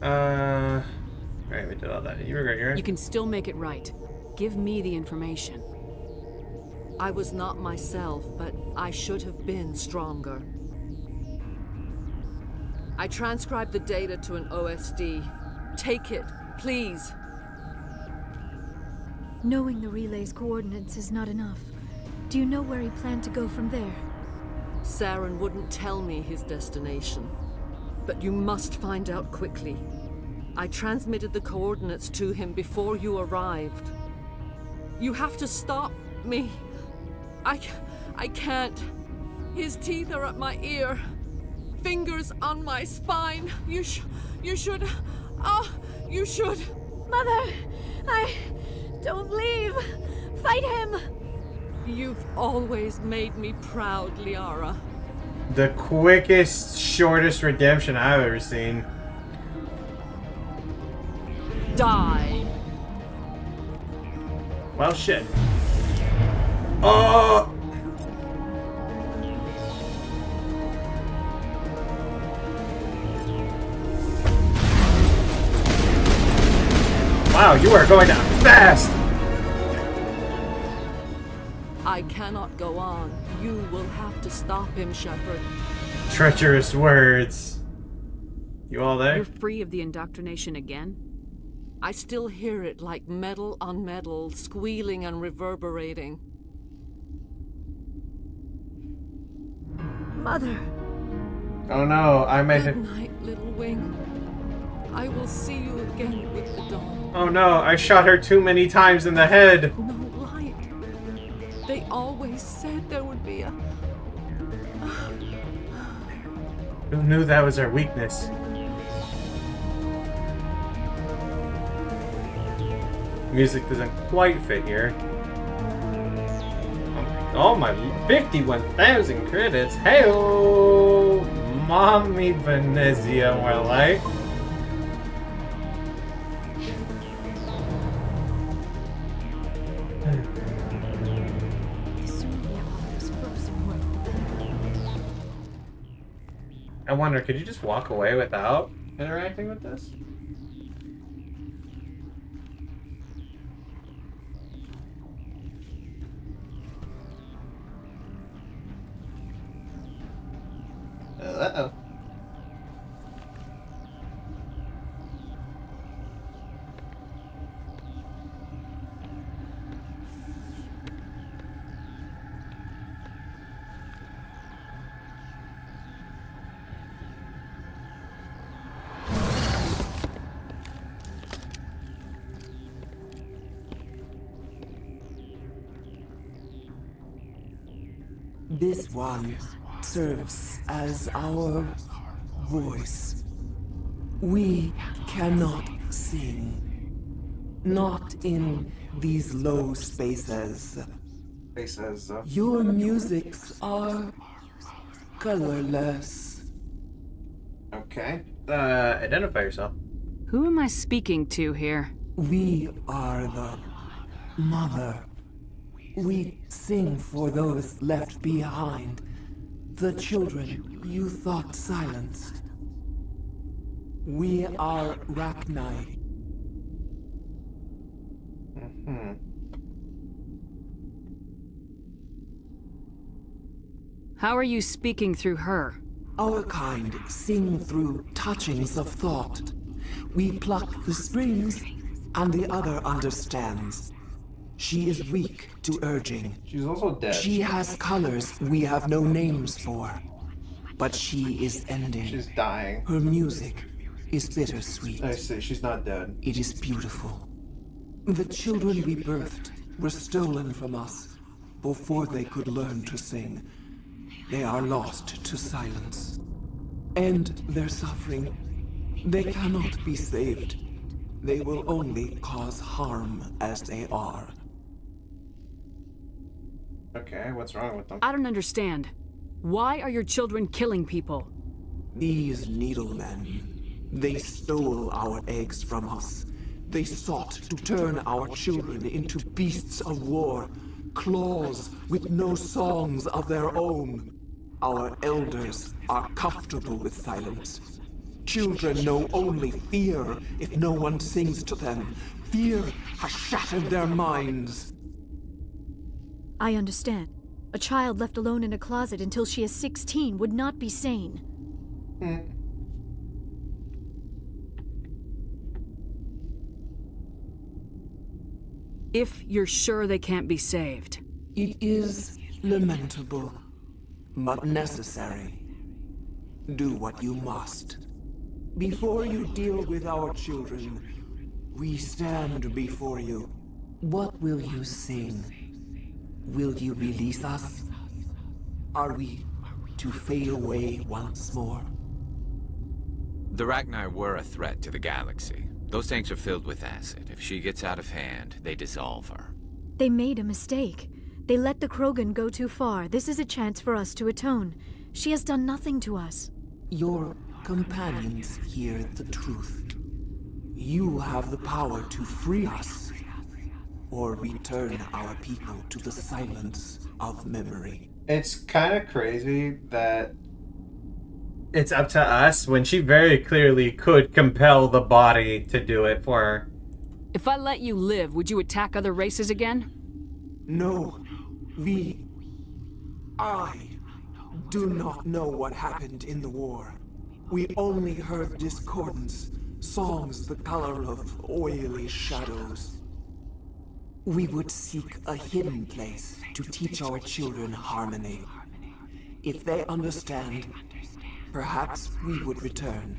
Alright, we did all that. You were great, right? You can still make it right. Give me the information. I was not myself, but I should have been stronger. I transcribed the data to an OSD. Take it, please. Knowing the relay's coordinates is not enough. Do you know where he planned to go from there? Saren wouldn't tell me his destination. But you must find out quickly. I transmitted the coordinates to him before you arrived. You have to stop me. I can't. His teeth are at my ear. Fingers on my spine. You should. You should. Mother! Don't leave! Fight him! You've always made me proud, Liara. The quickest, shortest redemption I've ever seen. Die! Well, shit. Oh! Wow, you are going down fast! I cannot go on. You will have to stop him, Shepard. Treacherous words. You all there? You're free of the indoctrination again? I still hear it like metal on metal, squealing and reverberating. Mother! Oh no, I may have... Good night, little wing. I will see you again with the dawn. Oh no, I shot her too many times in the head! No light. They always said there would be a... Who knew that was our weakness? Music doesn't quite fit here. Oh my, 51,000 credits. Hey-oh! Mommy Venezia, more like. I wonder, could you just walk away without interacting with this? Uh-oh. This one serves as our voice. We cannot sing. Not in these low spaces. Your musics are colorless. Okay. Identify yourself. Who am I speaking to here? We are the mother. We sing for those left behind. The children you thought silenced. We are Rachni. How are you speaking through her? Our kind sing through touchings of thought. We pluck the strings, and the other understands. She is weak to urging. She's also dead. She has colors we have no names for. But she is ending. She's dying. Her music is bittersweet. I see, she's not dead. It is beautiful. The children we birthed were stolen from us before they could learn to sing. They are lost to silence. And their suffering, they cannot be saved. They will only cause harm as they are. Okay, what's wrong with them? I don't understand. Why are your children killing people? These needlemen, they stole our eggs from us. They sought to turn our children into beasts of war, claws with no songs of their own. Our elders are comfortable with silence. Children know only fear if no one sings to them. Fear has shattered their minds. I understand. A child left alone in a closet until she is 16 would not be sane. If you're sure they can't be saved. It is lamentable, but necessary. Do what you must. Before you deal with our children, we stand before you. What will you sing? Will you release us? Are we to fade away once more? The Rachni were a threat to the galaxy. Those tanks are filled with acid. If she gets out of hand, they dissolve her. They made a mistake. They let the Krogan go too far. This is a chance for us to atone. She has done nothing to us. Your companions hear the truth. You have the power to free us, or return our people to the silence of memory. It's kind of crazy that it's up to us when she very clearly could compel the body to do it for her. If I let you live, would you attack other races again? No. I do not know what happened in the war. We only heard discordance, songs the color of oily shadows. We would seek a hidden place to teach our children harmony. If they understand, perhaps we would return.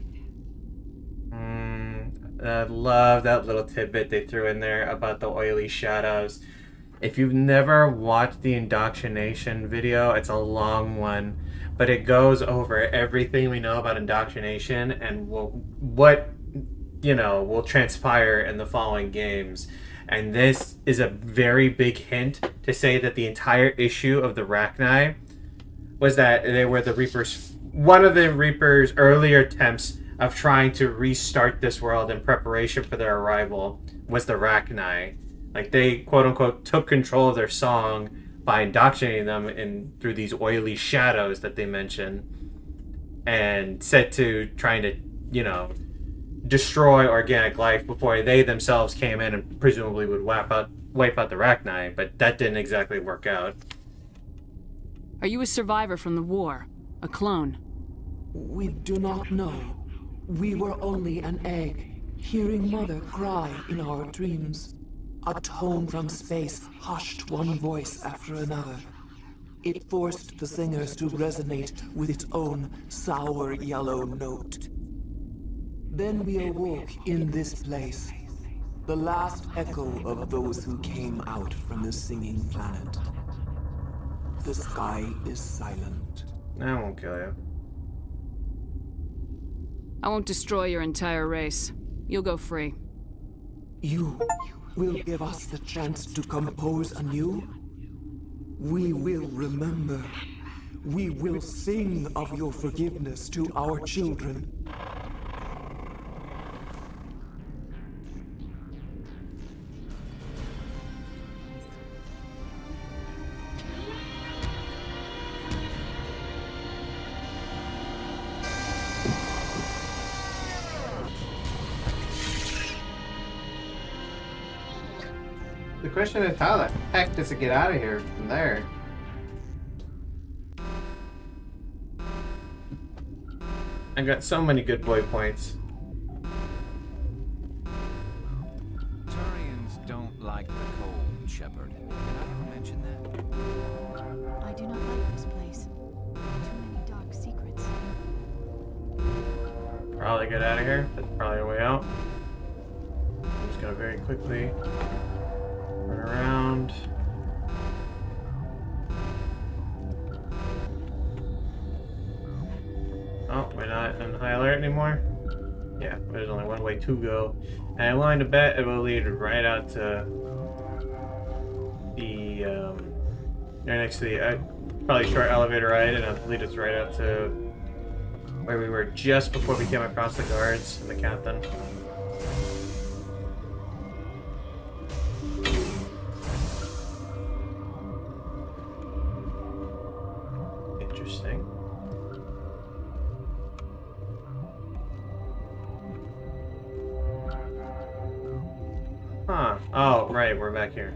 I love that little tidbit they threw in there about the oily shadows. If you've never watched the indoctrination video, it's a long one, but it goes over everything we know about indoctrination and what will transpire in the following games. And this is a very big hint to say that the entire issue of the Rachni was that they were the Reapers. One of the Reapers' earlier attempts of trying to restart this world in preparation for their arrival was the Rachni. Like, they, quote-unquote, took control of their song by indoctrinating them through these oily shadows that they mention, and set to trying to, destroy organic life before they themselves came in and presumably would wipe out the Rachni, but that didn't exactly work out. Are you a survivor from the war? A clone? We do not know. We were only an egg, hearing Mother cry in our dreams. A tone from space hushed one voice after another. It forced the singers to resonate with its own sour yellow note. Then we awoke in this place, the last echo of those who came out from the singing planet. The sky is silent. I won't kill you. I won't destroy your entire race. You'll go free. You will give us the chance to compose anew? We will remember. We will sing of your forgiveness to our children. The question is, how the heck does it get out of here from there? I got so many good boy points. Turians don't like the cold, Shepard. Did I ever mention that? I do not like this place. Too many dark secrets. Probably get out of here. That's probably a way out. I'm just gonna very quickly run around. Oh, we're not on high alert anymore? Yeah, there's only one way to go. And I'm willing to bet it will lead right out to the, right next to the, probably short elevator ride, and it'll lead us right out to where we were just before we came across the guards and the captain. Interesting. Huh. Oh, right, we're back here.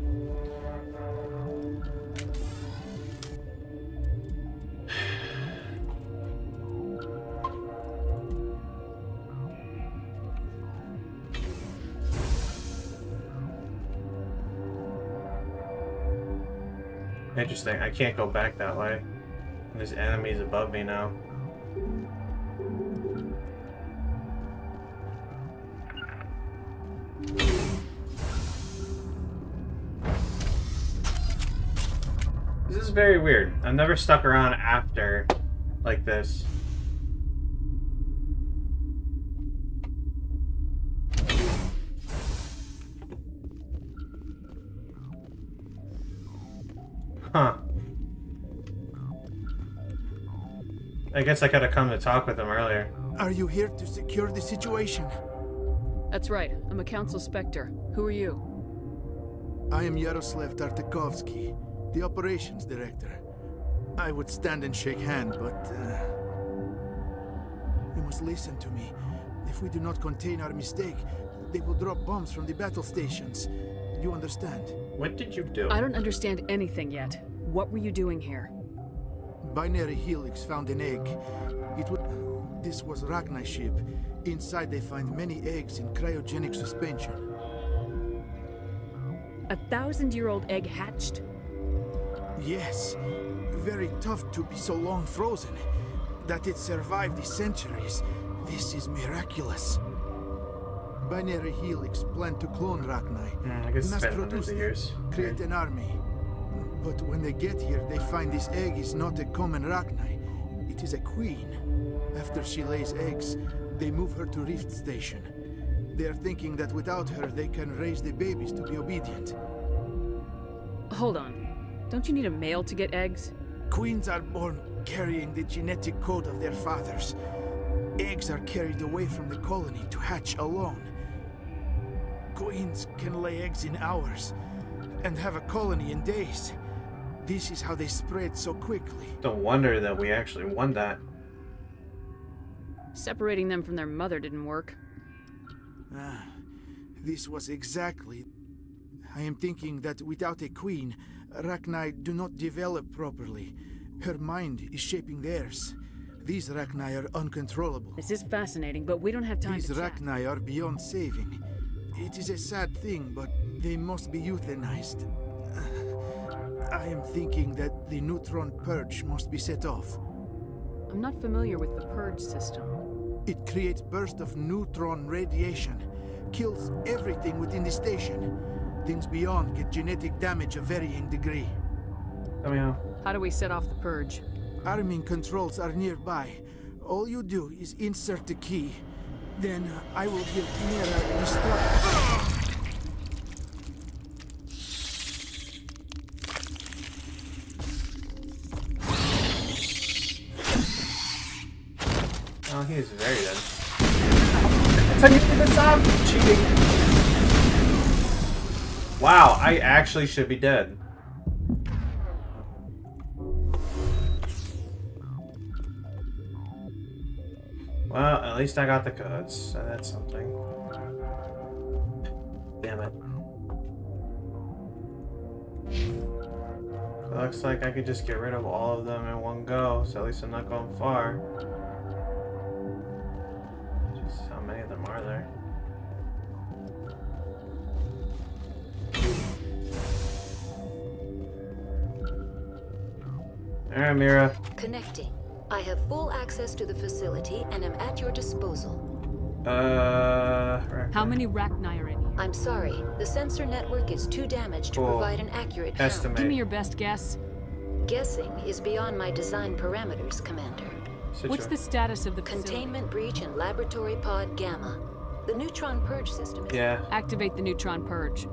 Interesting. I can't go back that way. There's enemies above me now. This is very weird. I've never stuck around after like this. Huh. I guess I could have come to talk with him earlier. Are you here to secure the situation? That's right. I'm a Council Spectre. Who are you? I am Yaroslav Tartakovsky, the operations director. I would stand and shake hand, but you must listen to me. If we do not contain our mistake, they will drop bombs from the battle stations. You understand? What did you do? I don't understand anything yet. What were you doing here? Binary Helix found an egg. This was Rachni ship. Inside they find many eggs in cryogenic suspension. 1,000-year-old egg hatched? Yes. Very tough to be so long frozen. That it survived the centuries. This is miraculous. Binary Helix planned to clone Rachni. I guess mass it's been produce hundreds of years. create an army. But when they get here, they find this egg is not a common Rachni. It is a queen. After she lays eggs, they move her to Rift Station. They are thinking that without her, they can raise the babies to be obedient. Hold on. Don't you need a male to get eggs? Queens are born carrying the genetic code of their fathers. Eggs are carried away from the colony to hatch alone. Queens can lay eggs in hours and have a colony in days. This is how they spread so quickly. No wonder that we actually won that. Separating them from their mother didn't work. This was exactly... I am thinking that without a queen, Rachni do not develop properly. Her mind is shaping theirs. These Rachni are uncontrollable. This is fascinating, but we don't have time These to chat. Rachni are beyond saving. It is a sad thing, but they must be euthanized. I am thinking that the neutron purge must be set off. I'm not familiar with the purge system. It creates bursts of neutron radiation, kills everything within the station. Things beyond get genetic damage of varying degree. How do we set off the purge? Arming controls are nearby. All you do is insert the key. Then I will give Mira destruct... Oh, he is very dead. Can you do this up? Cheating. Wow, I actually should be dead. Well, at least I got the codes, so that's something. Damn it. It looks like I could just get rid of all of them in one go, so at least I'm not going far. Just how many of them are there? Alright, Mira. Connecting. I have full access to the facility and am at your disposal. How many Rachni are in here? I'm sorry. The sensor network is too damaged to provide an accurate count. Give me your best guess. Guessing is beyond my design parameters, Commander. What's the status of the Containment breach in Laboratory Pod Gamma. The neutron purge system. Activate the neutron purge.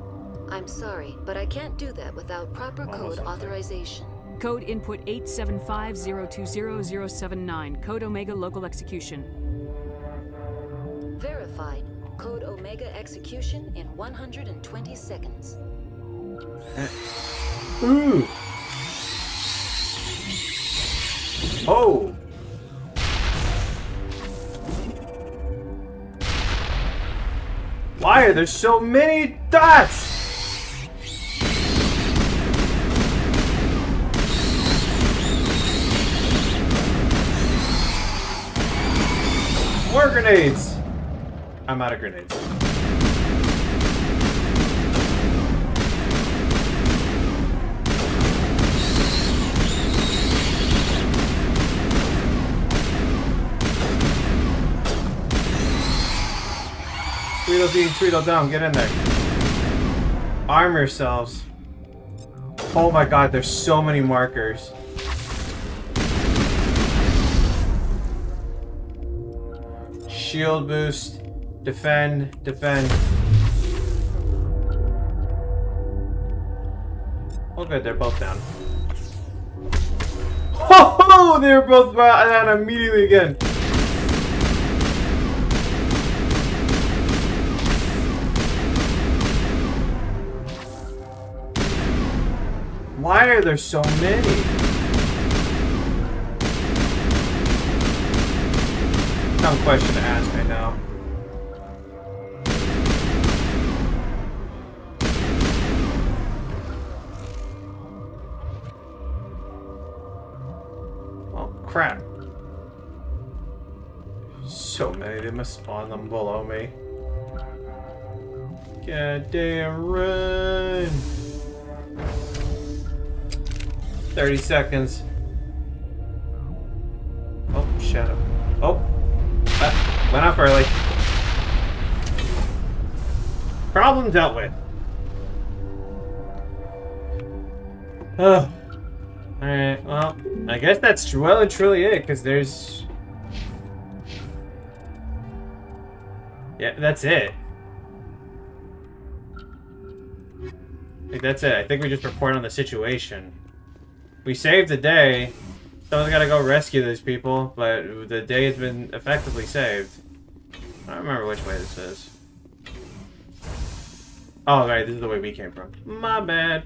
I'm sorry, but I can't do that without proper code authorization. Code input 875020079. Code Omega local execution. Verified. Code Omega execution in 120 seconds. Ooh. Oh. Why are there so many dots? More grenades! I'm out of grenades. Tweedledee, Tweedledum, get in there. Arm yourselves. Oh my god, there's so many markers. Shield boost. Defend. Defend. Oh good, they're both down. Oh, they're both down immediately again. Why are there so many? Dumb question to ask, I know. Oh, crap. So many, they must spawn them below me. Goddamn run! 30 seconds. Oh, shadow. Oh! Went off early. Problem dealt with. Oh. Alright, well, I guess that's well and truly it, because there's... Yeah, that's it. I think that's it. I think we just report on the situation. We saved the day. Someone's gotta go rescue these people, but the day has been effectively saved. I don't remember which way this is. Oh, right, this is the way we came from. My bad.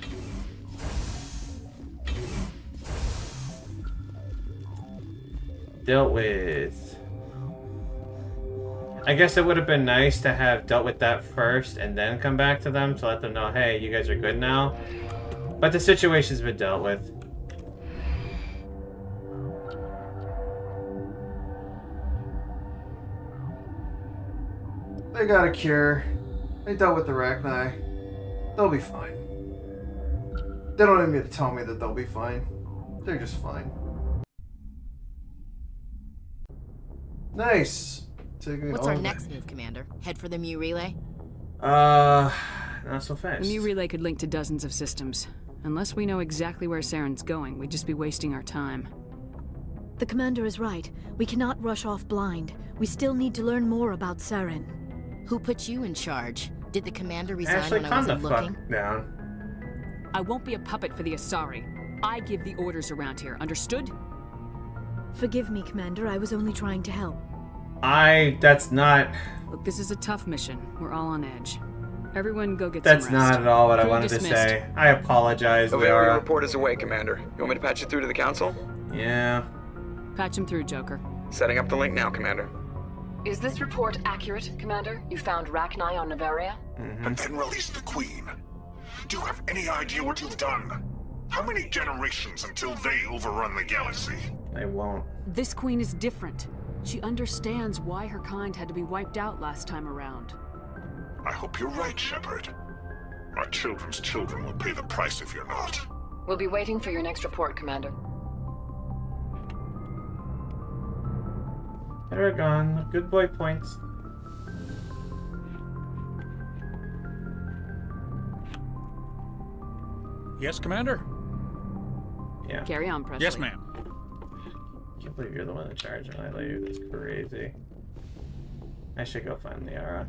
Dealt with. I guess it would have been nice to have dealt with that first and then come back to them to let them know, hey, you guys are good now. But the situation's been dealt with. They got a cure. They dealt with the Rachni. They'll be fine. They don't even need to tell me that they'll be fine. They're just fine. Nice. What's our next move, Commander? Head for the Mu relay? Not so fast. The Mu relay could link to dozens of systems. Unless we know exactly where Saren's going, we'd just be wasting our time. The commander is right. We cannot rush off blind. We still need to learn more about Saren. Who put you in charge? Did the commander resign Ashley, when I wasn't looking? Down. I won't be a puppet for the Asari. I give the orders around here, understood? Forgive me, Commander. I was only trying to help. That's not... Look, this is a tough mission. We're all on edge. Everyone go get That's some rest. not at all what I Crew wanted dismissed. to say. I apologize, Available Liara. report is away, Commander. You want me to patch you through to the Council? Yeah. Patch him through, Joker. Setting up the link now, Commander. Is this report accurate, Commander? You found Rachni on Nevaria? And then release the Queen. Do you have any idea what you've done? How many generations until they overrun the galaxy? They won't. This queen is different. She understands why her kind had to be wiped out last time around. I hope you're right, Shepard. Our children's children will pay the price if you're not. We'll be waiting for your next report, Commander. Aragon, good boy points. Yes, Commander? Yeah. Carry on, Presley. Yes, ma'am. I can't believe you're the one in charge of my leave. That's crazy. I should go find Liara.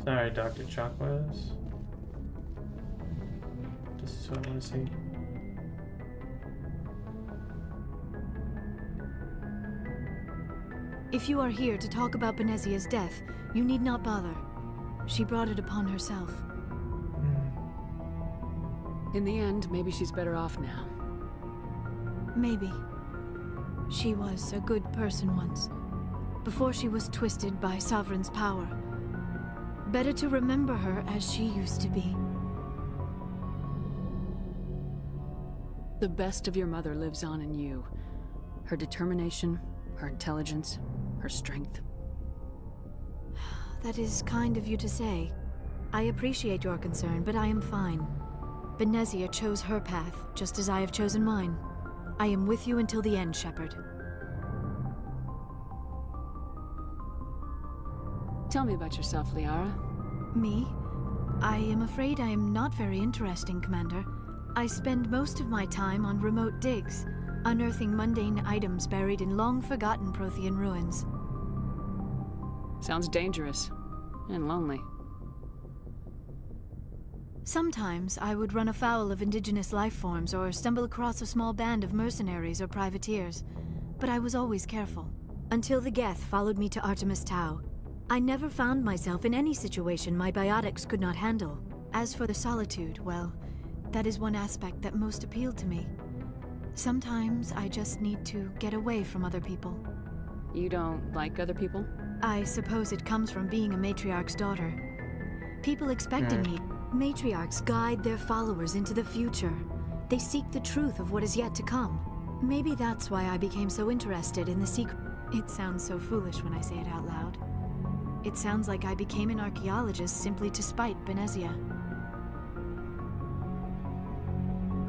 Sorry, Dr. Chakwas. This is what I want to see. If you are here to talk about Benezia's death, you need not bother. She brought it upon herself. In the end, maybe she's better off now. Maybe. She was a good person once, before she was twisted by Sovereign's power. Better to remember her as she used to be. The best of your mother lives on in you. Her determination, her intelligence, her strength. That is kind of you to say. I appreciate your concern, but I am fine. Benezia chose her path, just as I have chosen mine. I am with you until the end, Shepard. Tell me about yourself, Liara. Me? I am afraid I am not very interesting, Commander. I spend most of my time on remote digs, unearthing mundane items buried in long-forgotten Prothean ruins. Sounds dangerous. And lonely. Sometimes I would run afoul of indigenous life forms or stumble across a small band of mercenaries or privateers, but I was always careful. Until the Geth followed me to Artemis Tau. I never found myself in any situation my biotics could not handle. As for the solitude, well, that is one aspect that most appealed to me. Sometimes I just need to get away from other people. You don't like other people? I suppose it comes from being a matriarch's daughter. People expected me. Matriarchs guide their followers into the future. They seek the truth of what is yet to come. Maybe that's why I became so interested in the secret. It sounds so foolish when I say it out loud. It sounds like I became an archaeologist simply to spite Benezia.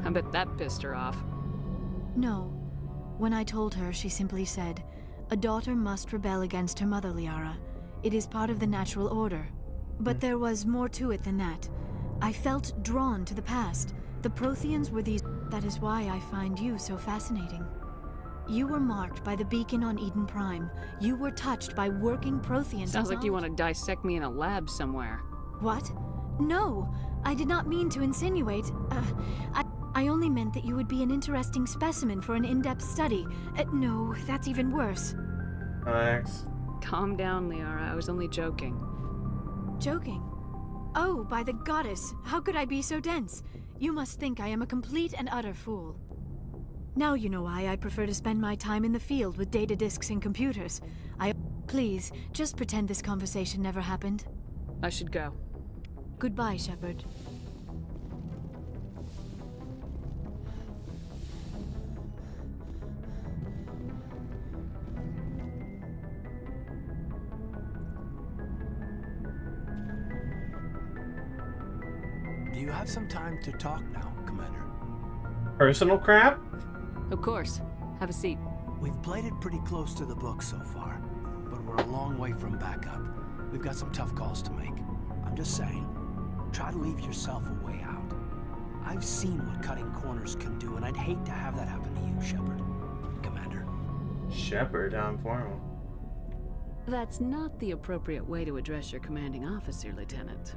I bet that pissed her off. No. When I told her, she simply said, "A daughter must rebel against her mother, Liara. It is part of the natural order." But there was more to it than that. I felt drawn to the past. The Protheans were these... That is why I find you so fascinating. You were marked by the beacon on Eden Prime. You were touched by working Prothean Sounds like you want to dissect me in a lab somewhere. What? No! I did not mean to insinuate. I only meant that you would be an interesting specimen for an in-depth study. No, that's even worse. Relax. Calm down, Liara. I was only joking. Joking? Oh, by the goddess, how could I be so dense? You must think I am a complete and utter fool. Now you know why I prefer to spend my time in the field with data disks and computers. Please, just pretend this conversation never happened. I should go. Goodbye, Shepard. Do you have some time to talk now, Commander? Personal crap? Of course. Have a seat. We've played it pretty close to the book so far, but we're a long way from backup. We've got some tough calls to make. I'm just saying, try to leave yourself a way out. I've seen what cutting corners can do, and I'd hate to have that happen to you, Shepard. Commander. Shepard, I'm formal. That's not the appropriate way to address your commanding officer, Lieutenant.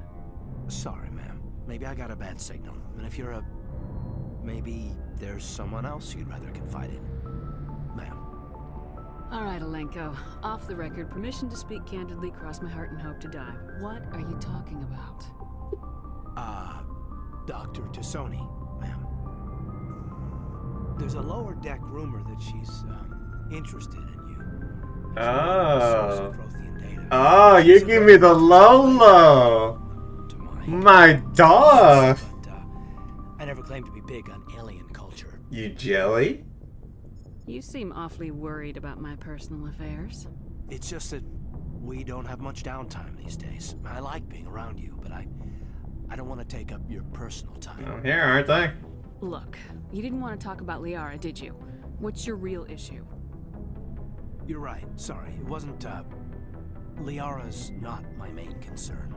Sorry, ma'am. Maybe I got a bad signal. And if you're a... maybe there's someone else you'd rather confide in. Ma'am. All right, Alenko. Off the record, permission to speak candidly, cross my heart and hope to die. What are you talking about? Dr. Tassoni, ma'am. There's a lower deck rumor that she's, interested in you. Oh. Oh, you give me the low. My dog. But, I never claimed to be big on alien culture. You jelly? You seem awfully worried about my personal affairs. It's just that we don't have much downtime these days. I like being around you, but I don't want to take up your personal time. I'm here, aren't I? Look, you didn't want to talk about Liara, did you? What's your real issue? You're right. Sorry. It wasn't, Liara's not my main concern.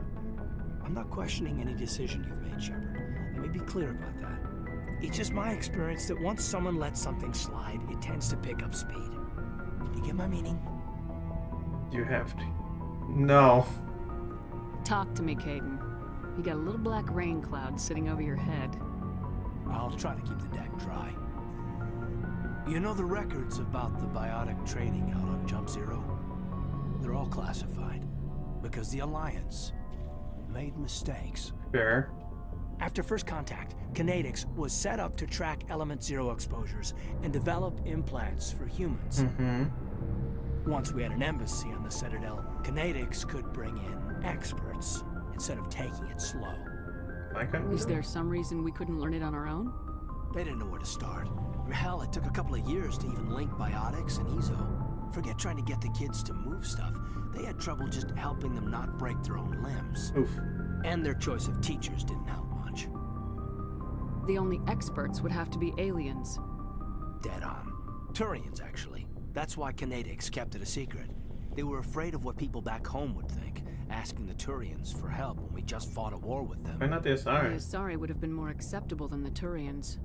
I'm not questioning any decision you've made, Shepard. Let me be clear about that. It's just my experience that once someone lets something slide, it tends to pick up speed. You get my meaning? You have to. No. Talk to me, Kaidan. You got a little black rain cloud sitting over your head. I'll try to keep the deck dry. You know the records about the biotic training out on Jump Zero? They're all classified. Because the Alliance made mistakes. Fair. After first contact, Kinetics was set up to track Element Zero exposures and develop implants for humans. Once we had an embassy on the Citadel, Kinetics could bring in experts instead of taking it slow. Is there some reason we couldn't learn it on our own? They didn't know where to start. Hell, it took a couple of years to even link biotics and Ezo. Forget trying to get the kids to move stuff. They had trouble just helping them not break their own limbs. Oof. And their choice of teachers didn't help much. The only experts would have to be aliens. Dead on. Turians, actually. That's why Kinetics kept it a secret. They were afraid of what people back home would think, asking the Turians for help when we just fought a war with them. Why not the Asari? The Asari would have been more acceptable than the Turians.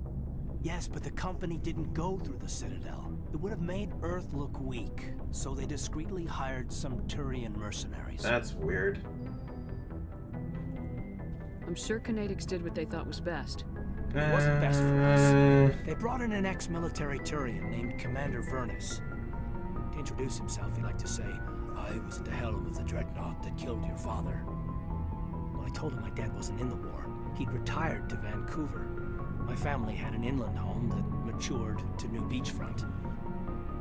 Yes, but the company didn't go through the Citadel. It would have made Earth look weak, so they discreetly hired some Turian mercenaries. That's weird. I'm sure Kinetics did what they thought was best. It wasn't best for us. They brought in an ex-military Turian named Commander Vernus. To introduce himself, he liked to say, "I was at the helm of the dreadnought that killed your father." Well, I told him my dad wasn't in the war. He'd retired to Vancouver. My family had an inland home that matured to New Beachfront.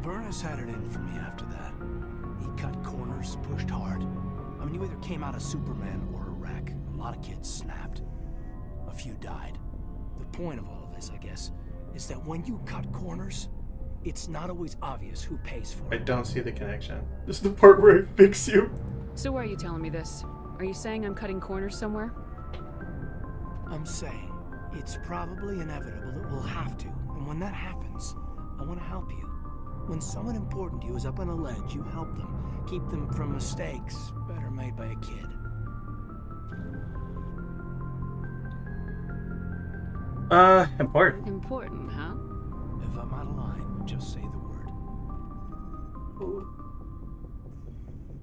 Vernus had it in for me after that. He cut corners, pushed hard. I mean, you either came out a Superman or a wreck. A lot of kids snapped. A few died. The point of all of this, I guess, is that when you cut corners, it's not always obvious who pays for it. I don't see the connection. This is the part where I fix you. So why are you telling me this? Are you saying I'm cutting corners somewhere? I'm saying it's probably inevitable that we'll have to. And when that happens, I want to help you. When someone important to you is up on a ledge, you help them. Keep them from mistakes better made by a kid. Important. Important, huh? If I'm out of line, just say the word.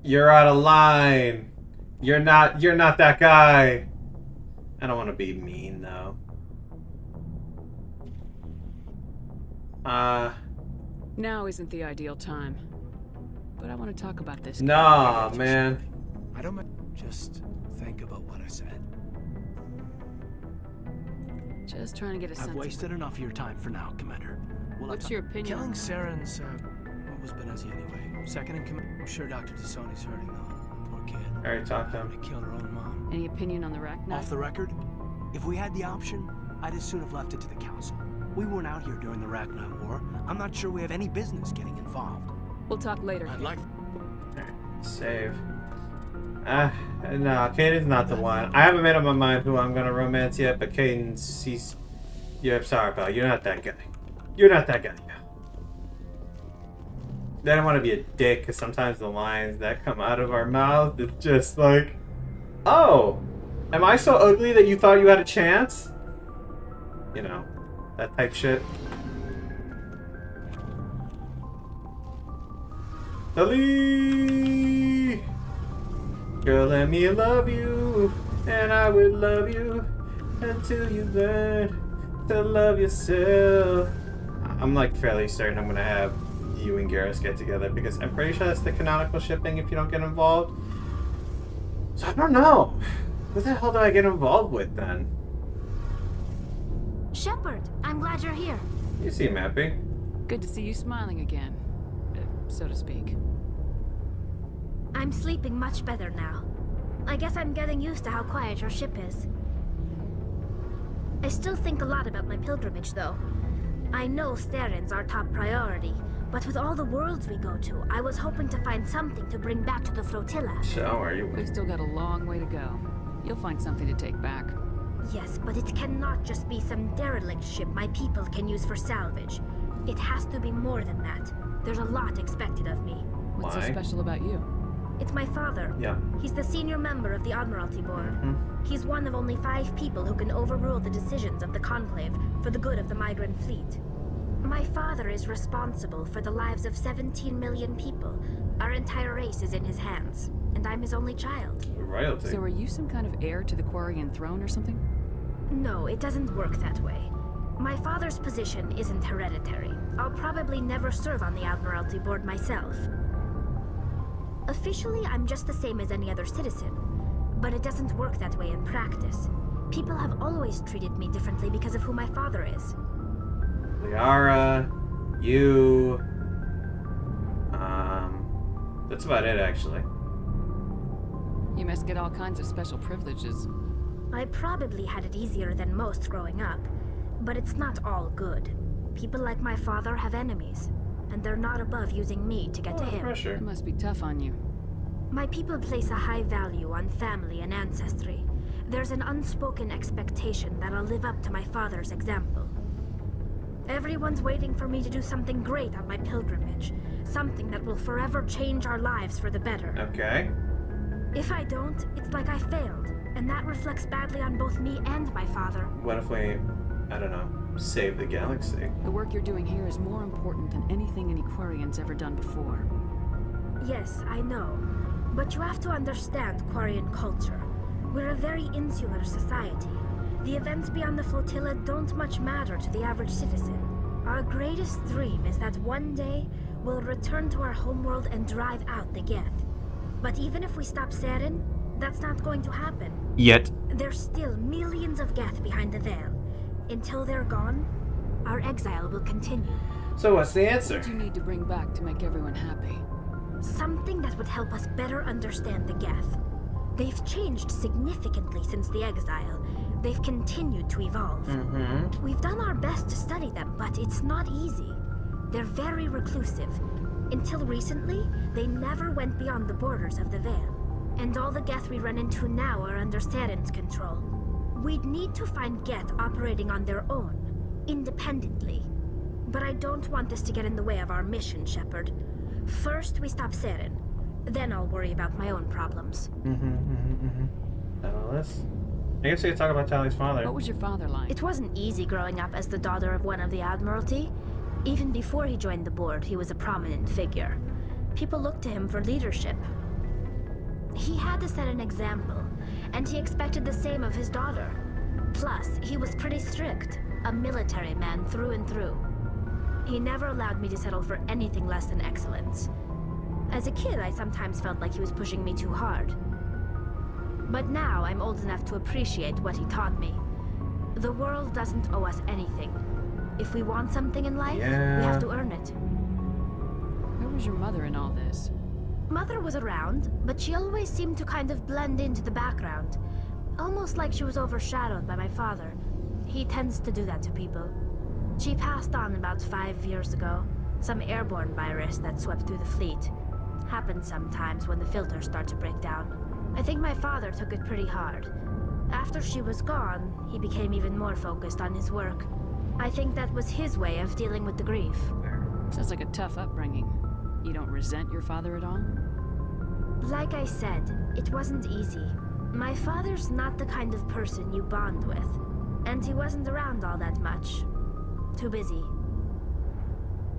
You're out of line. You're not that guy. I don't want to be mean though. Now isn't the ideal time. But I want to talk about this. Nah, man. I don't just think about what I said. Just trying to get a sense I've wasted enough of your time for now, Commander. What's your opinion? Killing Saren's, what was Benezi anyway? Second in command. I'm sure Dr. Tassoni's hurting though. Poor kid. I already talked to him. They killed her own mom. Any opinion on the Rachni? Off the record, if we had the option, I'd as soon have left it to the Council. We weren't out here during the Rachni War. I'm not sure we have any business getting involved. We'll talk later. I'd like... Alright, save. No, Kaiden's not the one. I haven't made up my mind who I'm gonna romance yet, but Kaiden's, he's... Yeah, I'm sorry, pal. You're not that guy. You're not that guy, pal. I don't want to be a dick, because sometimes the lines that come out of our mouth is just like, oh, am I so ugly that you thought you had a chance? You know, that type shit. Ali! Girl, let me love you, and I will love you until you learn to love yourself. I'm like fairly certain I'm gonna have you and Garrus get together because I'm pretty sure that's the canonical shipping if you don't get involved. So I don't know. What the hell do I get involved with then? Shepard, I'm glad you're here. You seem happy. Good to see you smiling again, so to speak. I'm sleeping much better now. I guess I'm getting used to how quiet your ship is. I still think a lot about my pilgrimage, though. I know Saren's our top priority, but with all the worlds we go to, I was hoping to find something to bring back to the flotilla. So are you? We've still got a long way to go. You'll find something to take back. Yes, but it cannot just be some derelict ship my people can use for salvage. It has to be more than that. There's a lot expected of me. What's so special about you? It's my father. Yeah. He's the senior member of the Admiralty Board. He's one of only 5 people who can overrule the decisions of the Conclave for the good of the migrant fleet. My father is responsible for the lives of 17 million people. Our entire race is in his hands, and I'm his only child. Royalty. So are you some kind of heir to the Quarian throne or something? No, it doesn't work that way. My father's position isn't hereditary. I'll probably never serve on the Admiralty Board myself. Officially, I'm just the same as any other citizen, but it doesn't work that way in practice. People have always treated me differently because of who my father is. Liara, you... that's about it, actually. You must get all kinds of special privileges. I probably had it easier than most growing up, but it's not all good. People like my father have enemies, and they're not above using me to get to him. Pressure. It must be tough on you. My people place a high value on family and ancestry. There's an unspoken expectation that I'll live up to my father's example. Everyone's waiting for me to do something great on my pilgrimage. Something that will forever change our lives for the better. Okay. If I don't, it's like I failed, and that reflects badly on both me and my father. What if we, I don't know, save the galaxy? The work you're doing here is more important than anything any Quarian's ever done before. Yes, I know. But you have to understand Quarian culture. We're a very insular society. The events beyond the flotilla don't much matter to the average citizen. Our greatest dream is that one day we'll return to our homeworld and drive out the Geth. But even if we stop Saren, that's not going to happen. Yet. There's still millions of Geth behind the veil. Until they're gone, our exile will continue. So what's the answer? What do you need to bring back to make everyone happy? Something that would help us better understand the Geth. They've changed significantly since the exile. They've continued to evolve. We've done our best to study them, but it's not easy. They're very reclusive. Until recently, they never went beyond the borders of the Veil. And all the Geth we run into now are under Saren's control. We'd need to find Geth operating on their own, independently. But I don't want this to get in the way of our mission, Shepard. First, we stop Saren. Then I'll worry about my own problems. Alice? I guess we could talk about Tally's father. What was your father like? It wasn't easy growing up as the daughter of one of the Admiralty. Even before he joined the board, he was a prominent figure. People looked to him for leadership. He had to set an example, and he expected the same of his daughter. Plus, he was pretty strict, a military man through and through. He never allowed me to settle for anything less than excellence. As a kid, I sometimes felt like he was pushing me too hard. But now I'm old enough to appreciate what he taught me. The world doesn't owe us anything. If we want something in life, we have to earn it. Where was your mother in all this? Mother was around, but she always seemed to kind of blend into the background. Almost like she was overshadowed by my father. He tends to do that to people. She passed on about 5 years ago. Some airborne virus that swept through the fleet. Happens sometimes when the filters start to break down. I think my father took it pretty hard. After she was gone, he became even more focused on his work. I think that was his way of dealing with the grief. Sounds like a tough upbringing. You don't resent your father at all? Like I said, it wasn't easy. My father's not the kind of person you bond with. And he wasn't around all that much. Too busy.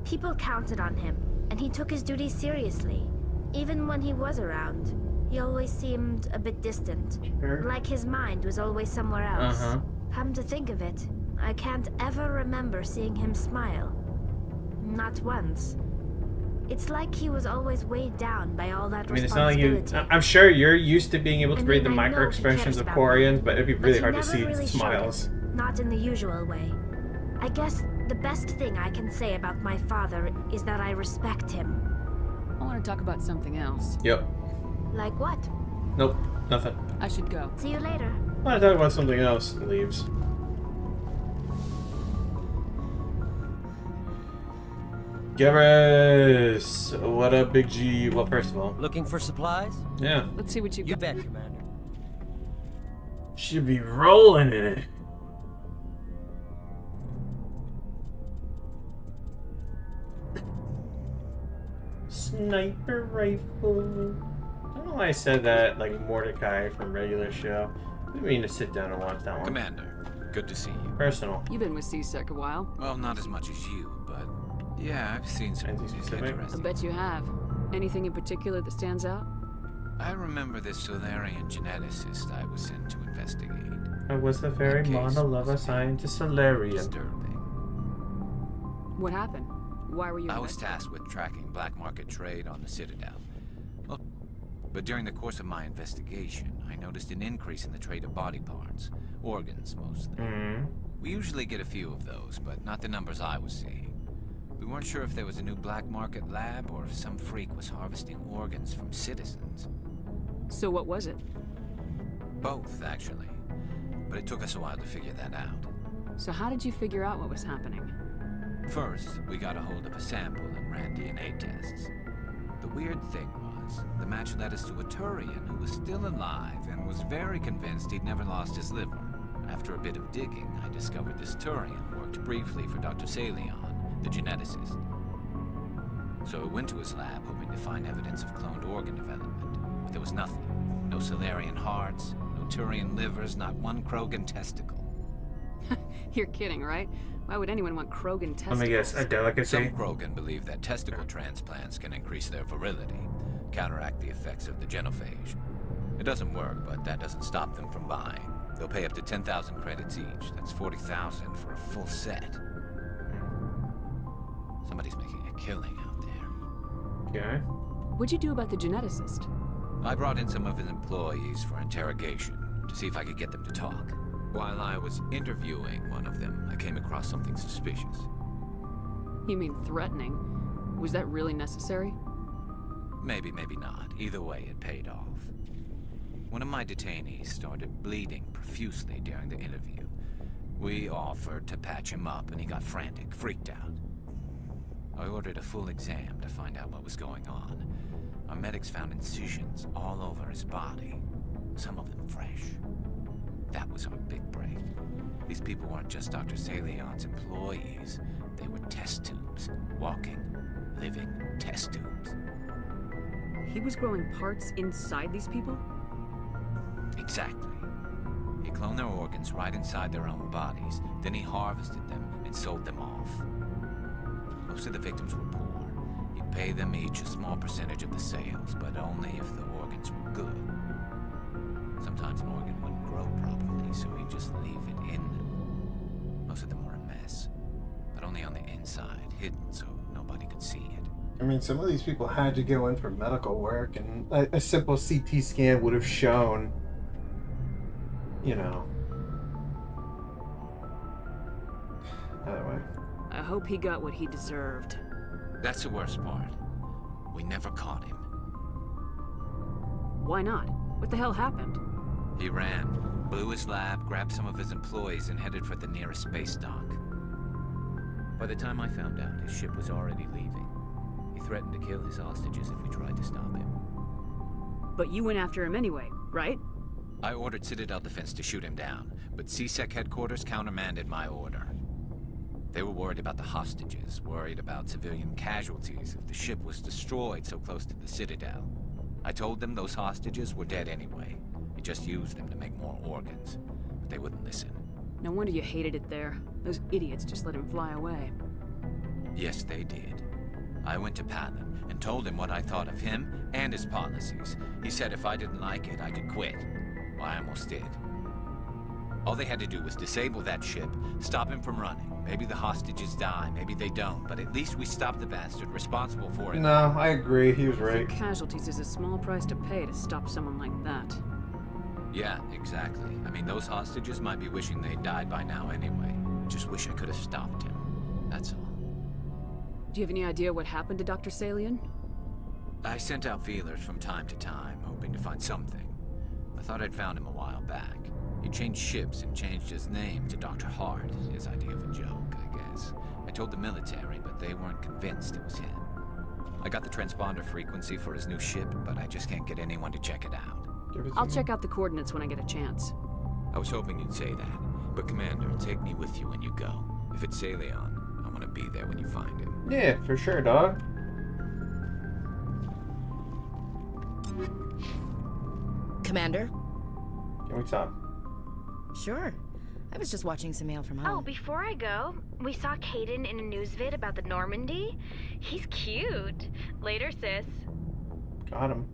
People counted on him, and he took his duties seriously. Even when he was around, he always seemed a bit distant. Sure. Like his mind was always somewhere else. Uh-huh. Come to think of it, I can't ever remember seeing him smile. Not once. It's like he was always weighed down by all that I mean, it's not like you. responsibility. I'm sure you're used to being able to I read the mean, I know micro he expressions cares of about Quarians, but it'd be really he hard to never see really showed smiles. it, not in the usual way. I guess the best thing I can say about my father is that I respect him. I want to talk about something else. Yep. Like what? Nope. Nothing. I should go. See you later. I want to talk about something else. And leaves. Garrus! What up, Big G? Well, first of all, Looking for supplies? yeah, Let's see what you You got. bet, Commander. should be rolling in it. Sniper rifle. I don't know why I said that like Mordecai from regular show. I didn't mean to sit down and watch that one. Commander, good to see you. Personal. You've been with C-Sec a while. Well, not as much as you, but yeah, I've seen some Anti-specific? I interesting. bet you have. Anything in particular that stands out? I remember this Solarian geneticist I was sent to investigate. I was the very monolova scientist Solarian. Disturbing. What happened? Why were you I was investigating? tasked with tracking black market trade on the Citadel. Well, but during the course of my investigation, I noticed an increase in the trade of body parts, organs mostly. We usually get a few of those, but not the numbers I was seeing. We weren't sure if there was a new black market lab or if some freak was harvesting organs from citizens. So what was it? Both, actually. But it took us a while to figure that out. So how did you figure out what was happening? First, we got a hold of a sample and ran DNA tests. The weird thing was, the match led us to a Turian who was still alive and was very convinced he'd never lost his liver. After a bit of digging, I discovered this Turian worked briefly for Dr. Salion, the geneticist. So I went to his lab hoping to find evidence of cloned organ development, but there was nothing. No Solarian hearts, no Turian livers, not one Krogan testicle. You're kidding, right? Why would anyone want Krogan testicles? Let me guess, a delicacy? Some Krogan believe that testicle transplants can increase their virility, counteract the effects of the genophage. It doesn't work, but that doesn't stop them from buying. They'll pay up to 10,000 credits each. That's 40,000 for a full set. Somebody's making a killing out there. Okay. What'd you do about the geneticist? I brought in some of his employees for interrogation to see if I could get them to talk. While I was interviewing one of them, I came across something suspicious. You mean threatening? Was that really necessary? Maybe, maybe not. Either way, it paid off. One of my detainees started bleeding profusely during the interview. We offered to patch him up, and he got frantic, freaked out. I ordered a full exam to find out what was going on. Our medics found incisions all over his body, some of them fresh. That was our big break. These people weren't just Dr. Salion's employees. They were test tubes. Walking, living test tubes. He was growing parts inside these people? Exactly. He cloned their organs right inside their own bodies. Then he harvested them and sold them off. Most of the victims were poor. He'd pay them each a small percentage of the sales, but only if the organs were good. Sometimes an organ wouldn't grow properly, so he'd just leave it in them. Most of them were a mess, but only on the inside, hidden so nobody could see it. I mean, some of these people had to go in for medical work, and a simple CT scan would have shown, you know, Either way. I hope he got what he deserved. That's the worst part. We never caught him. Why not? What the hell happened? He ran, blew his lab, grabbed some of his employees, and headed for the nearest space dock. By the time I found out, his ship was already leaving. He threatened to kill his hostages if we tried to stop him. But you went after him anyway, right? I ordered Citadel Defense to shoot him down, but CSEC headquarters countermanded my order. They were worried about the hostages, worried about civilian casualties if the ship was destroyed so close to the Citadel. I told them those hostages were dead anyway. We just used them to make more organs, but they wouldn't listen. No wonder you hated it there. Those idiots just let him fly away. Yes, they did. I went to Palin and told him what I thought of him and his policies. He said if I didn't like it, I could quit. Well, I almost did. All they had to do was disable that ship, stop him from running. Maybe the hostages die, maybe they don't, but at least we stopped the bastard responsible for it. No, I agree. He was right. Casualties is a small price to pay to stop someone like that. Yeah, exactly. I mean, those hostages might be wishing they'd died by now anyway. Just wish I could have stopped him. That's all. Do you have any idea what happened to Dr. Salian? I sent out feelers from time to time, hoping to find something. I thought I'd found him a while back. He changed ships and changed his name to Dr. Hart, his idea of a joke, I guess. I told the military, but they weren't convinced it was him. I got the transponder frequency for his new ship, but I just can't get anyone to check it out. I'll check out the coordinates when I get a chance. I was hoping you'd say that, but Commander, take me with you when you go. If it's Salion, I want to be there when you find him. Yeah, for sure, dog. Commander? Can we talk? Sure. I was just watching some mail from home. Oh, before I go, we saw Caden in a news vid about the Normandy. He's cute. Later, sis. Got him.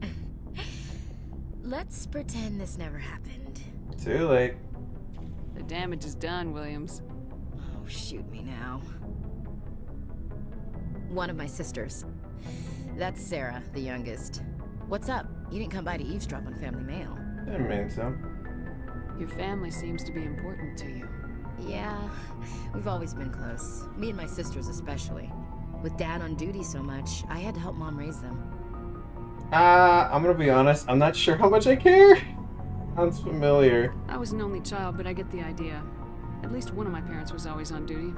Let's pretend this never happened. Too late. The damage is done, Williams. Oh, shoot me now. One of my sisters. That's Sarah, the youngest. What's up? You didn't come by to eavesdrop on family mail. Didn't mean so. Your family seems to be important to you. Yeah, we've always been close. Me and my sisters especially. With Dad on duty so much, I had to help Mom raise them. I'm gonna be honest, I'm not sure how much I care. Sounds familiar. I was an only child, but I get the idea. At least one of my parents was always on duty.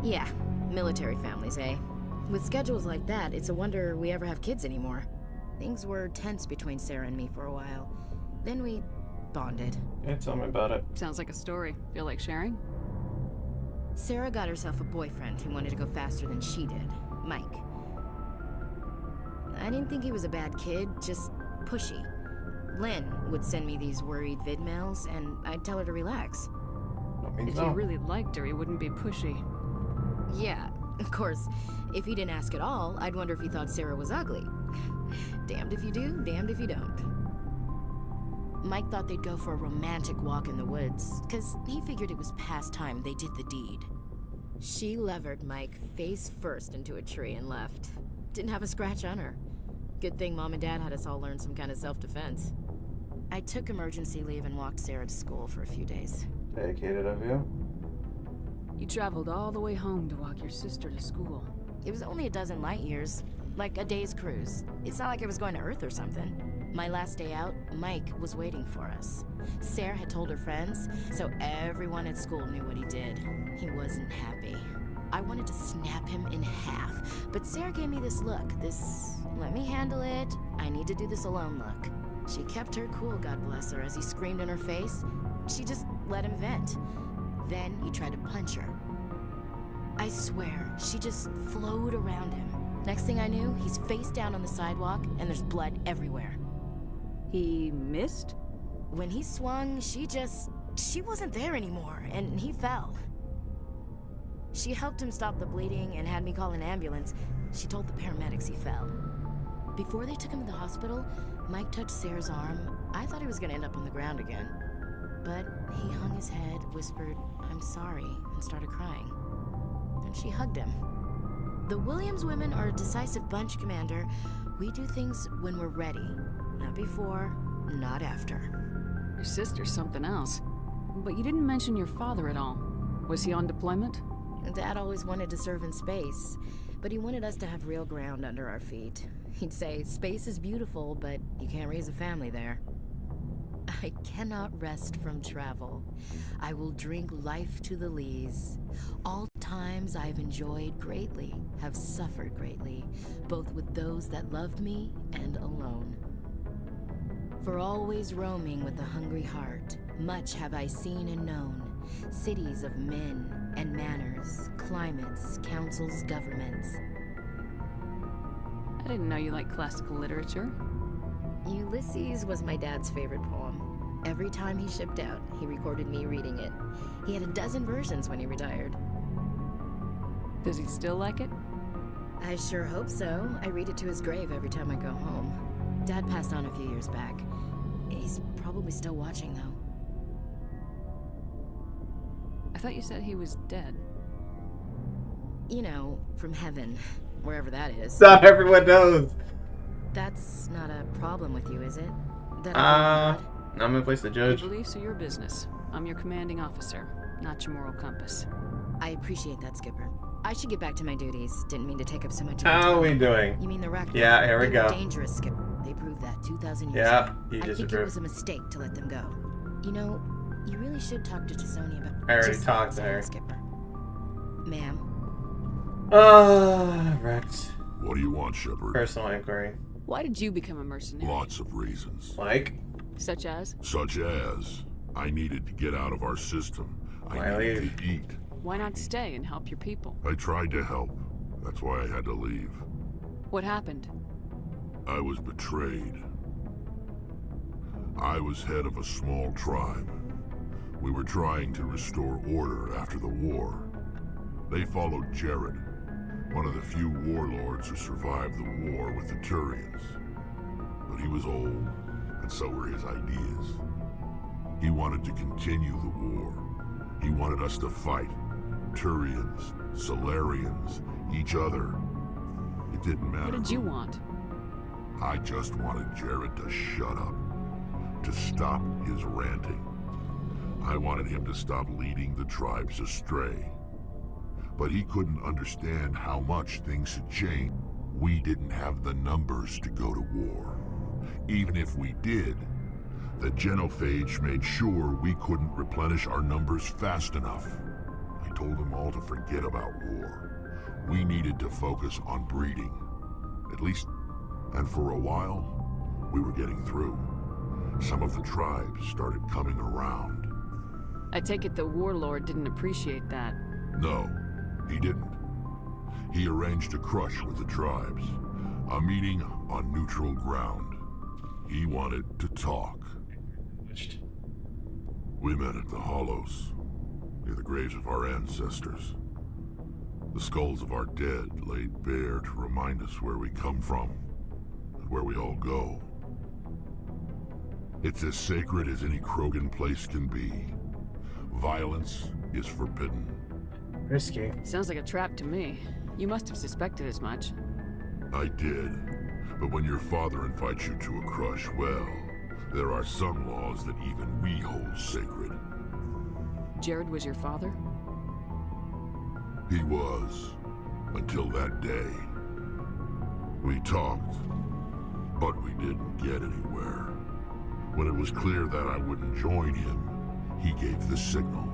Yeah, military families, eh? With schedules like that, it's a wonder we ever have kids anymore. Things were tense between Sarah and me for a while. Then we bonded. Yeah, tell me about it. Sounds like a story. Feel like sharing? Sarah got herself a boyfriend who wanted to go faster than she did, Mike. I didn't think he was a bad kid, just pushy. Lynn would send me these worried vid mails, and I'd tell her to relax. If you really liked her, he wouldn't be pushy. Yeah, of course. If he didn't ask at all, I'd wonder if he thought Sarah was ugly. Damned if you do, damned if you don't. Mike thought they'd go for a romantic walk in the woods, because he figured it was past time they did the deed. She levered Mike face first into a tree and left. Didn't have a scratch on her. Good thing Mom and Dad had us all learn some kind of self-defense. I took emergency leave and walked Sarah to school for a few days. Dedicated of you. You traveled all the way home to walk your sister to school. It was only a dozen light years, like a day's cruise. It's not like I was going to Earth or something. My last day out, Mike was waiting for us. Sarah had told her friends, so everyone at school knew what he did. He wasn't happy. I wanted to snap him in half, but Sarah gave me this look, this, let me handle it, I need to do this alone look. She kept her cool, God bless her, as he screamed in her face. She just let him vent. Then he tried to punch her. I swear, she just flowed around him. Next thing I knew, he's face down on the sidewalk, and there's blood everywhere. He missed? When he swung, she wasn't there anymore, and he fell. She helped him stop the bleeding and had me call an ambulance. She told the paramedics he fell. Before they took him to the hospital, Mike touched Sarah's arm. I thought he was gonna end up on the ground again. But he hung his head, whispered, "I'm sorry," and started crying. Then she hugged him. The Williams women are a decisive bunch, Commander. We do things when we're ready. Not before, not after. Your sister's something else. But you didn't mention your father at all. Was he on deployment? Dad always wanted to serve in space, but he wanted us to have real ground under our feet. He'd say, space is beautiful, but you can't raise a family there. I cannot rest from travel. I will drink life to the lees. All times I've enjoyed greatly, have suffered greatly, both with those that loved me and alone. For always roaming with a hungry heart, much have I seen and known, cities of men and manners, climates, councils, governments. I didn't know you liked classical literature. Ulysses was my dad's favorite poem. Every time he shipped out, he recorded me reading it. He had a dozen versions when he retired. Does he still like it? I sure hope so. I read it to his grave every time I go home. Dad passed on a few years back. He's probably still watching, though. I thought you said he was dead. You know, from heaven, wherever that is. Not everyone knows. That's not a problem with you, is it? That I'm gonna place the judge. Your beliefs are your business. I'm your commanding officer, not your moral compass. I appreciate that, Skipper. I should get back to my duties. Didn't mean to take up so much of your time. How are we doing? You mean the Rachni? Yeah, here we They go. were dangerous, Skipper. They proved that 2,000 years Yeah, ago. you I think it disapprove. was a mistake to let them go. You know, you really should talk to T'Soni about. I already Just talked to say her. it, Skipper. Ma'am. Rex. What do you want, Shepard? Personal inquiry. Why did you become a mercenary? Lots of reasons. Like? Such as? Such as, I needed to get out of our system. I needed to eat. Why not stay and help your people? I tried to help. That's why I had to leave. What happened? I was betrayed. I was head of a small tribe. We were trying to restore order after the war. They followed Jared, one of the few warlords who survived the war with the Turians. But he was old, and so were his ideas. He wanted to continue the war. He wanted us to fight. Turians, Solarians, each other. It didn't matter. What did you want? I just wanted Jared to shut up. To stop his ranting. I wanted him to stop leading the tribes astray. But he couldn't understand how much things had changed. We didn't have the numbers to go to war. Even if we did, the genophage made sure we couldn't replenish our numbers fast enough. I told them all to forget about war. We needed to focus on breeding. At least, and for a while, we were getting through. Some of the tribes started coming around. I take it the warlord didn't appreciate that. No, he didn't. He arranged a crush with the tribes. A meeting on neutral ground. He wanted to talk. We met at the Hollows, near the graves of our ancestors. The skulls of our dead laid bare to remind us where we come from, and where we all go. It's as sacred as any Krogan place can be. Violence is forbidden. Risky. Sounds like a trap to me. You must have suspected as much. I did. But when your father invites you to a crush, well, there are some laws that even we hold sacred. Jared was your father? He was, until that day. We talked, but we didn't get anywhere. When it was clear that I wouldn't join him, he gave the signal.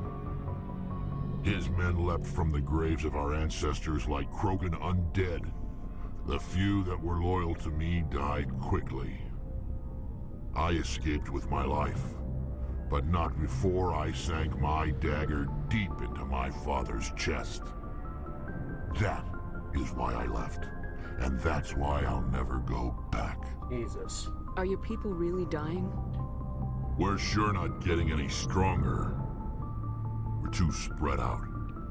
His men leapt from the graves of our ancestors like Krogan undead. The few that were loyal to me died quickly. I escaped with my life, but not before I sank my dagger deep into my father's chest. That is why I left, and that's why I'll never go back. Jesus. Are your people really dying? We're sure not getting any stronger. We're too spread out.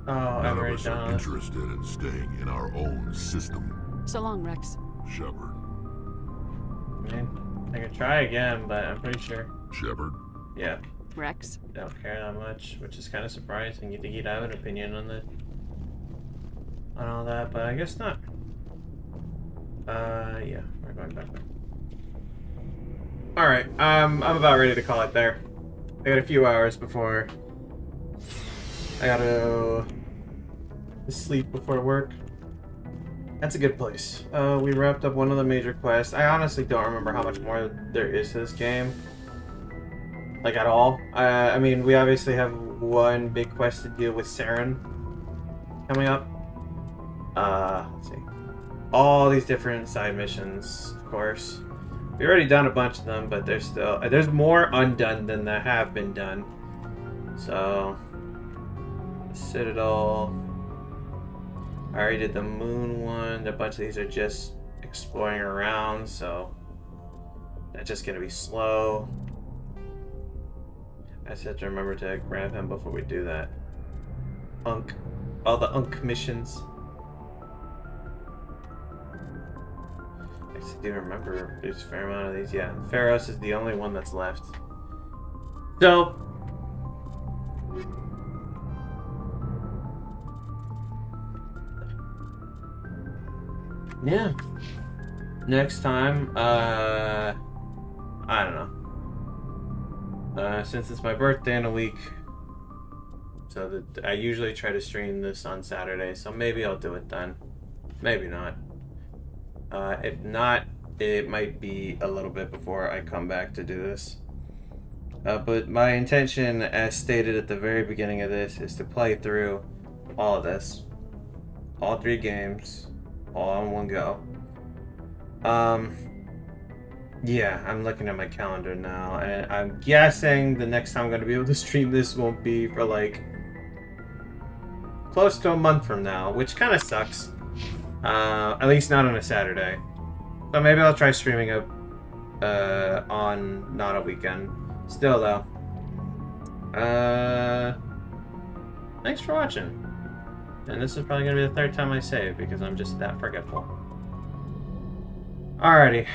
Oh, None of us are interested in staying in our own system. So long, Rex. Shepard. I can try again, but I'm pretty sure. Shepard? Yeah. Rex? Don't care that much, which is kind of surprising. You think he'd have an opinion on all that, but I guess not. Yeah, we're going back there. Alright, I'm about ready to call it there. I got a few hours before I gotta sleep before work. That's a good place. We wrapped up one of the major quests. I honestly don't remember how much more there is to this game. Like, at all. I mean, we obviously have one big quest to deal with Saren coming up. Let's see. All these different side missions, of course. We've already done a bunch of them, but there's more undone than that have been done. So, Citadel. I already did the moon one. A bunch of these are just exploring around, so that's just gonna be slow. I just have to remember to grab him before we do that. All the Unk missions. I just do remember there's a fair amount of these. Yeah, Pharos is the only one that's left. So, yeah. Next time, I don't know. Since it's my birthday in a week, so that I usually try to stream this on Saturday, so maybe I'll do it then. Maybe not. If not, it might be a little bit before I come back to do this. But my intention, as stated at the very beginning of this, is to play through all of this. All 3 games. All in one go. Yeah, I'm looking at my calendar now, and I'm guessing the next time I'm going to be able to stream this won't be for, like, close to a month from now, which kind of sucks. At least not on a Saturday. So maybe I'll try streaming up on not a weekend. Still, though. Thanks for watching. And this is probably going to be the 3rd time I save, because I'm just that forgetful. Alrighty.